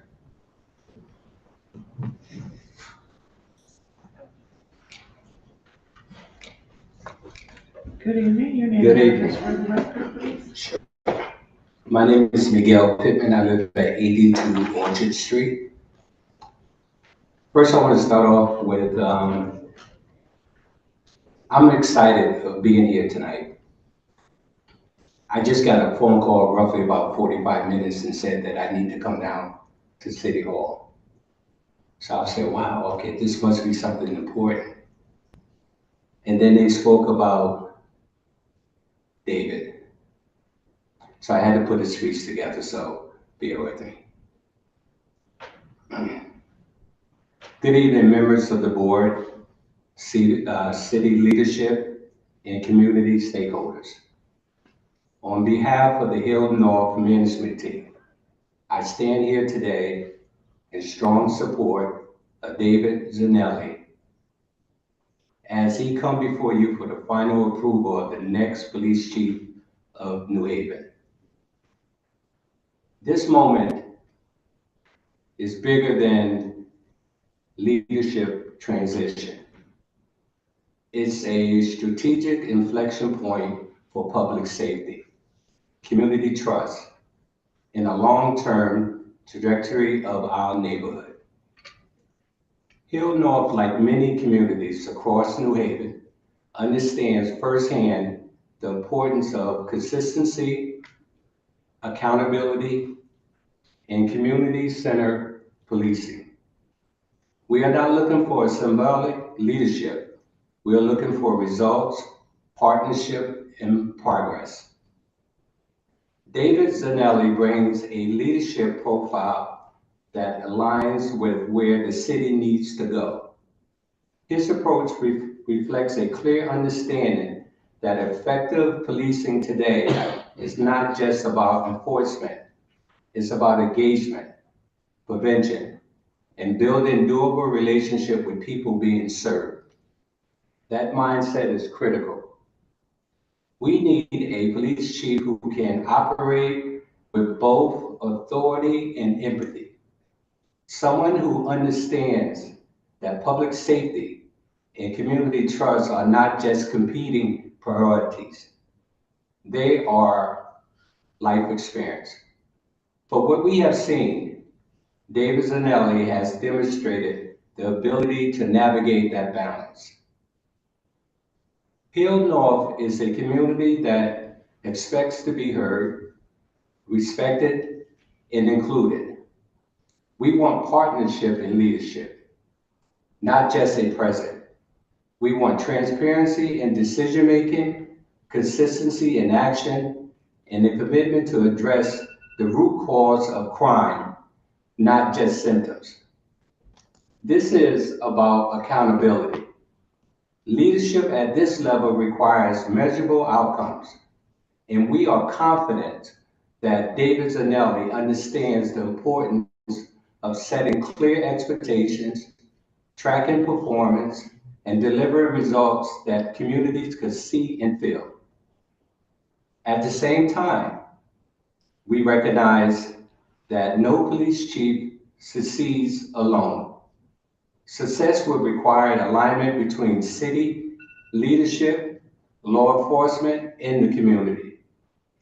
Good evening. Your name Good and evening. address for the record, please. Sure. My name is Miguel Pittman. I live at 82 Orchard Street. First, I want to start off with, I'm excited of being here tonight. I just got a phone call roughly about 45 minutes and said that I need to come down to City Hall. So I said, wow, okay, this must be something important. And then they spoke about David. So I had to put a speech together, so bear with me. Good evening, members of the board, city leadership, and community stakeholders. On behalf of the Hill North Management Team, I stand here today in strong support of David Zanelli as he comes before you for the final approval of the next police chief of New Haven. This moment is bigger than leadership transition. It's a strategic inflection point for public safety, community trust, and a long-term trajectory of our neighborhood. Hill North, like many communities across New Haven, understands firsthand the importance of consistency, accountability, and community-centered policing. We are not looking for a symbolic leadership. We are looking for results, partnership, and progress. David Zanelli brings a leadership profile that aligns with where the city needs to go. His approach reflects a clear understanding that effective policing today is not just about enforcement, it's about engagement, prevention, and building durable relationship with people being served. That mindset is critical. We need a police chief who can operate with both authority and empathy. Someone who understands that public safety and community trust are not just competing priorities. They are life experience. But what we have seen, David Zanelli has demonstrated the ability to navigate that balance. Hill North is a community that expects to be heard, respected, and included. We want partnership in leadership, not just a president. We want transparency in decision-making, consistency in action, and a commitment to address the root cause of crime, not just symptoms. This is about accountability. Leadership at this level requires measurable outcomes, and we are confident that David Zanelli understands the importance of setting clear expectations, tracking performance, and deliver results that communities could see and feel. At the same time, we recognize that no police chief succeeds alone. Success will require alignment between city leadership, law enforcement, and the community.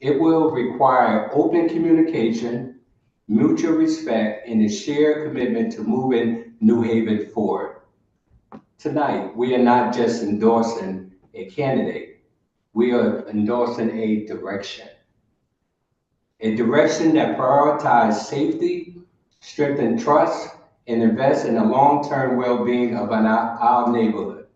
It will require open communication, mutual respect, and a shared commitment to moving New Haven forward. Tonight, we are not just endorsing a candidate, we are endorsing a direction. A direction that prioritizes safety, strengthens trust, and invests in the long-term well-being of our neighborhood.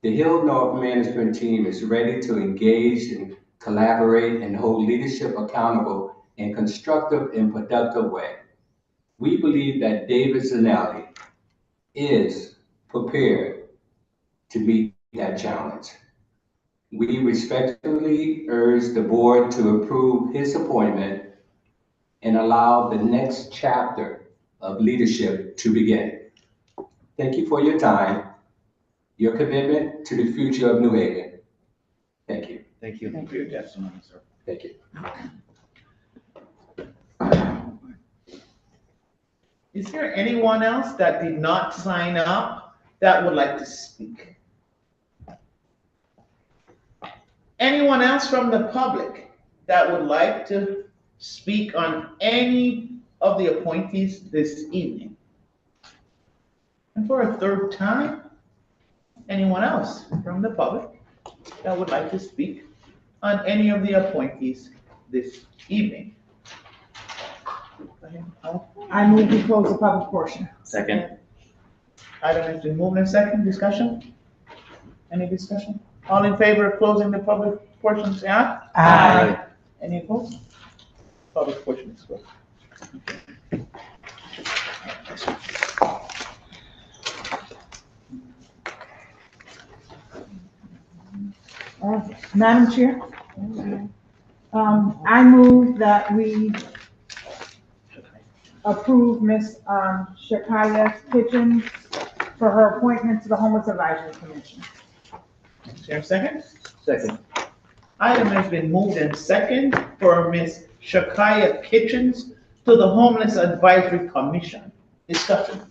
The Hill North management team is ready to engage and collaborate and hold leadership accountable in constructive and productive way. We believe that David Zanelli is prepared to meet that challenge. We respectfully urge the board to approve his appointment and allow the next chapter of leadership to begin. Thank you for your time, your commitment to the future of New Haven. Thank you. Thank you for your testimony, sir. Thank you. Is there anyone else that did not sign up that would like to speak? Anyone else from the public that would like to speak on any of the appointees this evening? And for a third time, anyone else from the public that would like to speak on any of the appointees this evening? I move to close the public portion. Second. Item has been moved and second. Discussion? Any discussion? All in favor of closing the public portion, say aye. Aye. Any opposed? Public portion is closed. Madam Chair, I move that we approve Ms. Shakaya Kitchens for her appointment to the Homeless Advisory Commission. Is there a second? Second. Item has been moved and second for Ms. Shakaya Kitchens to the Homeless Advisory Commission. Discussion.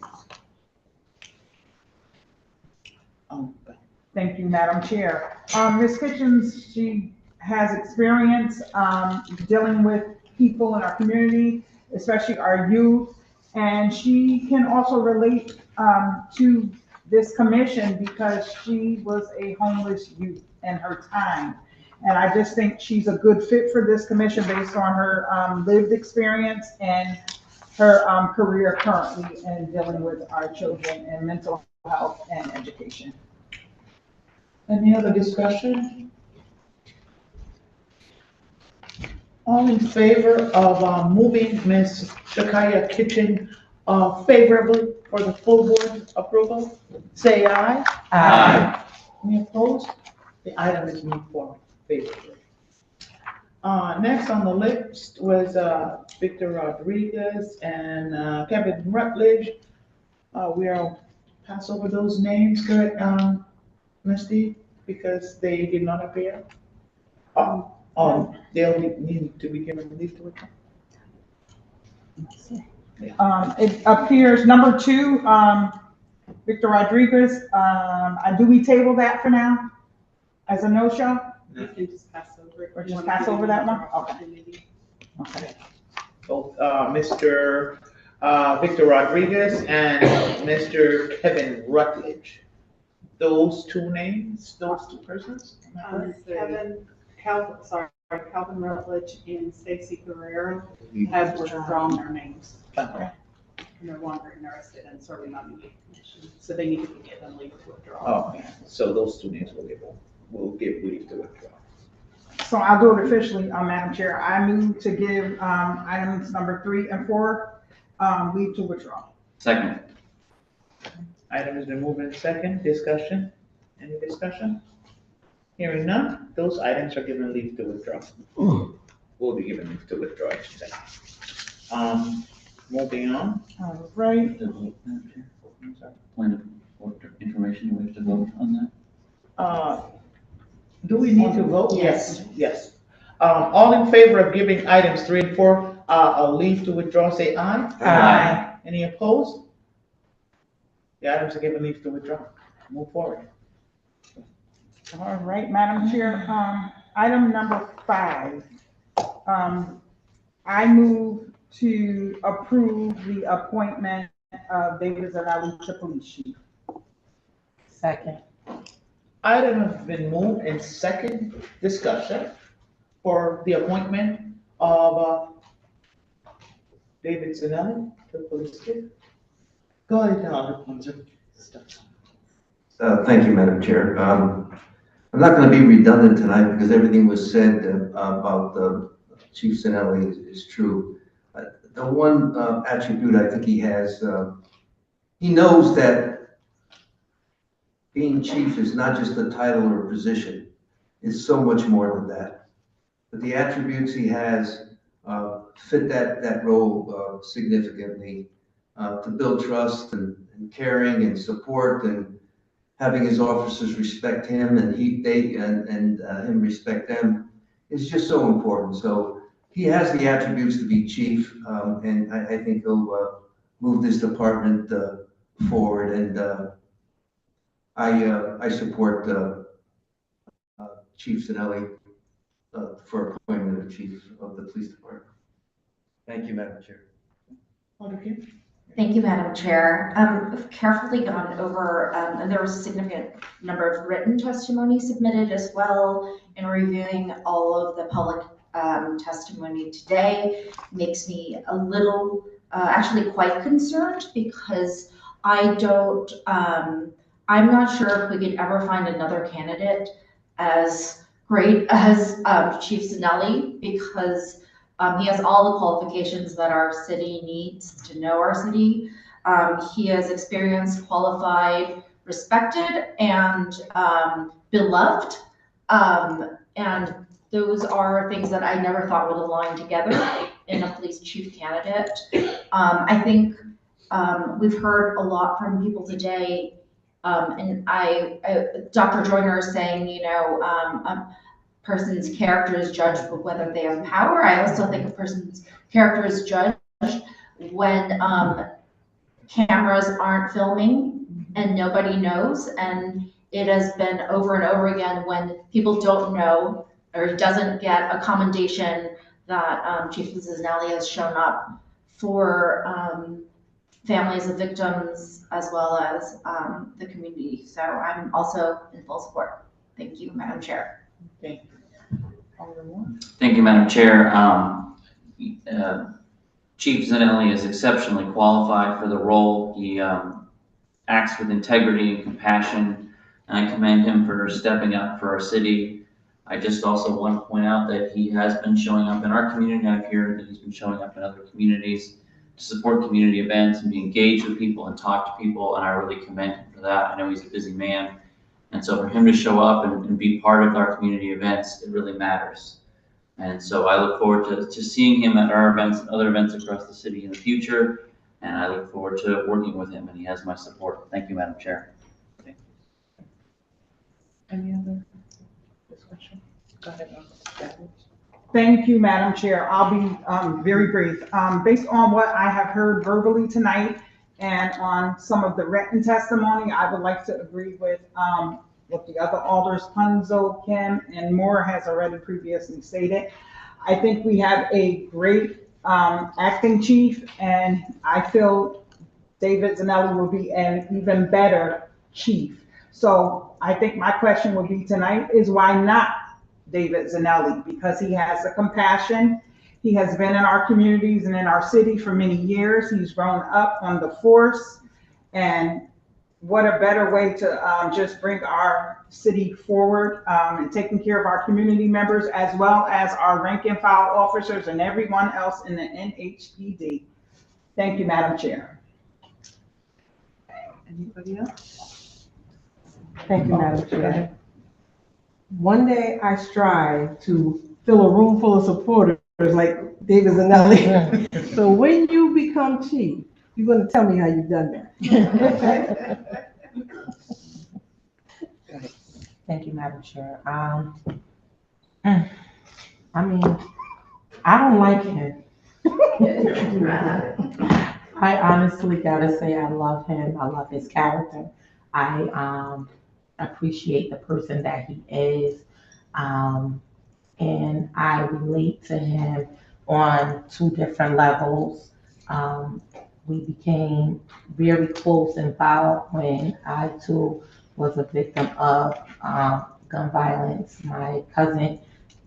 Thank you, Madam Chair. Ms. Kitchens, she has experience dealing with people in our community, especially our youth, and she can also relate to this commission because she was a homeless youth in her time. And I just think she's a good fit for this commission based on her lived experience and her career currently in dealing with our children in mental health and education. Any other discussion? All in favor of moving Ms. Shakaya Kitchen favorably for the full board approval, say aye. Aye. Any opposed? The item is moved for favorably. Next on the list was Victor Rodriguez and Kevin Rutledge. We'll pass over those names, correct, Misty, because they did not appear. They'll need to be given leave to withdraw. It appears number 2, Victor Rodriguez. Do we table that for now as a no-show? You can just pass over it. Or just pass over that one? Okay. Okay. Both Mr. Victor Rodriguez and Mr. Kevin Rutledge. Those two names, those two persons? Calvin Rutledge and Stacy Guerrero have withdrawn their names. Okay. No longer interested in serving on the commission, so they need to be given leave to withdraw. Oh, so those two names will give leave to withdraw. So I'll do it officially, Madam Chair. I move to give items number 3 and 4 leave to withdraw. Second. Item has been moved in second. Discussion? Any discussion? Hearing none, those items are given leave to withdraw. Will be given leave to withdraw, I should say. Moving on. All right. What information you wish to vote on that? Do we need to vote? Yes. Yes. All in favor of giving items 3 and 4 a leave to withdraw, say aye. Aye. Any opposed? The items are given leave to withdraw. Move forward. All right, Madam Chair, item number 5. I move to approve the appointment of David Zanelli to police chief. Second. Item has been moved and second discussion for the appointment of David Zanelli to police chief. Go ahead, Alderman. Thank you, Madam Chair. I'm not going to be redundant tonight because everything was said about Chief Zanelli is true. The one attribute I think he has, he knows that being chief is not just a title or a position. It's so much more than that. But the attributes he has fit that role significantly to build trust and caring and support and having his officers respect him and him respect them is just so important. So he has the attributes to be chief, and I think he'll move this department forward. And I support Chief Zanelli for appointment of chief of the police department. Thank you, Madam Chair. Thank you, Madam Chair. I've carefully gone over, and there was a significant number of written testimony submitted as well. In reviewing all of the public testimony today, makes me a little, actually quite concerned because I'm not sure if we could ever find another candidate as great as Chief Zanelli, because he has all the qualifications that our city needs to know our city. He has experience, qualified, respected, and beloved. And those are things that I never thought would align together in a police chief candidate. I think we've heard a lot from people today, and Dr. Joyner is saying, you know, a person's character is judged by whether they have power. I also think a person's character is judged when cameras aren't filming and nobody knows. And it has been over and over again when people don't know or doesn't get a commendation that Chief Zanelli has shown up for families of victims as well as the community. So I'm also in full support. Thank you, Madam Chair. Thank you. Thank you, Madam Chair. Chief Zanelli is exceptionally qualified for the role. He acts with integrity and compassion, and I commend him for stepping up for our city. I just also want to point out that he has been showing up in our community. I've heard that he's been showing up in other communities to support community events and be engaged with people and talk to people, and I really commend him for that. I know he's a busy man, and so for him to show up and be part of our community events, it really matters. And so I look forward to seeing him at our events and other events across the city in the future, and I look forward to working with him, and he has my support. Thank you, Madam Chair. Any other discussion? Go ahead. Thank you, Madam Chair. I'll be very brief. Based on what I have heard verbally tonight and on some of the written testimony, I would like to agree with what the other alders, Punzo, Kim, and Moore has already previously stated. I think we have a great acting chief, and I feel David Zanelli will be an even better chief. So I think my question would be tonight is why not David Zanelli? Because he has the compassion. He has been in our communities and in our city for many years. He's grown up on the force, and what a better way to just bring our city forward and taking care of our community members as well as our rank and file officers and everyone else in the NHPD. Thank you, Madam Chair. Anybody else? Thank you, Madam Chair. One day I strive to fill a room full of supporters like David Zanelli. So when you become chief, you're going to tell me how you've done that. Thank you, Madam Chair. I mean, I don't like him. I honestly gotta say I love him. I love his character. I appreciate the person that he is. Um, and I relate to him on two different levels. Um, we became very close and involved when I too was a victim of gun violence. My cousin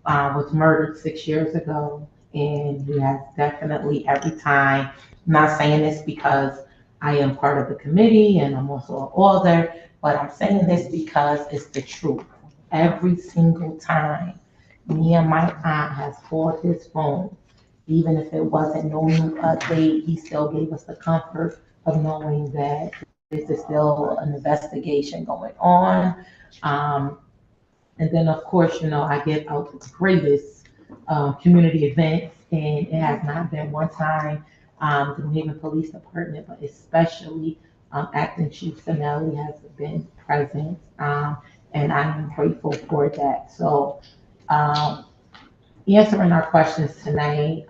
was murdered 6 years ago, and he has definitely every time. I'm not saying this because I am part of the committee and I'm also an alder, but I'm saying this because it's the truth. Every single time me and my aunt has called his phone, even if it wasn't no new update, he still gave us the comfort of knowing that this is still an investigation going on. Um, and then, of course, I give out the greatest community events, and it has not been one time the New Haven Police Department, but especially Acting Chief Finelli has been present, and I'm grateful for that. So, answering our questions tonight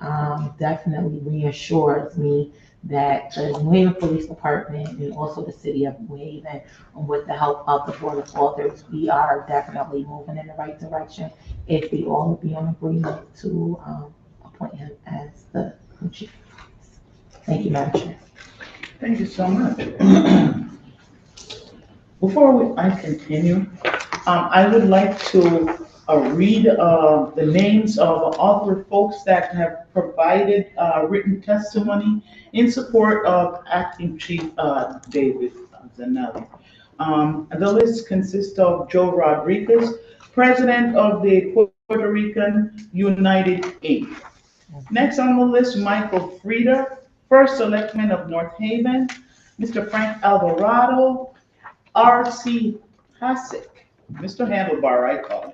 definitely reassures me that the New Haven Police Department and also the city of New Haven, with the help of the Board of Alders, we are definitely moving in the right direction if we all be on agreement to appoint him as the new chief. Thank you, Madam Chair. Thank you so much. I continue, I would like to read the names of other folks that have provided written testimony in support of Acting Chief David Zanelli. The list consists of Joe Rodriguez, President of the Puerto Rican United Inc. Next on the list, Michael Frieda, First Selectman of North Haven, Mr. Frank Alvarado, R.C. Hasek, Mr. Handlebar, I call him.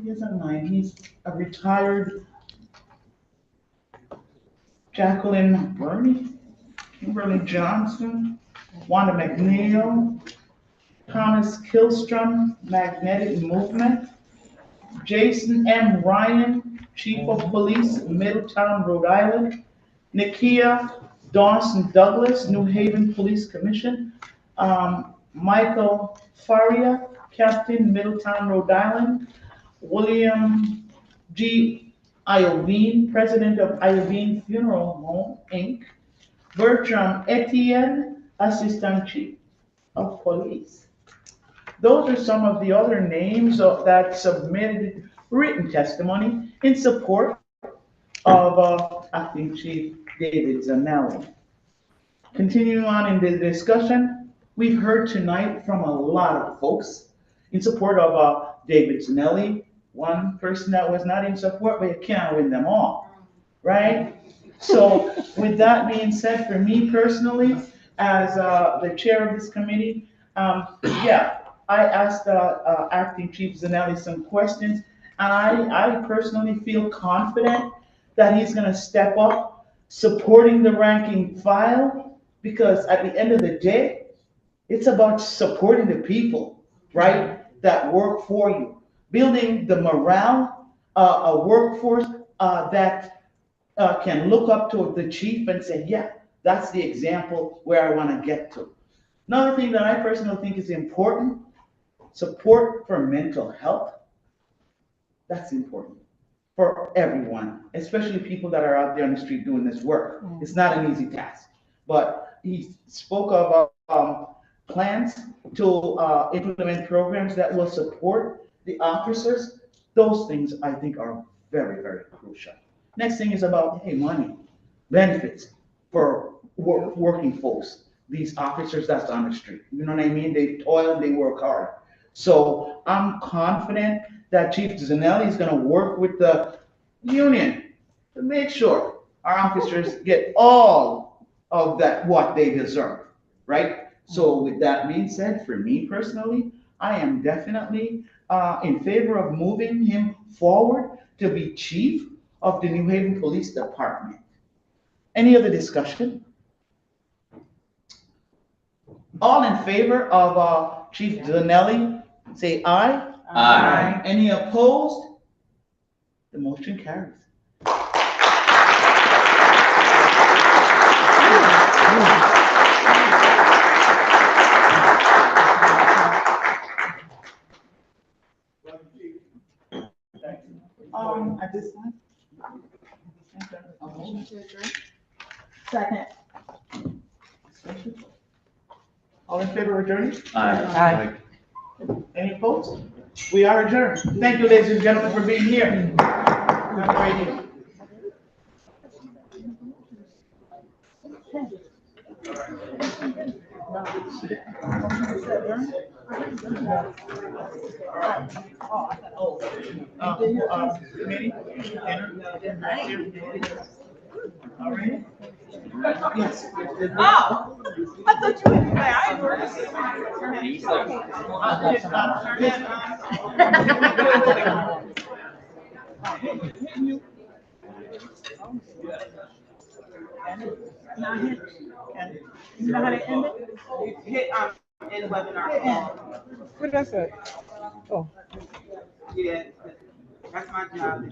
He isn't mine. He's a retired Jacqueline Burney, Kimberly Johnson, Wanda McNeil, Thomas Killstrom, Magnetic Movement, Jason M. Ryan, Chief of Police, Middletown, Rhode Island, Nakia Dawson Douglas, New Haven Police Commission, Michael Faria, Captain, Middletown, Rhode Island, William G. Iovine, President of Iovine Funeral Home, Inc., Bertram Etienne, Assistant Chief of Police. Those are some of the other names that submitted written testimony in support of Acting Chief David Zanelli. Continuing on in the discussion, we've heard tonight from a lot of folks in support of David Zanelli. One person that was not in support, but you can't win them all, right? So with that being said, for me personally, as the chair of this committee, I asked Acting Chief Zanelli some questions, and I personally feel confident that he's gonna step up supporting the ranking file, because at the end of the day, it's about supporting the people, right, that work for you, building the morale, a workforce that can look up to the chief and say, yeah, that's the example where I want to get to. Another thing that I personally think is important, support for mental health. That's important for everyone, especially people that are out there on the street doing this work. It's not an easy task, but he spoke of plans to implement programs that will support the officers. Those things I think are very, very crucial. Next thing is about, hey, money, benefits for working folks, these officers that's on the street. You know what I mean? They toil, they work hard. So I'm confident that Chief Zanelli is gonna work with the union to make sure our officers get all of that, what they deserve, right? So with that being said, for me personally, I am definitely in favor of moving him forward to be chief of the New Haven Police Department. Any other discussion? All in favor of Chief Donnelly, say aye. Aye. Any opposed? The motion carries. At this time? Second. All in favor of adjourning? Aye. Any opposed? We are adjourned. Thank you, ladies and gentlemen, for being here. Have a great evening. Committee, all right? Yes. Oh, I thought you were, I ain't heard You know how to end it? Hit, end webinar. What did I say? Oh. Yeah, that's my job.